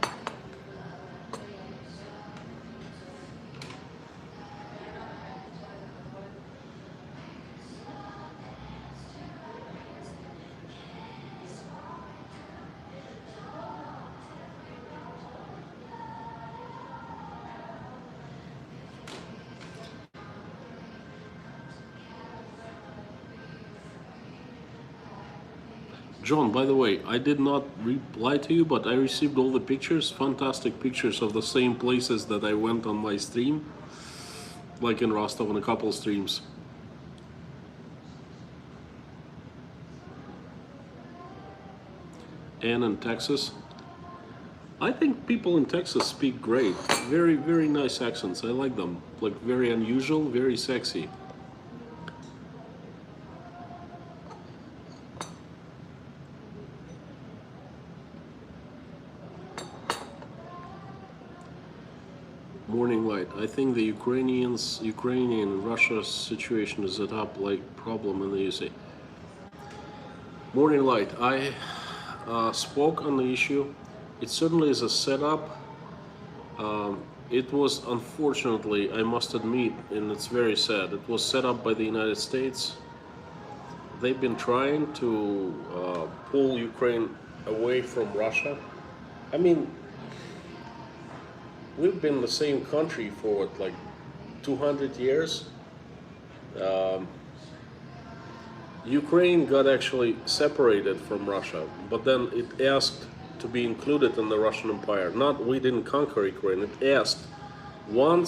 Speaker 1: John, by the way, I did not reply to you, but I received all the pictures, fantastic pictures of the same places that I went on my stream, like in Rostov on a couple streams. And in Texas, I think people in Texas speak great, very, very nice accents. I like them, like very unusual, very sexy. Morning Light. I think the Ukrainian-Russia situation is a top problem in the USA. Morning Light. I spoke on the issue. It certainly is a setup. It was, unfortunately, I must admit, and it's very sad, it was set up by the United States. They've been trying to pull Ukraine away from Russia. I mean, we've been the same country for what, like 200 years. Ukraine got actually separated from Russia, but then it asked to be included in the Russian Empire. Not, we didn't conquer Ukraine, it asked one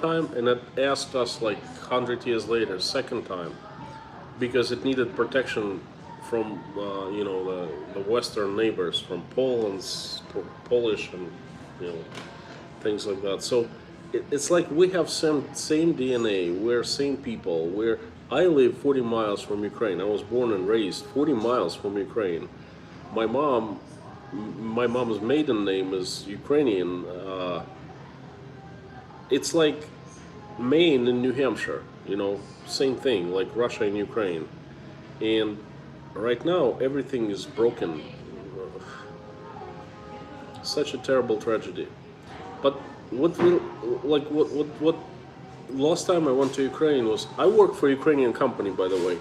Speaker 1: time, and it asked us like 100 years later, second time, because it needed protection from the Western neighbors, from Poland's Polish and things like that. So it's like we have same DNA. We're same people. I live 40 miles from Ukraine. I was born and raised 40 miles from Ukraine. My mom's maiden name is Ukrainian. It's like Maine and New Hampshire. Same thing, like Russia and Ukraine. And right now everything is broken. Such a terrible tragedy. But what last time I went to Ukraine was, I work for a Ukrainian company, by the way.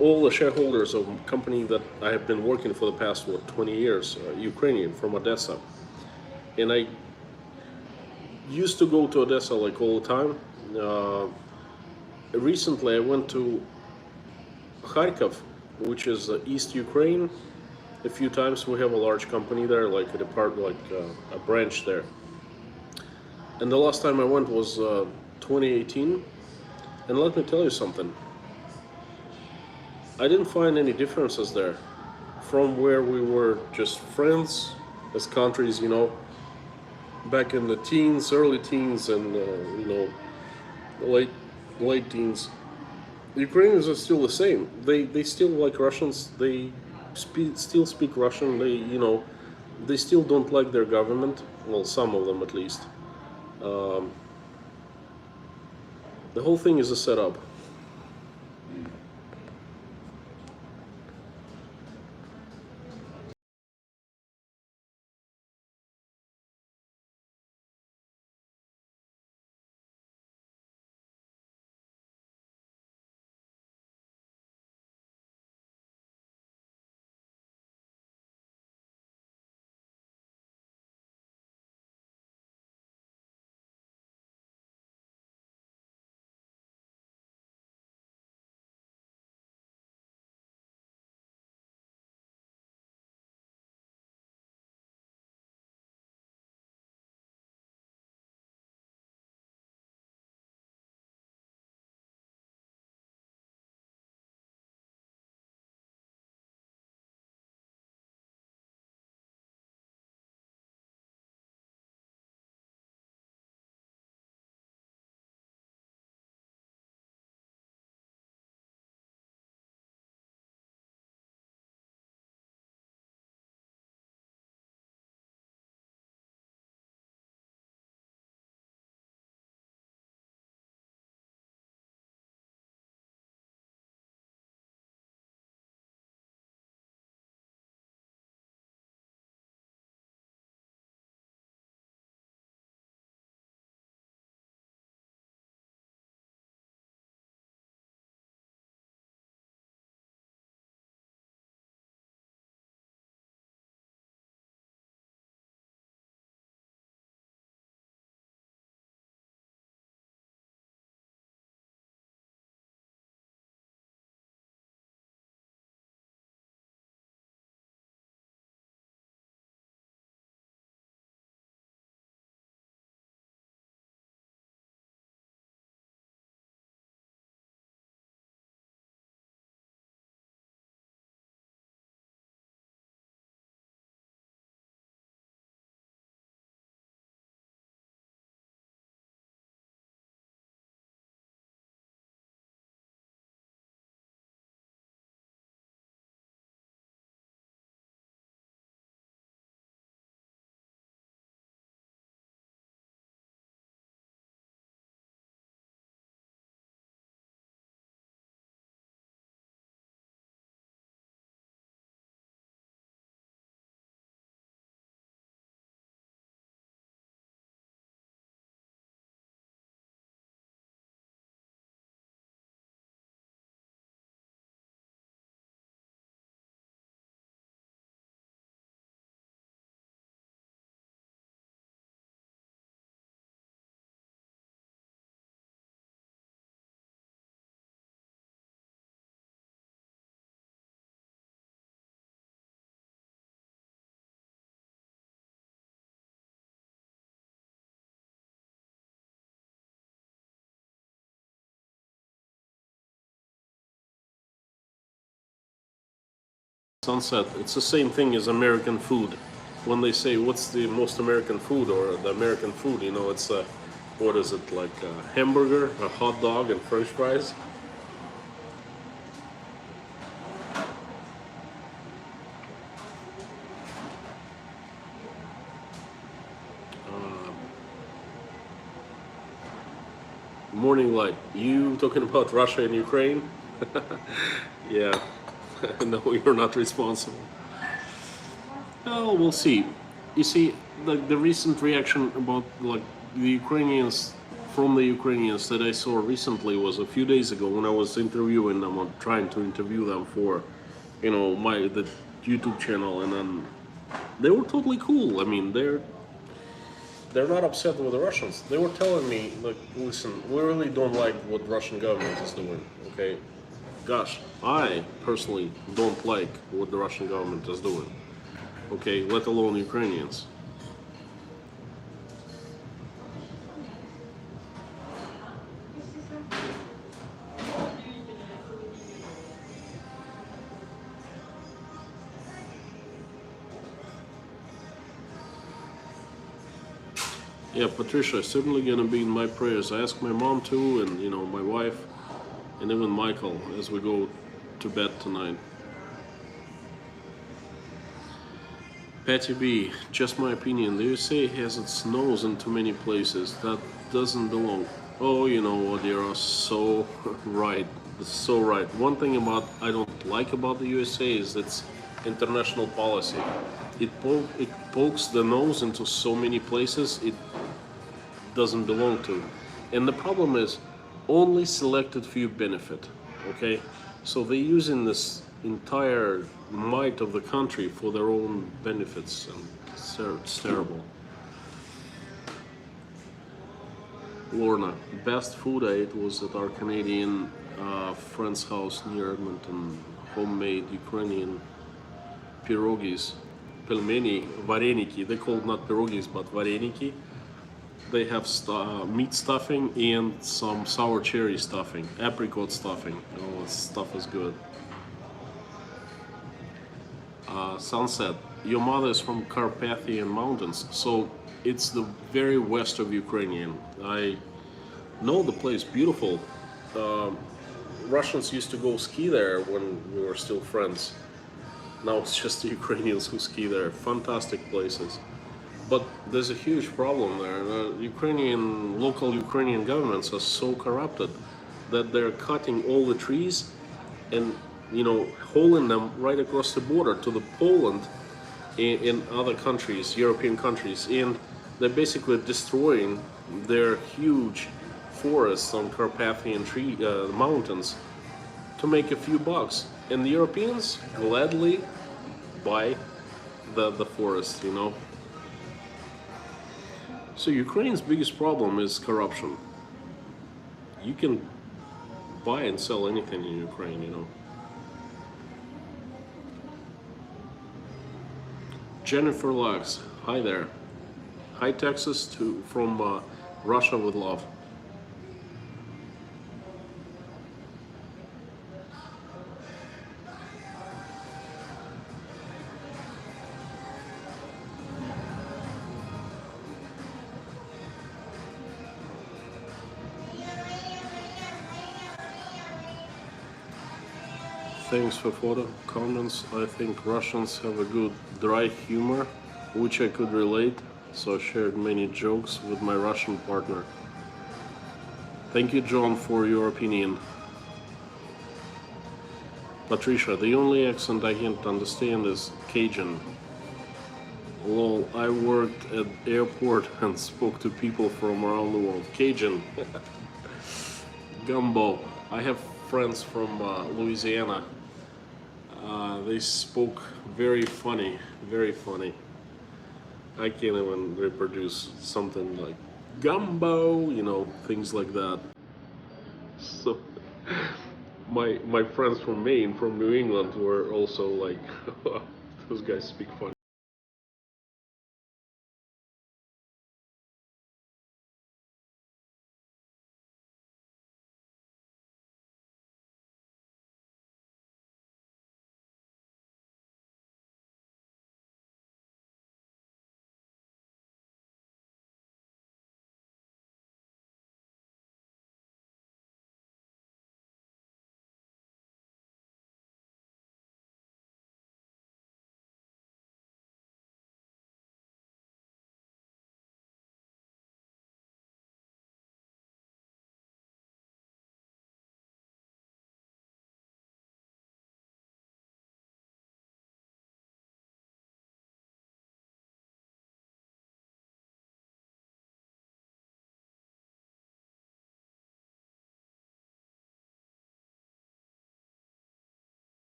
Speaker 1: All the shareholders of a company that I have been working for the past 20 years are Ukrainian, from Odessa. And I used to go to Odessa like all the time. Recently I went to Kharkov, which is East Ukraine, a few times. We have a large company there, like a department, like a branch there. And the last time I went was 2018. And let me tell you something. I didn't find any differences there from where we were just friends as countries, back in the teens, early teens, and late late teens. Ukrainians are still the same. They still like Russians. They still speak Russian. They still don't like their government. Well, some of them at least. The whole thing is a setup. Sunset. It's the same thing as American food. When they say what's the most American food or the American food, it's what is it, like a hamburger, a hot dog, and French fries. Morning light. You talking about Russia and Ukraine? Yeah. No, you're not responsible. Oh, we'll see. You see, the recent reaction about like the Ukrainians from the Ukrainians that I saw recently was a few days ago when I was interviewing them or trying to interview them for, the YouTube channel, and then they were totally cool. I mean, they're not upset with the Russians. They were telling me, like, listen, we really don't like what Russian government is doing. Okay, gosh, I personally don't like what the Russian government is doing. Okay, let alone Ukrainians. Yeah, Patricia is certainly gonna be in my prayers. I ask my mom too, and my wife, and even Michael as we go to bed tonight. Patty B, just my opinion. The USA has its nose in too many places. That doesn't belong. Oh, you know what? You're so right. So right. One thing about I don't like about the USA is its international policy. It pokes the nose into so many places it doesn't belong to, and the problem is only selected few benefit. Okay, so they're using this entire might of the country for their own benefits, and it's terrible. Lorna, best food I ate was at our Canadian friend's house near Edmonton. Homemade Ukrainian pierogies, pelmeni, vareniki. They call it not pierogies but vareniki. They have meat stuffing and some sour cherry stuffing, apricot stuffing. Oh, this stuff is good. Sunset. Your mother is from Carpathian Mountains, so it's the very west of Ukrainian. I know the place, beautiful. Russians used to go ski there when we were still friends. Now it's just the Ukrainians who ski there. Fantastic places. But there's a huge problem there. The local Ukrainian governments are so corrupted that they're cutting all the trees and hauling them right across the border to the Poland in other countries, European countries, and they're basically destroying their huge forests on Carpathian mountains to make a few bucks. And the Europeans gladly buy the forest. So Ukraine's biggest problem is corruption. You can buy and sell anything in Ukraine. Jennifer Lux, hi there. Hi Texas from Russia with love. Thanks for photo comments. I think Russians have a good dry humor, which I could relate, so I shared many jokes with my Russian partner. Thank you, John, for your opinion. Patricia, the only accent I can't understand is Cajun. Lol, I worked at airport and spoke to people from around the world. Cajun. Gumbo. I have friends from Louisiana. They spoke very funny, very funny. I can't even reproduce something like gumbo, things like that. So my friends from Maine, from New England, were also like, those guys speak funny.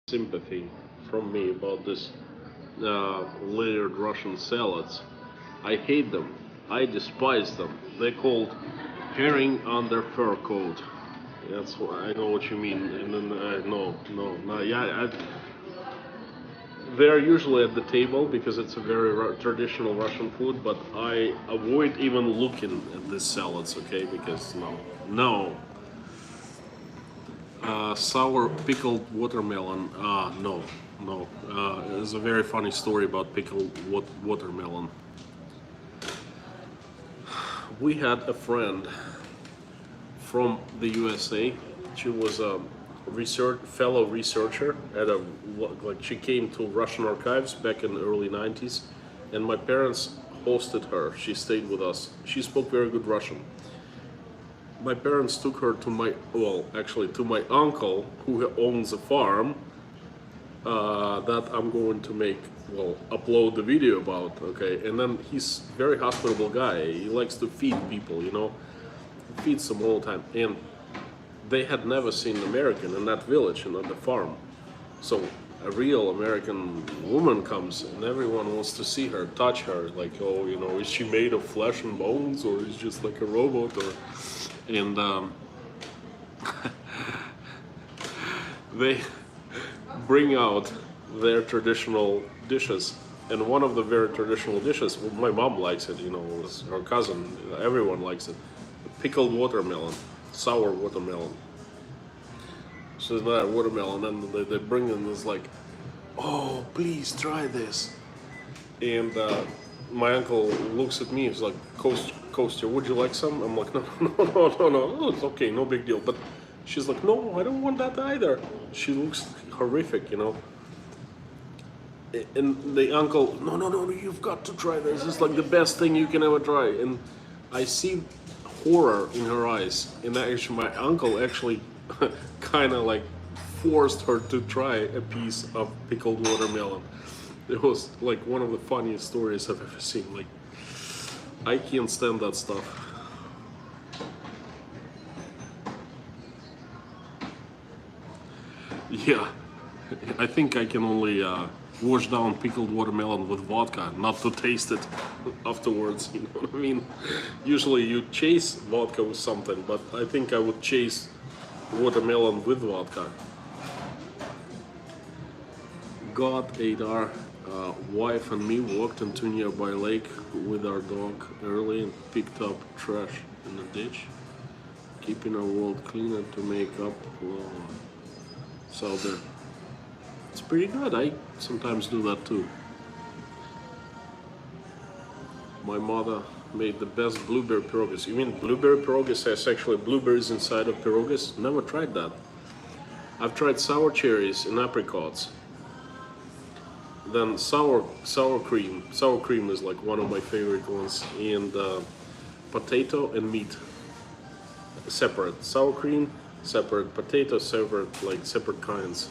Speaker 1: sympathy from me about this layered Russian salads. I hate them. I despise them. They're called herring under fur coat. That's what I know what you mean. And then no. Yeah, they're usually at the table because it's a very traditional Russian food. But I avoid even looking at these salads. Okay, because no. Sour pickled watermelon. No. There's a very funny story about pickled watermelon. We had a friend from the USA. She was a fellow researcher at she came to Russian archives back in the early 90s, and my parents hosted her. She stayed with us. She spoke very good Russian. My parents took her to to my uncle who owns a farm that I'm going to upload the video about, okay? And then he's a very hospitable guy. He likes to feed people, He feeds them all the time. And they had never seen an American in that village and on the farm. So a real American woman comes and everyone wants to see her, touch her, like, is she made of flesh and bones, or is just like a robot, and they bring out their traditional dishes, and one of the very traditional dishes, my mom likes it, her cousin, everyone likes it, pickled watermelon, sour watermelon. So it's not watermelon, and they bring in this like, oh, please try this. And my uncle looks at me, he's like, Kostya, would you like some? I'm like, no, it's okay, no big deal. But she's like, no, I don't want that either. She looks horrific, And the uncle, no, you've got to try this. It's like the best thing you can ever try. And I see horror in her eyes. And actually, my uncle actually kind of like forced her to try a piece of pickled watermelon. It was like one of the funniest stories I've ever seen. Like, I can't stand that stuff. Yeah, I think I can only wash down pickled watermelon with vodka, not to taste it afterwards, you know what I mean? Usually you chase vodka with something, but I think I would chase watermelon with vodka. God ate our wife and me walked into a nearby lake with our dog early and picked up trash in the ditch, keeping our world cleaner to make up. So it's pretty good. I sometimes do that too. My mother made the best blueberry pierogies. You mean blueberry pierogies has actually blueberries inside of pierogies? Never tried that. I've tried sour cherries and apricots. Then sour cream. Sour cream is like one of my favorite ones. And potato and meat. Separate. Sour cream, separate. Potato, separate, like separate kinds.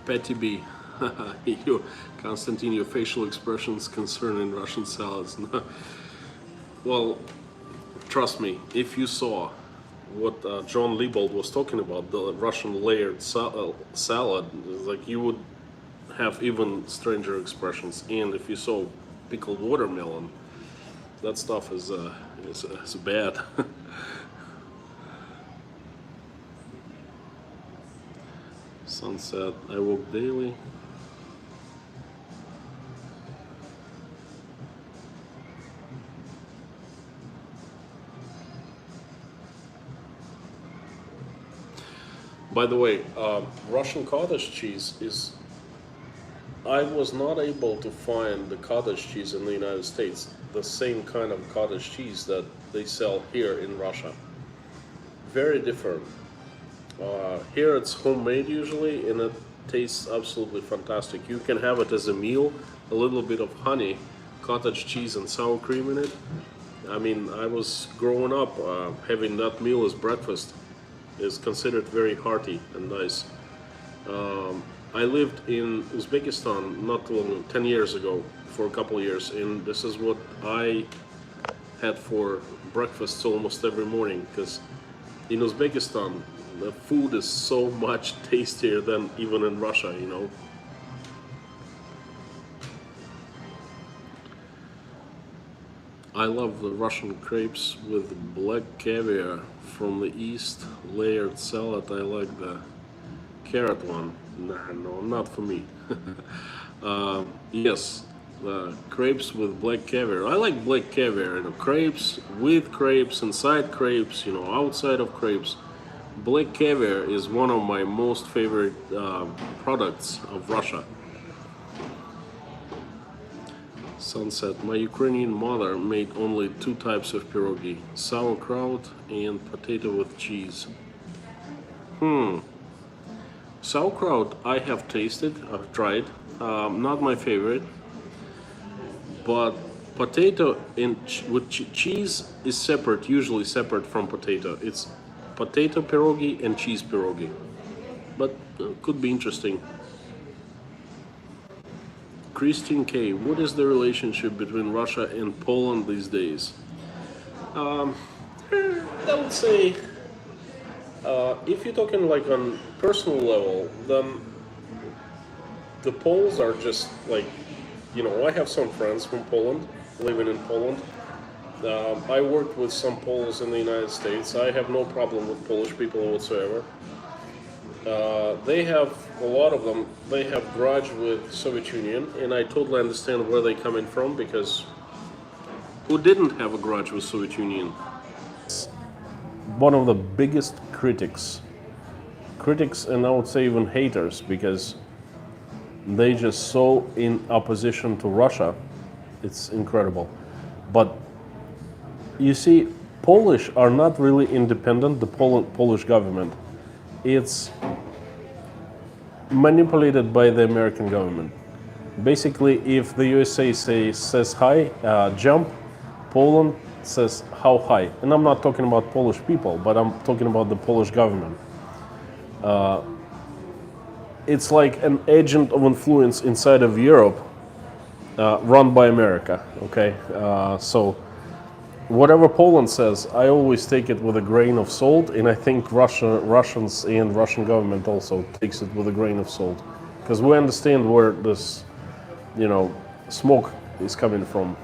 Speaker 1: Petty B. Konstantin, your facial expressions concerning Russian salads. Well, trust me, if you saw what John Liebold was talking about, the Russian layered salad, like you would have even stranger expressions. And if you saw pickled watermelon, that stuff is bad. Sunset, I walk daily. By the way, Russian cottage cheese is... I was not able to find the cottage cheese in the United States, the same kind of cottage cheese that they sell here in Russia. Very different. Here it's homemade usually, and it tastes absolutely fantastic. You can have it as a meal, a little bit of honey, cottage cheese and sour cream in it. I mean, I was growing up having that meal as breakfast. Is considered very hearty and nice. I lived in Uzbekistan not too long, 10 years ago, for a couple of years, and this is what I had for breakfast almost every morning, because in Uzbekistan, the food is so much tastier than even in Russia, you know. I love the Russian crepes with black caviar from the east, layered salad. I like the carrot one. Nah, no, not for me. Yes, the crepes with black caviar. I like black caviar, you know, crepes with crepes, inside crepes, you know, outside of crepes. Black caviar is one of my most favorite products of Russia. Sunset. My Ukrainian mother made only two types of pierogi, sauerkraut and potato with cheese. Sauerkraut I have tasted, I've tried. Not my favorite, but potato with cheese is separate, usually separate from potato. It's potato pierogi and cheese pierogi, but could be interesting. Christine K. What is the relationship between Russia and Poland these days? I would say, if you're talking like on personal level, then the Poles are just like, you know, I have some friends from Poland, living in Poland. I worked with some Poles in the United States. I have no problem with Polish people whatsoever. They have, a lot of them, they have grudge with Soviet Union, and I totally understand where they're coming from, because who didn't have a grudge with Soviet Union? One of the biggest critics, and I would say even haters, because they just so in opposition to Russia. It's incredible. But you see, Polish are not really independent, the Polish government. It's manipulated by the American government. Basically, if the USA says hi, jump, Poland says how high. And I'm not talking about Polish people, but I'm talking about the Polish government. It's like an agent of influence inside of Europe, run by America, okay? So whatever Poland says, I always take it with a grain of salt, and I think Russians and Russian government also takes it with a grain of salt, because we understand where this, you know, smoke is coming from.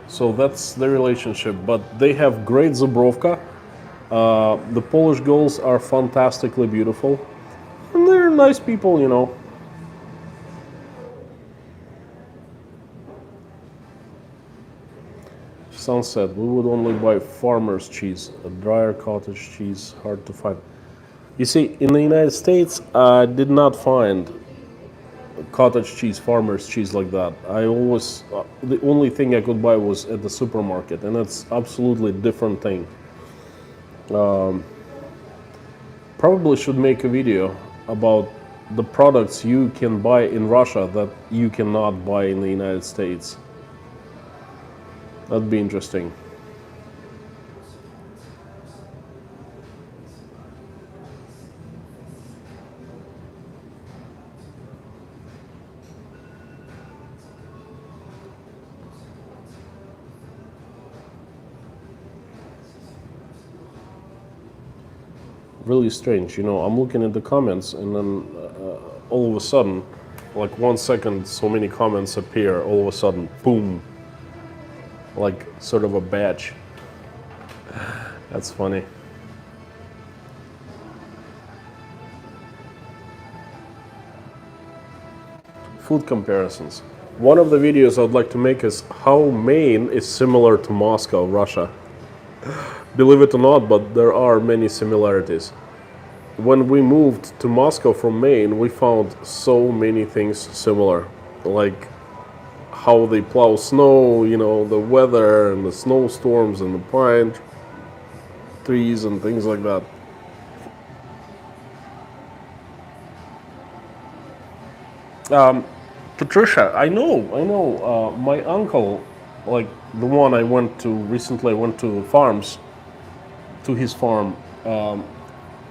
Speaker 1: So that's the relationship, but they have great Zubrovka. The Polish girls are fantastically beautiful, and they're nice people, you know. Sunset, we would only buy farmer's cheese, a drier cottage cheese, hard to find. You see, in the United States, I did not find cottage cheese, farmer's cheese like that. I always, the only thing I could buy was at the supermarket, and it's absolutely different thing. Probably should make a video about the products you can buy in Russia that you cannot buy in the United States. That'd be interesting. Really strange, you know, I'm looking at the comments, and then all of a sudden, like 1 second, so many comments appear, all of a sudden, boom, like sort of a badge. That's funny. Food comparisons. One of the videos I'd like to make is how Maine is similar to Moscow, Russia. Believe it or not, but there are many similarities. When we moved to Moscow from Maine, we found so many things similar, like how they plow snow, you know, the weather and the snowstorms and the pine trees and things like that. Patricia, I know. My uncle, like the one I went to recently, I went to farms, to his farm.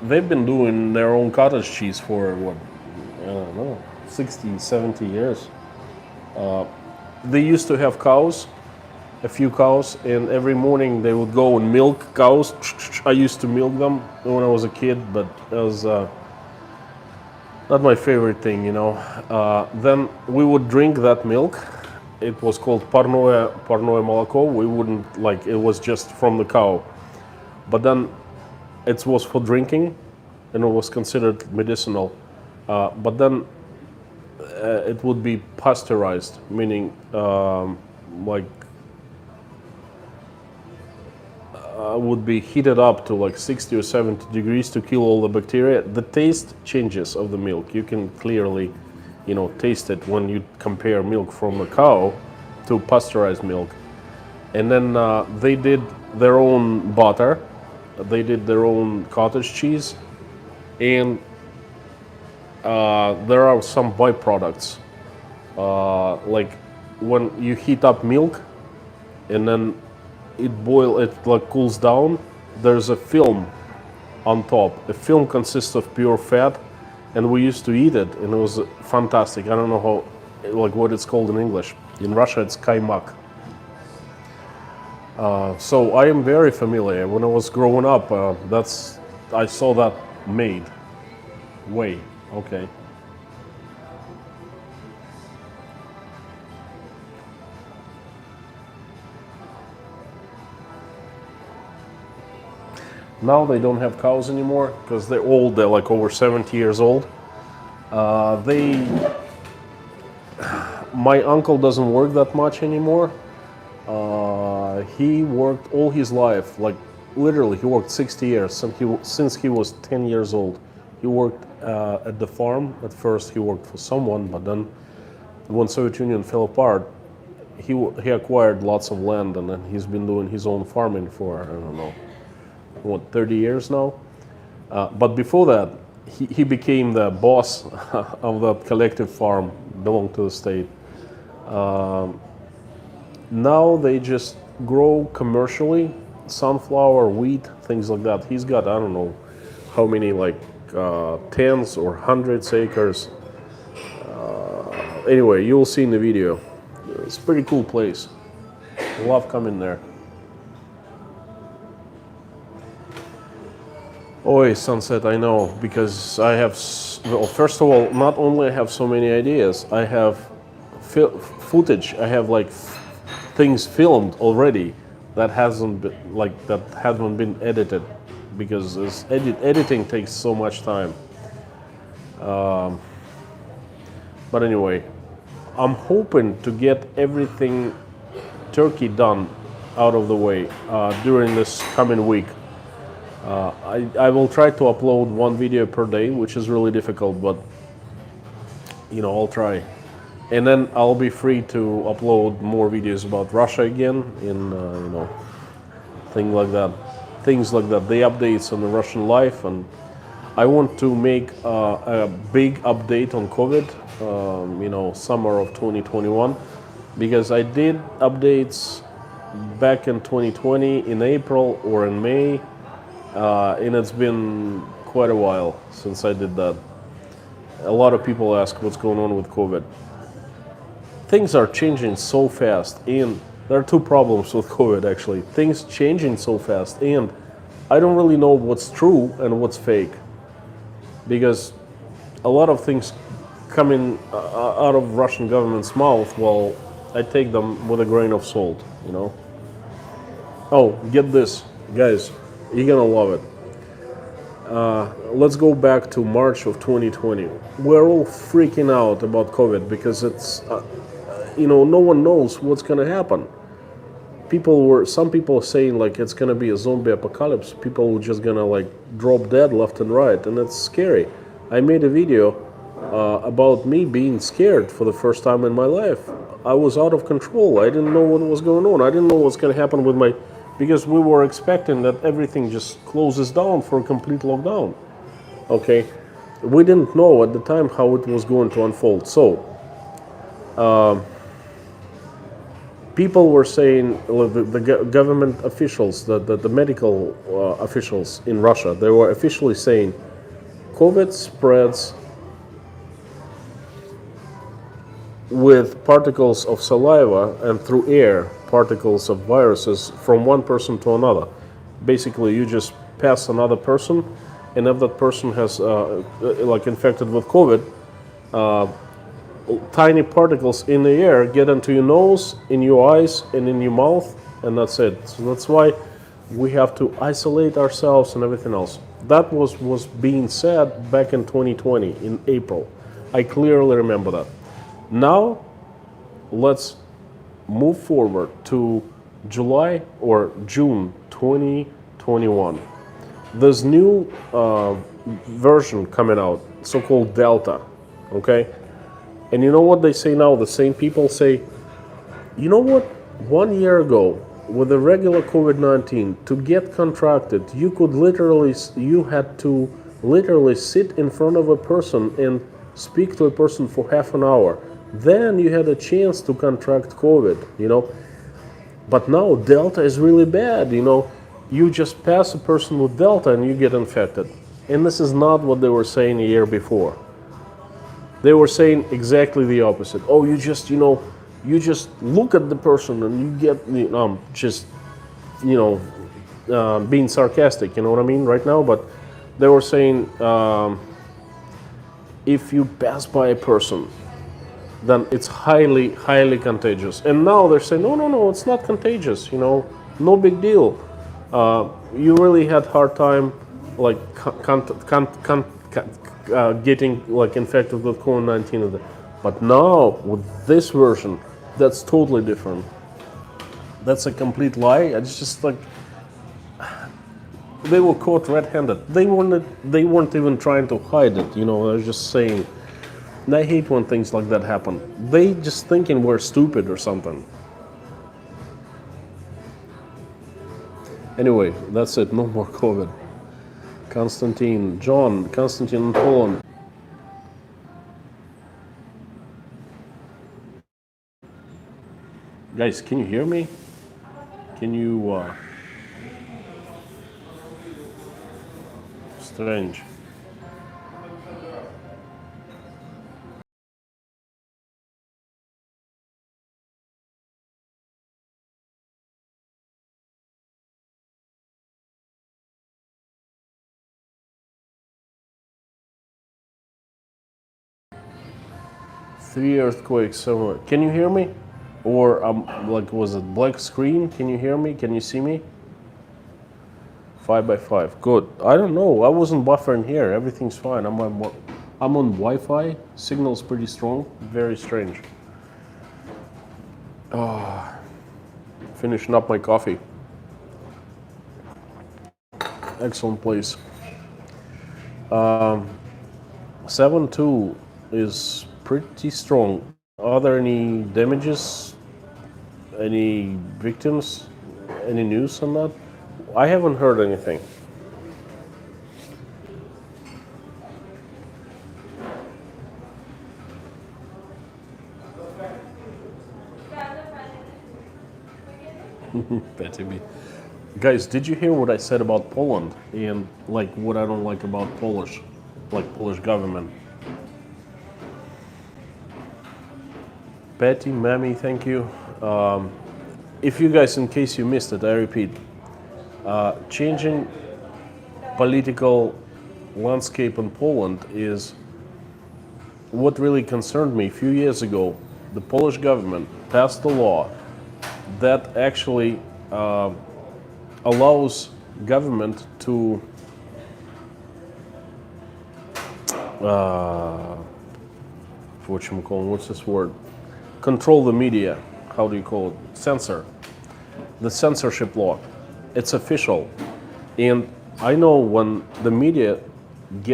Speaker 1: They've been doing their own cottage cheese for what, I don't know, 60, 70 years. They used to have cows, a few cows, and every morning they would go and milk cows. I used to milk them when I was a kid, but it was not my favorite thing, you know. Then we would drink that milk. It was called parное молоко. We wouldn't like it was just from the cow, but then it was for drinking, and it was considered medicinal. But then it would be pasteurized, meaning like would be heated up to like 60 or 70 degrees to kill all the bacteria. The taste changes of the milk. You can clearly, you know, taste it when you compare milk from a cow to pasteurized milk. And then they did their own butter, they did their own cottage cheese, and there are some byproducts, like when you heat up milk and then it like cools down, there's a film on top. The film consists of pure fat, and we used to eat it, and it was fantastic. I don't know how, like what it's called in English. In Russia, it's kaimak. So I am very familiar. When I was growing up, I saw that made. Whey, okay. Now they don't have cows anymore because they're old. They're like over 70 years old. My uncle doesn't work that much anymore. He worked all his life, like literally, he worked 60 years since he was 10 years old. He worked at the farm. At first, he worked for someone, but then when Soviet Union fell apart, he acquired lots of land, and then he's been doing his own farming for, I don't know, what, 30 years now. But before that, he became the boss of that collective farm, belonged to the state. Now they just grow commercially, sunflower, wheat, things like that. He's got, I don't know how many, like tens or hundreds acres. Anyway, you'll see in the video. It's a pretty cool place. Love coming there. Oi, sunset, I know, because I have, well, first of all, not only I have so many ideas, I have footage, I have like things filmed already that hasn't been edited, because editing takes so much time. But anyway, I'm hoping to get everything Turkey done out of the way during this coming week. I will try to upload one video per day, which is really difficult, but you know, I'll try. And then I'll be free to upload more videos about Russia again, in you know, things like that, the updates on the Russian life. And I want to make a big update on COVID, you know, summer of 2021, because I did updates back in 2020 in April or in May. And it's been quite a while since I did that. A lot of people ask what's going on with COVID. Things are changing so fast, and there are two problems with COVID actually. Things changing so fast, and I don't really know what's true and what's fake, because a lot of things coming out of Russian government's mouth, well, I take them with a grain of salt, you know. Oh, get this, guys. You're gonna love it. Let's go back to March of 2020. We're all freaking out about COVID because it's, you know, no one knows what's gonna happen. Some people are saying like it's gonna be a zombie apocalypse. People are just gonna like drop dead left and right, and it's scary. I made a video about me being scared for the first time in my life. I was out of control. I didn't know what was going on. I didn't know what's gonna happen with my, because we were expecting that everything just closes down for a complete lockdown. Okay, we didn't know at the time how it was going to unfold. So, people were saying, the government officials, the medical officials in Russia, they were officially saying, COVID spreads with particles of saliva and through air, particles of viruses from one person to another. Basically, you just pass another person, and if that person has like infected with COVID, tiny particles in the air get into your nose, in your eyes, and in your mouth, and that's it. So that's why we have to isolate ourselves and everything else. That was being said back in 2020 in April. I clearly remember that. Now, let's move forward to July or June 2021. There's new version coming out, so-called Delta, okay? And you know what they say now? The same people say, you know what? 1 year ago, with the regular COVID-19, to get contracted, you had to literally sit in front of a person and speak to a person for half an hour. Then you had a chance to contract COVID, But now Delta is really bad, You just pass a person with Delta and you get infected. And this is not what they were saying a year before. They were saying exactly the opposite. Oh, you just look at the person and you get, being sarcastic, you know what I mean, right now? But they were saying, if you pass by a person, then it's highly, highly contagious. And now they're saying, no, it's not contagious, no big deal. You really had hard time, like, getting like infected with COVID-19. But now, with this version, that's totally different. That's a complete lie. It's just like, they were caught red-handed. They weren't even trying to hide it, they're just saying. And I hate when things like that happen. They just thinking we're stupid or something. Anyway, that's it. No more COVID. Constantine in Poland. Guys, can you hear me? Can you, strange. Three earthquakes somewhere. Can you hear me? Or was it black screen? Can you hear me? Can you see me? 5x5. Good. I don't know. I wasn't buffering here. Everything's fine. I'm on Wi-Fi. Signal's pretty strong. Very strange. Finishing up my coffee. Excellent place. 7-2 is pretty strong. Are there any damages? Any victims? Any news on that? I haven't heard anything. Betty B. Guys, did you hear what I said about Poland and like what I don't like about Polish government? Betty, Mammy, thank you. If you guys, in case you missed it, I repeat, changing political landscape in Poland is what really concerned me. A few years ago, the Polish government passed a law that actually allows government to what's this word? Control the media. How do you call it? Censor. The censorship law. It's official. And I know when the media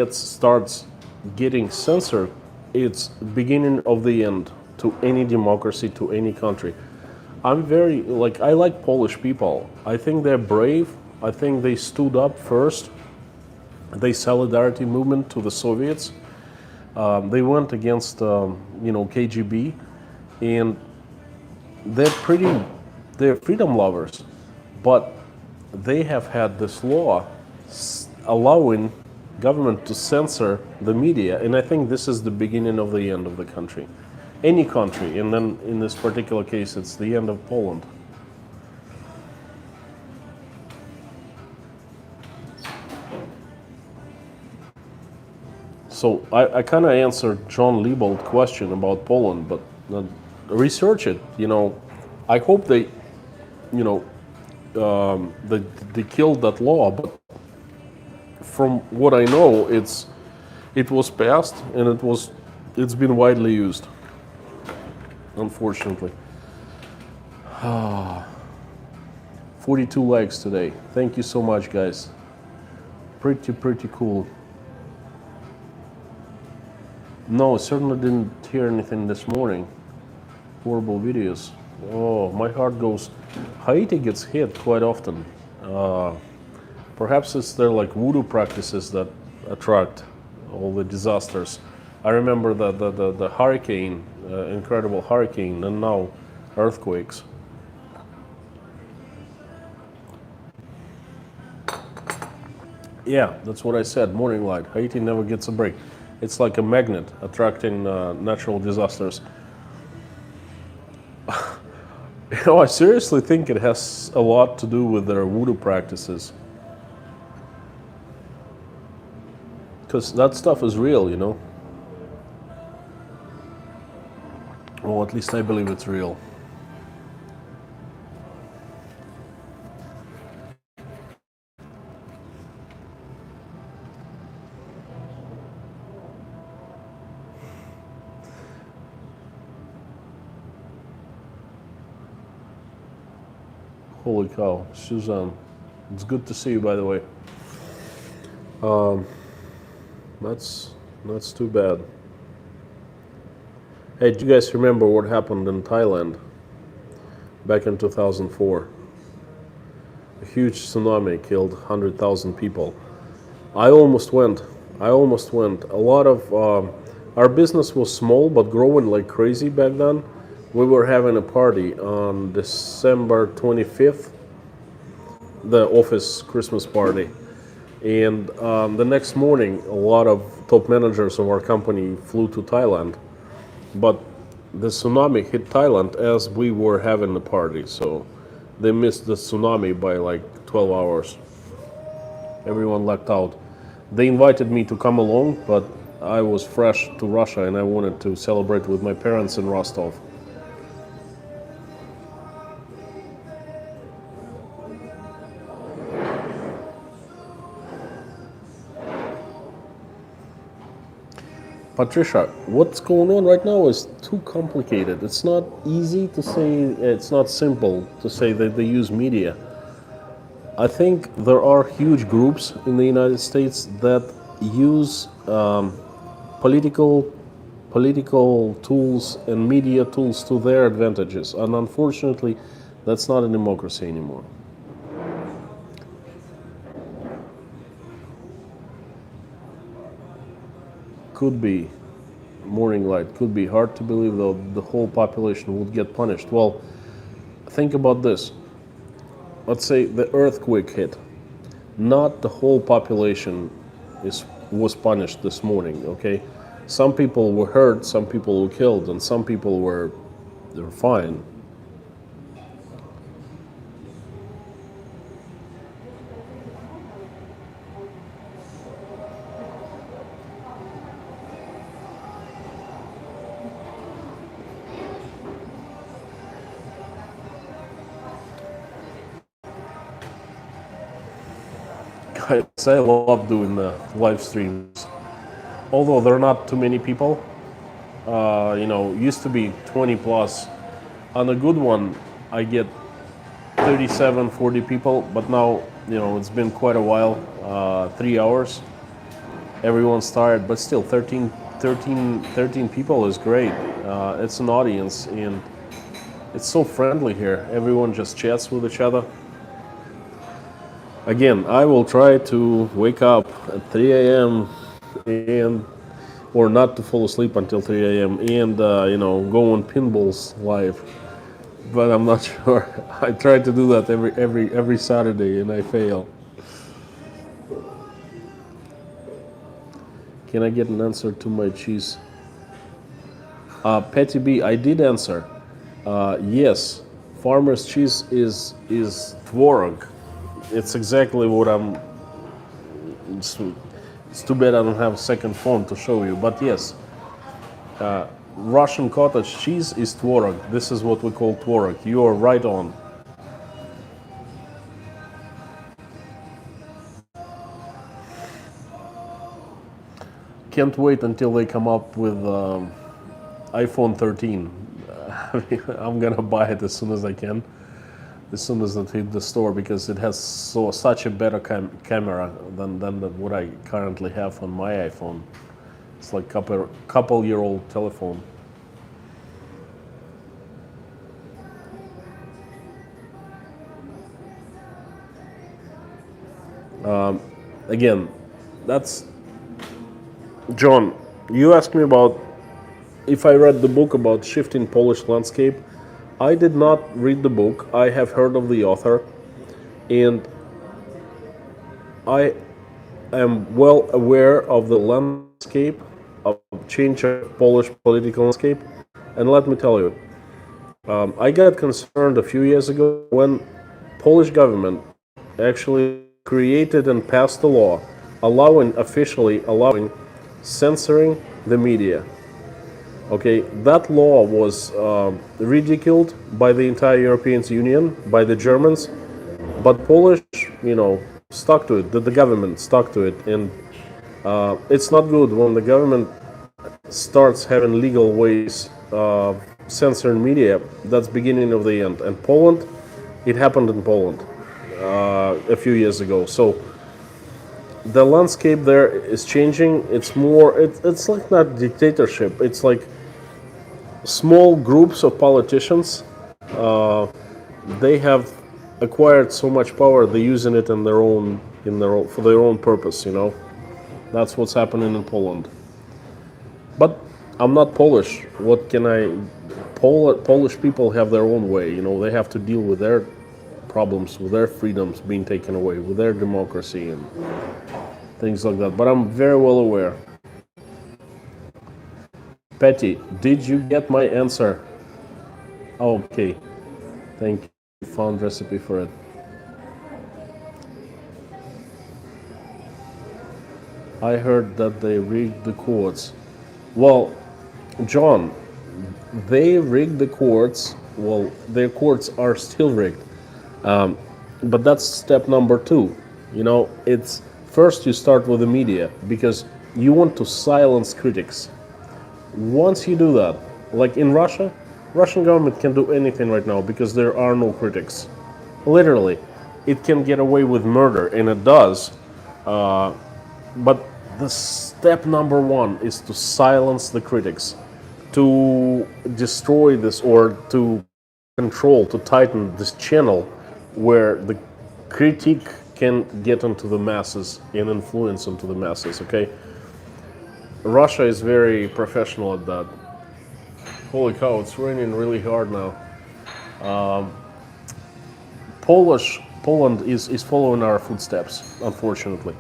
Speaker 1: starts getting censored, it's beginning of the end to any democracy, to any country. I like Polish people. I think they're brave. I think they stood up first. They solidarity movement to the Soviets. They went against, KGB, and they're freedom lovers. But they have had this law allowing government to censor the media, and I think this is the beginning of the end of the country. any country, and then in this particular case, it's the end of Poland. So I kind of answered John Liebold's question about Poland, but research it. I hope they killed that law. But from what I know, it was passed and it's been widely used. Unfortunately, 42 likes today. Thank you so much, guys. Pretty cool. No, certainly didn't hear anything this morning. Horrible videos. Oh, my heart goes. Haiti gets hit quite often. Perhaps it's their like voodoo practices that attract all the disasters. I remember the hurricane, incredible hurricane, and now earthquakes. Yeah, that's what I said. Morning light. Haiti never gets a break. It's like a magnet attracting natural disasters. I seriously think it has a lot to do with their voodoo practices. Because that stuff is real. Well, at least I believe it's real. Holy cow, Suzanne. It's good to see you, by the way. That's too bad. Hey, do you guys remember what happened in Thailand back in 2004? A huge tsunami killed 100,000 people. I almost went. A lot of our business was small but growing like crazy back then. We were having a party on December 25th, the office Christmas party. And the next morning, a lot of top managers of our company flew to Thailand. But the tsunami hit Thailand as we were having the party. So they missed the tsunami by like 12 hours. Everyone lucked out. They invited me to come along, but I was fresh to Russia and I wanted to celebrate with my parents in Rostov. Patricia, what's going on right now is too complicated. It's not easy to say, it's not simple to say that they use media. I think there are huge groups in the United States that use political tools and media tools to their advantages. And unfortunately, that's not a democracy anymore. Could be. Morning light. Could be. Hard to believe though the whole population would get punished. Well, think about this. Let's say the earthquake hit. Not the whole population was punished this morning, okay? Some people were hurt, some people were killed, and some people were fine. Guys, I love doing the live streams. Although there are not too many people, used to be 20 plus. On a good one, I get 37, 40 people, but now, it's been quite a while, 3 hours. Everyone's tired, but still 13 people is great. It's an audience and it's so friendly here. Everyone just chats with each other. Again, I will try to wake up at 3 a.m. or not to fall asleep until 3 a.m. and go on pinballs live. But I'm not sure. I try to do that every Saturday and I fail. Can I get an answer to my cheese? Petty B, I did answer. Yes, farmer's cheese is tvorog. It's exactly what I'm. It's too bad I don't have a second phone to show you, but yes, Russian cottage cheese is tvorog. This is what we call tvorog. You are right on. Can't wait until they come up with iPhone 13. I'm gonna buy it as soon as I can, as soon as it hit the store, because it has such a better camera than what I currently have on my iPhone. It's like couple-year-old telephone. Again, that's John. You asked me about if I read the book about shifting Polish landscape. I did not read the book. I have heard of the author, and I am well aware of the landscape of change of Polish political landscape. And let me tell you, I got concerned a few years ago when Polish government actually created and passed a law officially allowing censoring the media. Okay, that law was ridiculed by the entire European Union, by the Germans, but Polish, stuck to it. The government stuck to it, and it's not good when the government starts having legal ways of censoring media. That's beginning of the end. And Poland, it happened in Poland a few years ago. So the landscape there is changing. It's more. It's like not dictatorship. It's like small groups of politicians. They have acquired so much power. They're using it for their own purpose. That's what's happening in Poland. But I'm not Polish. What can I? Polish people have their own way. They have to deal with their problems, with their freedoms being taken away, with their democracy and things like that. But I'm very well aware. Petty, did you get my answer? Okay, thank you. Found recipe for it. I heard that they rigged the courts. Well, John, they rigged the courts. Well, their courts are still rigged. But that's step number 2. It's first you start with the media because you want to silence critics. Once you do that, like in Russia, Russian government can do anything right now because there are no critics. Literally, it can get away with murder, and it does. But the step number 1 is to silence the critics, to destroy this, or to tighten this channel where the critique can get into the masses and influence into the masses, okay? Russia is very professional at that. Holy cow, it's raining really hard now. Poland is following our footsteps, unfortunately.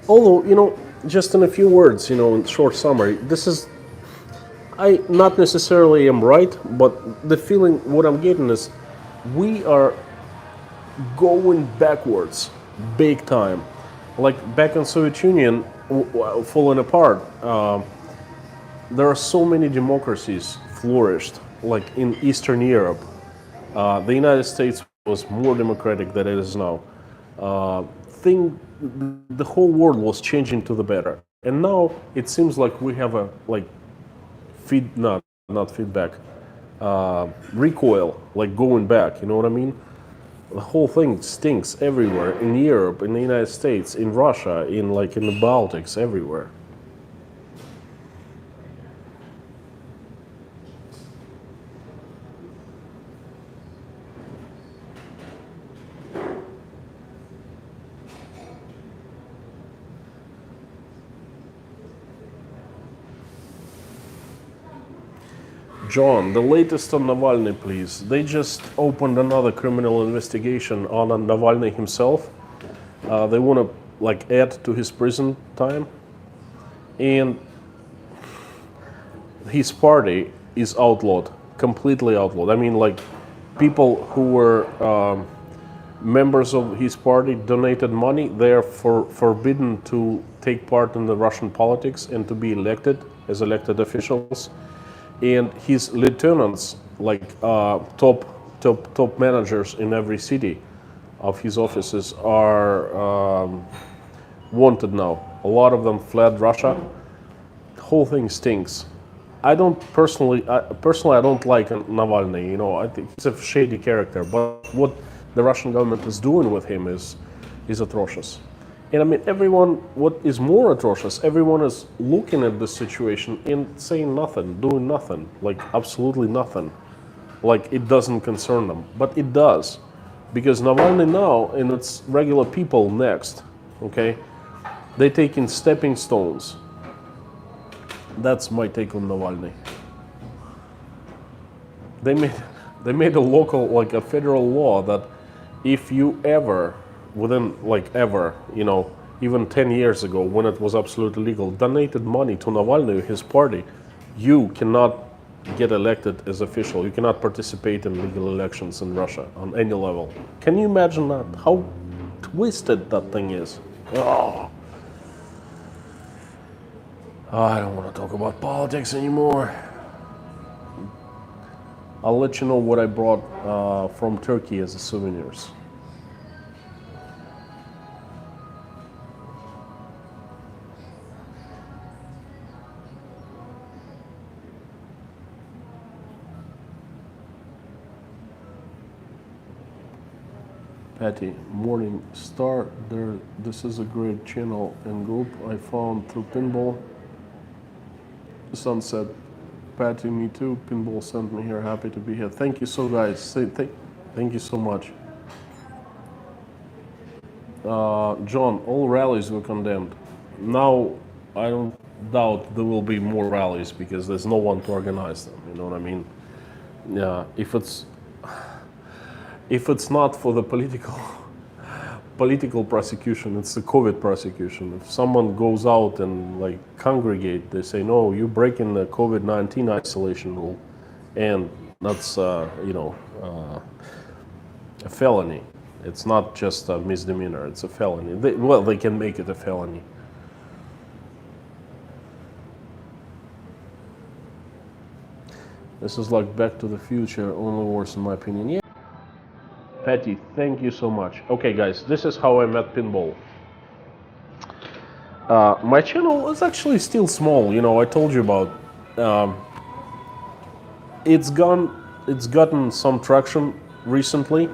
Speaker 1: Although, just in a few words, in short summary, I not necessarily am right, but the feeling, what I'm getting is, we are going backwards, big time. Like back in Soviet Union, falling apart, there are so many democracies flourished, like in Eastern Europe. The United States was more democratic than it is now. The whole world was changing to the better, and now it seems like we have a not feedback, recoil, like going back. You know what I mean? The whole thing stinks everywhere, in Europe, in the United States, in Russia, in the Baltics, everywhere. John, the latest on Navalny, please. They just opened another criminal investigation on Navalny himself. They want to add to his prison time. and his party is outlawed, completely outlawed. I mean, like, people who were members of his party donated money. They are forbidden to take part in the Russian politics and to be elected as elected officials. And his lieutenants, like top managers in every city of his offices, are wanted now. A lot of them fled Russia. The whole thing stinks. I don't personally, I don't like Navalny. You know, I think he's a shady character. But what the Russian government is doing with him is atrocious. And I mean, everyone. What is more atrocious? Everyone is looking at this situation and saying nothing, doing nothing, like absolutely nothing, like it doesn't concern them. But it does, because Navalny now and it's regular people next. Okay, they take in stepping stones. That's my take on Navalny. They made a local, like a federal law that if you ever, within like ever, you know, even 10 years ago when it was absolutely legal, donated money to Navalny, his party, you cannot get elected as official. You cannot participate in legal elections in Russia on any level. Can you imagine that? How twisted that thing is. Oh. I don't want to talk about politics anymore. I'll let you know what I brought from Turkey as souvenirs. Patty, morning star. There, this is a great channel and group I found through pinball. Sunset. Patty, me too. Pinball sent me here. Happy to be here. Thank you so, guys. Thank you so much. John, all rallies were condemned. Now, I don't doubt there will be more rallies because there's no one to organize them. You know what I mean? Yeah. If it's not for the political prosecution, it's the COVID prosecution. If someone goes out and like congregate, they say, no, you're breaking the COVID-19 isolation rule, and that's a felony. It's not just a misdemeanor; it's a felony. They can make it a felony. This is like Back to the Future, only worse in my opinion. Yeah. Patty, thank you so much. Okay, guys, this is how I met pinball. My channel is actually still small. You know, I told you about. It's gotten some traction recently.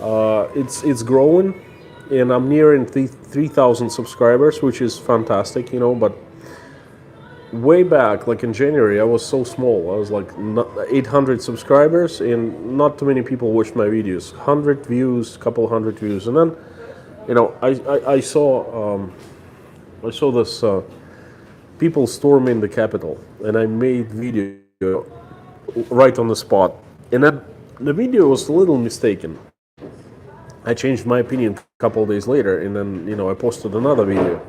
Speaker 1: It's growing, and I'm nearing 3,000 subscribers, which is fantastic. You know, but way back, like in January, I was so small. I was like 800 subscribers, and not too many people watched my videos. 100 views, couple hundred views, and then, you know, I saw this people storming the Capitol, and I made video right on the spot, and the video was a little mistaken. I changed my opinion a couple of days later, and then, you know, I posted another video.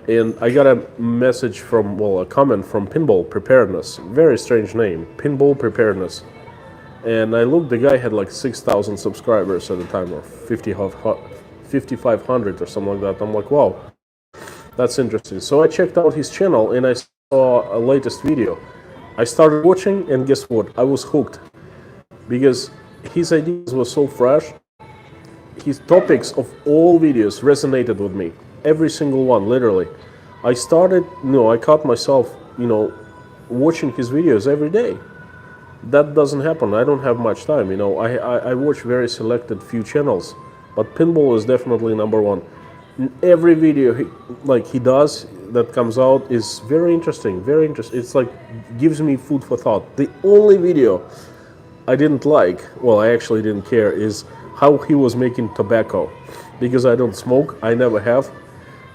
Speaker 1: And I got a message from, well, a comment from Pinball Preparedness. Very strange name, Pinball Preparedness. And I looked, the guy had like 6,000 subscribers at the time, or 5,500 or something like that. I'm like, wow, that's interesting. So I checked out his channel and I saw a latest video. I started watching, and guess what? I was hooked. Because his ideas were so fresh. His topics of all videos resonated with me. Every single one, literally. I caught myself, you know, watching his videos every day. That doesn't happen. I don't have much time, you know. I watch very selected few channels, but pinball is definitely number one. Every video he does that comes out is very interesting, very interesting. It's like gives me food for thought. The only video I didn't like, well, I actually didn't care, is how he was making tobacco, because I don't smoke, I never have.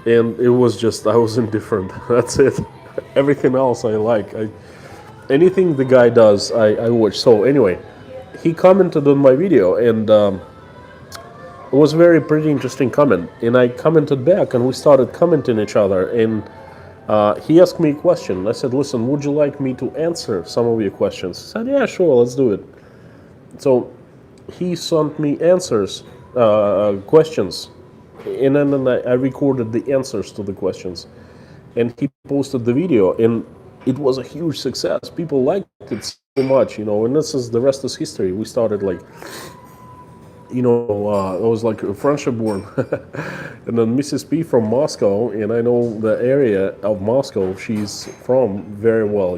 Speaker 1: And it was just, I was indifferent. That's it. Everything else I like. Anything the guy does, I watch. So anyway, he commented on my video, and it was a pretty interesting comment. And I commented back, and we started commenting each other. And He asked me a question. I said, "Listen, would you like me to answer some of your questions?" He said, "Yeah, sure, let's do it." So he sent me answers, questions, and then I recorded the answers to the questions, and he posted the video, and it was a huge success. People liked it so much, and this is the rest is history. We started like, it was like a friendship born. And then Mrs. P from Moscow, and I know the area of Moscow she's from very well,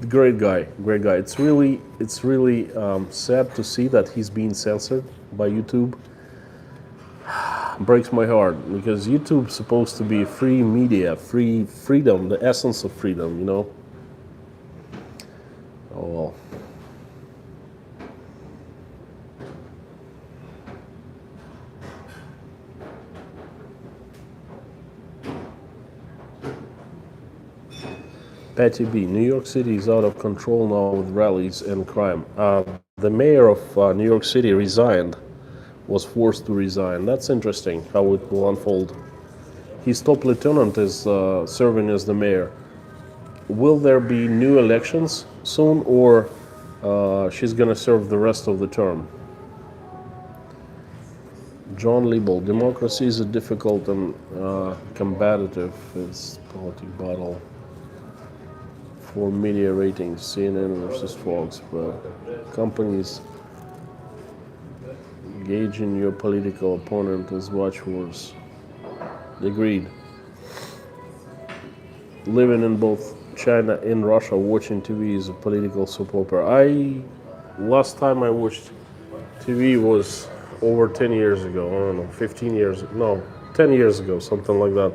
Speaker 1: Great guy, great guy. It's really sad to see that he's being censored by YouTube. Breaks my heart because YouTube's supposed to be free media, free freedom, the essence of freedom. Oh well. Patty B. New York City is out of control now with rallies and crime. The mayor of New York City resigned, was forced to resign. That's interesting how it will unfold. His top lieutenant is serving as the mayor. Will there be new elections soon, or she's going to serve the rest of the term? John Liebel, democracy is a difficult and combative it's political battle for media ratings, CNN versus Fox, but companies gauging your political opponent as watchwords. Agreed. Living in both China and Russia, watching TV is a political soap opera. Last time I watched TV was over 10 years ago. I don't know, 15 years, no, 10 years ago, something like that.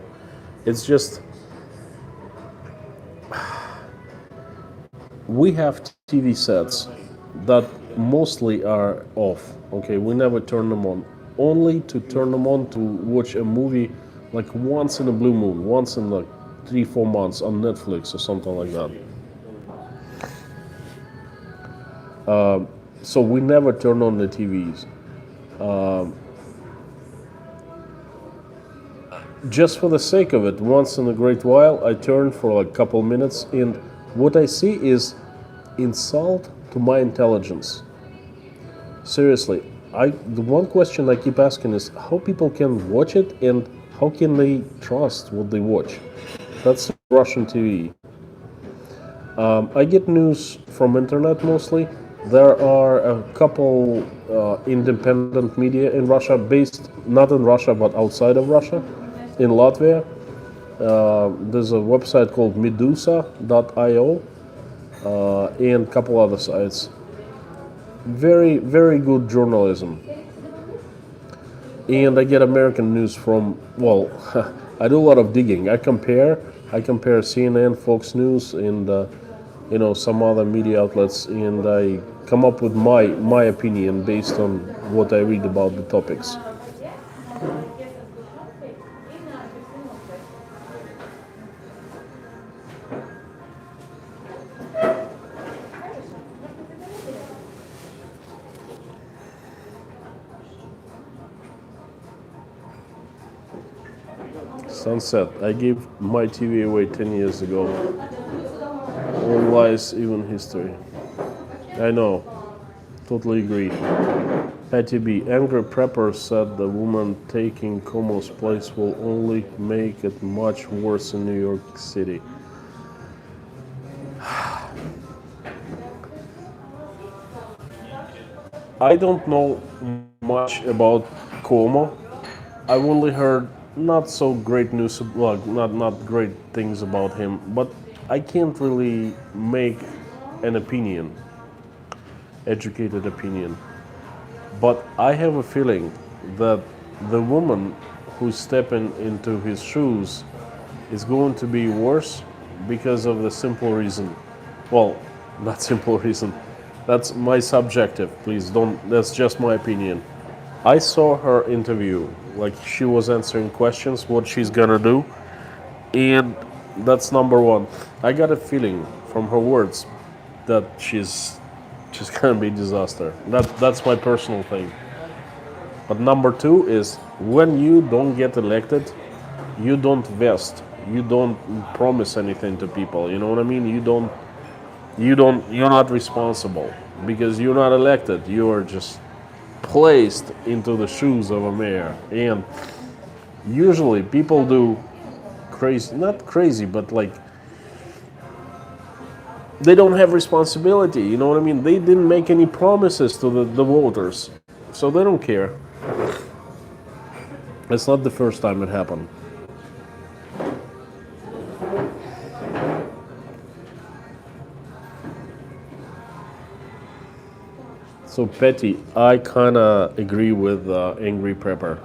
Speaker 1: It's just, we have TV sets that mostly are off. Okay, we never turn them on. Only to turn them on to watch a movie like once in a blue moon, once in like 3-4 months on Netflix or something like that. So we never turn on the TVs. Just for the sake of it, once in a great while, I turn for like a couple minutes, and what I see is insult to my intelligence. Seriously, the one question I keep asking is how people can watch it and how can they trust what they watch. That's Russian TV. I get news from internet mostly. There are a couple independent media in Russia, based not in Russia but outside of Russia, in Latvia. There's a website called Medusa.io and a couple other sites. Very, very good journalism. And I get American news from, well, I do a lot of digging. I compare CNN, Fox News, and some other media outlets, and I come up with my opinion based on what I read about the topics. Sunset. I gave my TV away 10 years ago. All lies, even history. I know. Totally agree. Patty B. Angry Prepper said the woman taking Cuomo's place will only make it much worse in New York City. I don't know much about Cuomo. I've only heard not so great news, well, not great things about him, but I can't really make an opinion, educated opinion. But I have a feeling that the woman who's stepping into his shoes is going to be worse because of the simple reason. Well, not simple reason. That's my subjective, please don't, that's just my opinion. I saw her interview, like she was answering questions, what she's gonna do, and that's number one. I got a feeling from her words that she's gonna be a disaster. That's my personal thing. But number two is when you don't get elected, you don't vest, you don't promise anything to people. You know what I mean? You're not responsible because you're not elected. You are just placed into the shoes of a mayor. And usually people do crazy, not crazy, but like they don't have responsibility. You know what I mean? They didn't make any promises to the voters, so they don't care. It's not the first time it happened. So petty, I kind of agree with Angry Prepper.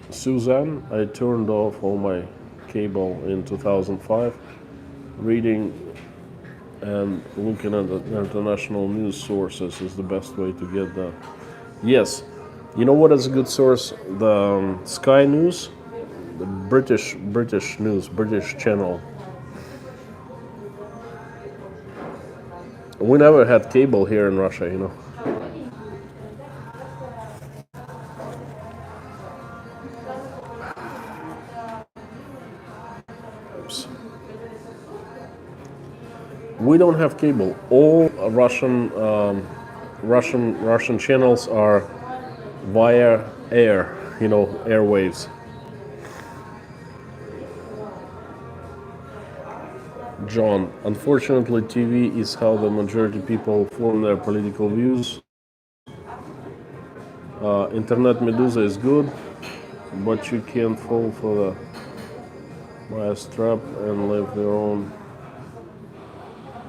Speaker 1: Suzanne, I turned off all my cable in 2005. Reading and looking at the international news sources is the best way to get that. Yes, you know what is a good source? The Sky News, the British news, British channel. We never had cable here in Russia, you know. Oops. We don't have cable. All Russian channels are via air, you know, airwaves. John, unfortunately, TV is how the majority people form their political views. Internet Medusa is good, but you can't fall for the bias trap and live your own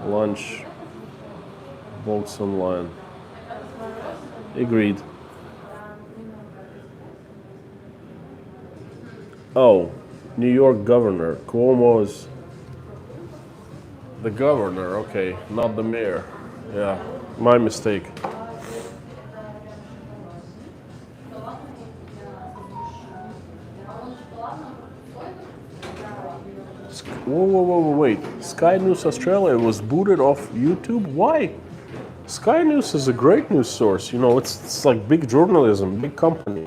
Speaker 1: lunch box online. Agreed. Oh, New York governor. Cuomo is the governor, okay, not the mayor. Yeah, my mistake. Whoa, wait. Sky News Australia was booted off YouTube? Why? Sky News is a great news source. You know, it's like big journalism, big company.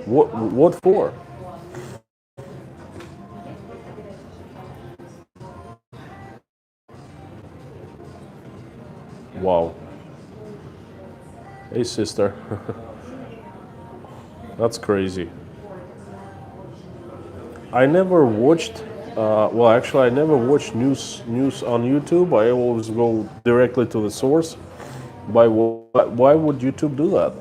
Speaker 1: What for? Wow. Hey, sister. That's crazy. I never watched. Well, actually, I never watched news on YouTube. I always go directly to the source. Why would YouTube do that?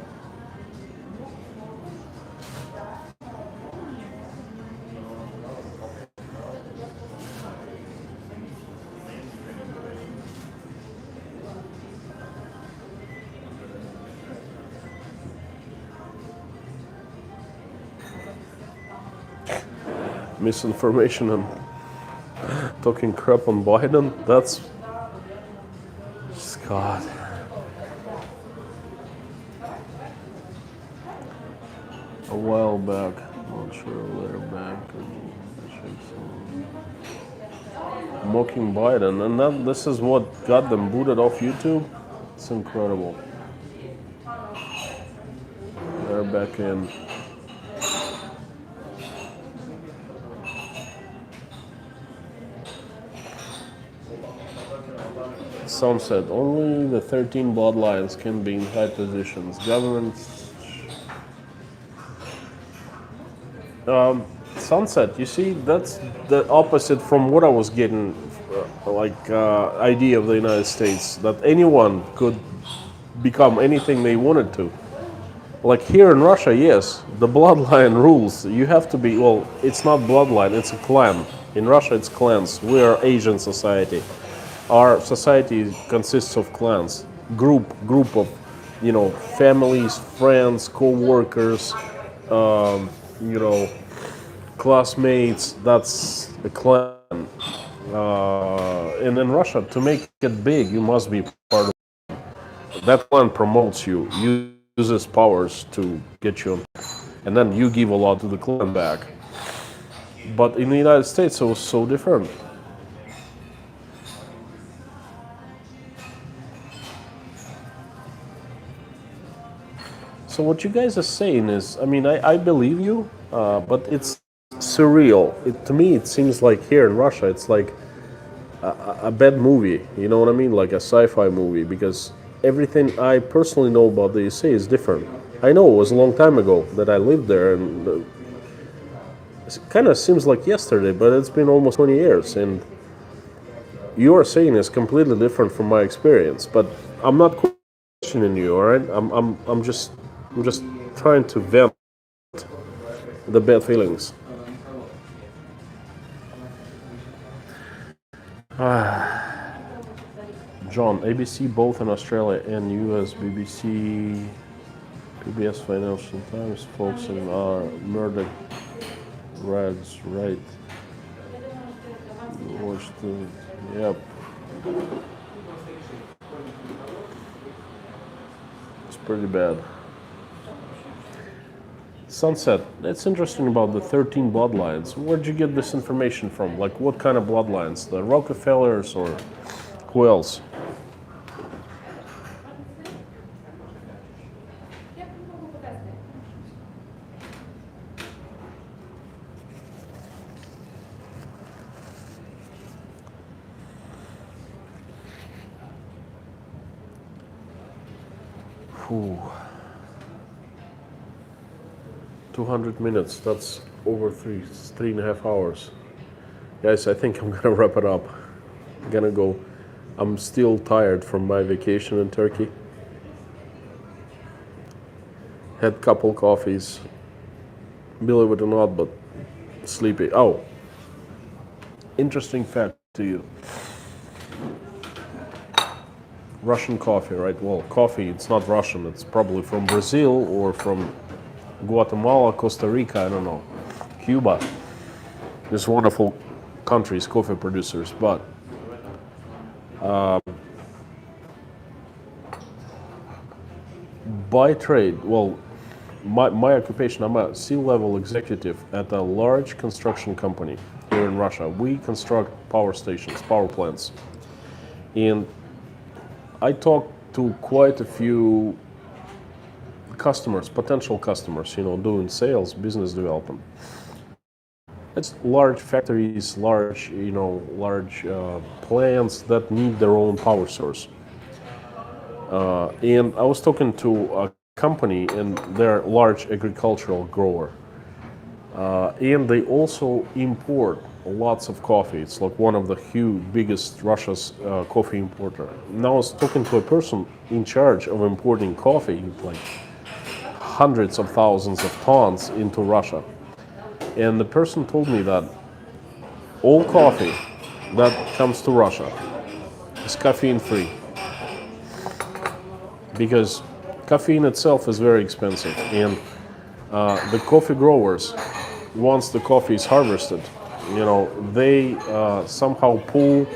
Speaker 1: Misinformation and talking crap on Biden. That's God. A while back, not sure later back, mocking Biden, and this is what got them booted off YouTube. It's incredible. They're back in. Some said only the 13 bloodlines can be in high positions. Governments. Sunset, you see, that's the opposite from what I was getting, idea of the United States, that anyone could become anything they wanted to. Like here in Russia, yes, the bloodline rules. You have to be, well, it's not bloodline, it's a clan. In Russia, it's clans. We are Asian society. Our society consists of clans, group of, you know, families, friends, co-workers, you know, classmates. That's a clan. And in Russia, to make it big, you must be part of it. That clan promotes you, uses powers to get you, and then you give a lot to the clan back. But in the United States, it was so different. So what you guys are saying is, I mean, I believe you, but it's surreal. To me, it seems like here in Russia, it's like a bad movie. You know what I mean? Like a sci-fi movie, because everything I personally know about the USA is different. I know it was a long time ago that I lived there, and it kind of seems like yesterday, but it's been almost 20 years, and your saying is completely different from my experience. But I'm not questioning you, all right? I'm just trying to vent the bad feelings. John, ABC both in Australia and US, BBC, PBS Financial Times focusing on murder rags, right? Watched the, yep, it's pretty bad. Sunset, it's interesting about the 13 bloodlines. Where'd you get this information from? Like, what kind of bloodlines? The Rockefellers or who else? Whew. 200 minutes, that's over 3.5 hours. Guys, I think I'm gonna wrap it up. I'm gonna go. I'm still tired from my vacation in Turkey. Had couple coffees, believe it or not, but sleepy. Oh, interesting fact to you. Russian coffee, right? Well, coffee, it's not Russian. It's probably from Brazil or from Guatemala, Costa Rica, I don't know. Cuba. There's wonderful countries, coffee producers, but by trade, well, my occupation, I'm a C-level executive at a large construction company here in Russia. We construct power stations, power plants. And I talk to quite a few customers, potential customers, doing sales, business development. It's large factories, large plants that need their own power source. And I was talking to a company, and they're a large agricultural grower. And they also import lots of coffee. It's like one of the biggest Russia's coffee importer. Now I was talking to a person in charge of importing coffee, like hundreds of thousands of tons into Russia. And the person told me that all coffee that comes to Russia is caffeine free. Because caffeine itself is very expensive, and the coffee growers, once the coffee is harvested, they somehow pull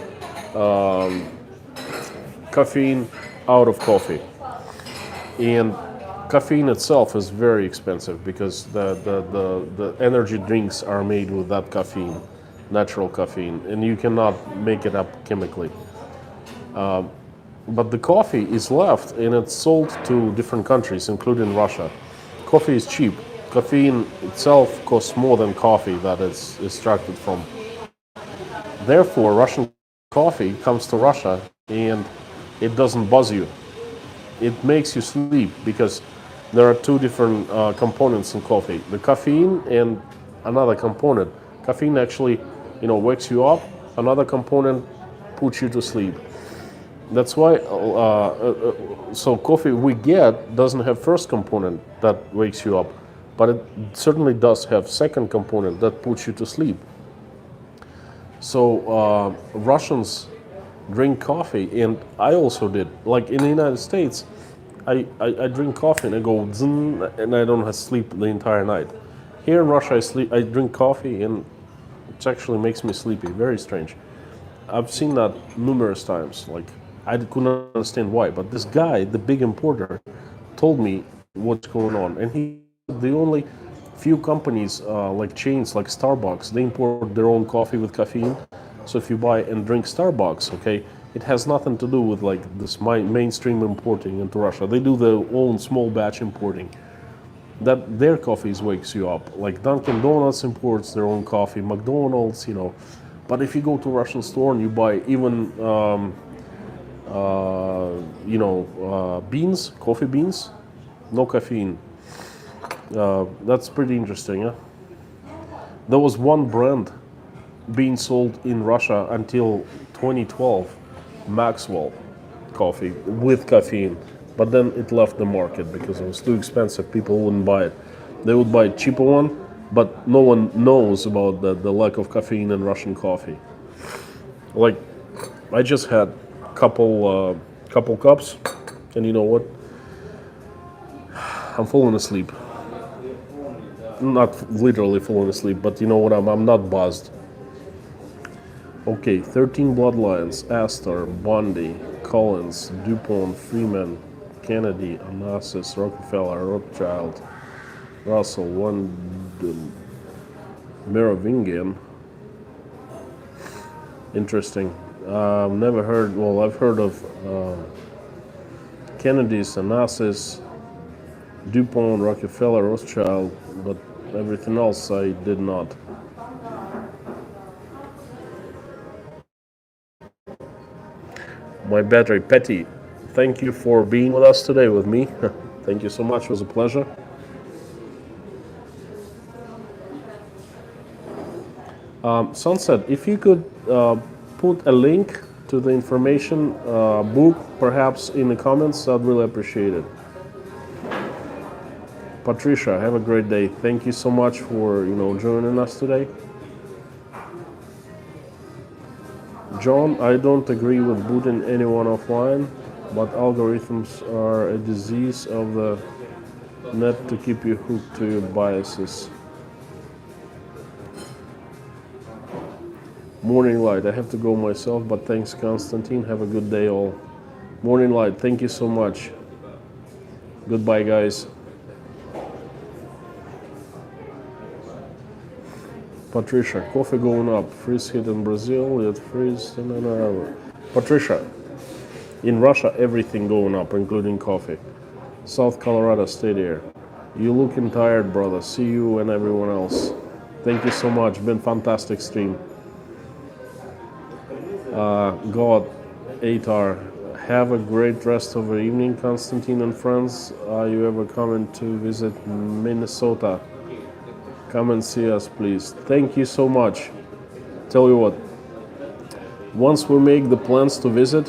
Speaker 1: caffeine out of coffee. And caffeine itself is very expensive because the energy drinks are made with that caffeine, natural caffeine, and you cannot make it up chemically. But the coffee is left and it's sold to different countries, including Russia. Coffee is cheap. Caffeine itself costs more than coffee that is extracted from. Therefore, Russian coffee comes to Russia and it doesn't buzz you. It makes you sleep because there are two different components in coffee. The caffeine and another component. Caffeine actually, wakes you up. Another component puts you to sleep. That's why, so coffee we get doesn't have first component that wakes you up, but it certainly does have second component that puts you to sleep. So Russians drink coffee, and I also did. Like in the United States, I drink coffee and I go zzz, and I don't have sleep the entire night. Here in Russia, I drink coffee and it actually makes me sleepy. Very strange. I've seen that numerous times. Like, I couldn't understand why, but this guy, the big importer, told me what's going on. And the only few companies, like chains like Starbucks, they import their own coffee with caffeine. So if you buy and drink Starbucks, okay, it has nothing to do with like this mainstream importing into Russia. They do their own small batch importing. that their coffees wakes you up. Like Dunkin' Donuts imports their own coffee, McDonald's, you know. But if you go to a Russian store and you buy even, beans, coffee beans, no caffeine. That's pretty interesting, yeah? There was one brand being sold in Russia until 2012, Maxwell coffee with caffeine. But then it left the market because it was too expensive. People wouldn't buy it. They would buy a cheaper one, but no one knows about the lack of caffeine in Russian coffee. Like, I just had couple cups, and you know what? I'm falling asleep. Not literally falling asleep, but you know what? I'm not buzzed. Okay, 13 bloodlines: Astor, Bundy, Collins, DuPont, Freeman, Kennedy, Onassis, Rockefeller, Rothschild, Russell, Merovingian. Interesting. Never heard. Well, I've heard of Kennedy's, Onassis, DuPont, Rockefeller, Rothschild, but everything else I did not. My battery, Petty, thank you for being with us today with me. Thank you so much. It was a pleasure. Sunset, if you could put a link to the information book, perhaps in the comments, I'd really appreciate it. Patricia, have a great day. Thank you so much for joining us today. John, I don't agree with booting anyone offline, but algorithms are a disease of the net to keep you hooked to your biases. Morning Light, I have to go myself, but thanks, Konstantin. Have a good day, all. Morning Light, thank you so much. Goodbye, guys. Patricia, coffee going up. Freeze hit in Brazil, yet freeze. Patricia, in Russia, everything going up, including coffee. South Colorado, stay there. You looking tired, brother. See you and everyone else. Thank you so much. Been fantastic stream. God, Atar, have a great rest of the evening, Konstantin and friends. Are you ever coming to visit Minnesota? Come and see us, please. Thank you so much. Tell you what, once we make the plans to visit,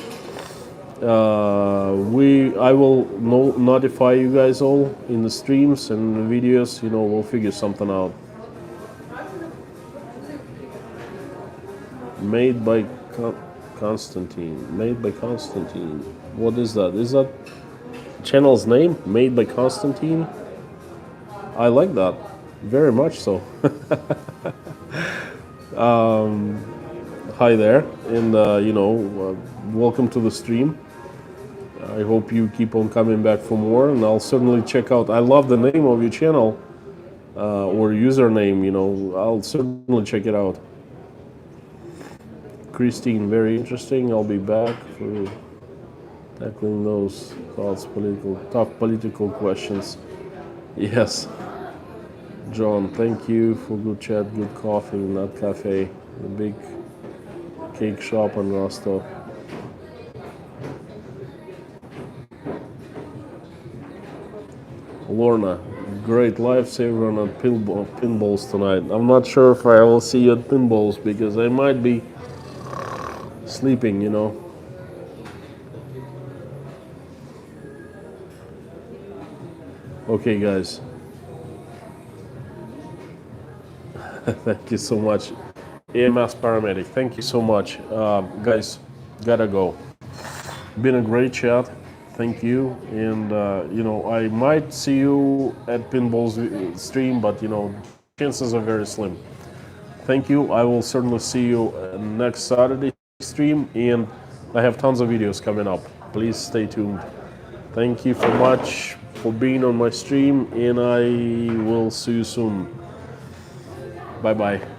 Speaker 1: I will notify you guys all in the streams and the videos. We'll figure something out. Made by Constantine. Made by Constantine. What is that? Is that channel's name? Made by Constantine? I like that. Very much so. Hi there, and welcome to the stream. I hope you keep on coming back for more, and I'll certainly check out. I love the name of your channel or username. I'll certainly check it out. Christine, very interesting. I'll be back for tackling those tough political questions. Yes. John, thank you for good chat, good coffee in that cafe, the big cake shop in Rostov. Lorna, great lifesaver on pinballs tonight. I'm not sure if I will see you at pinballs because I might be sleeping, Okay, guys. Thank you so much. EMS paramedic, thank you so much. Guys, gotta go. Been a great chat. Thank you. And, I might see you at Pinball's stream, but, chances are very slim. Thank you. I will certainly see you next Saturday stream, and I have tons of videos coming up. Please stay tuned. Thank you so much for being on my stream, and I will see you soon. Bye-bye.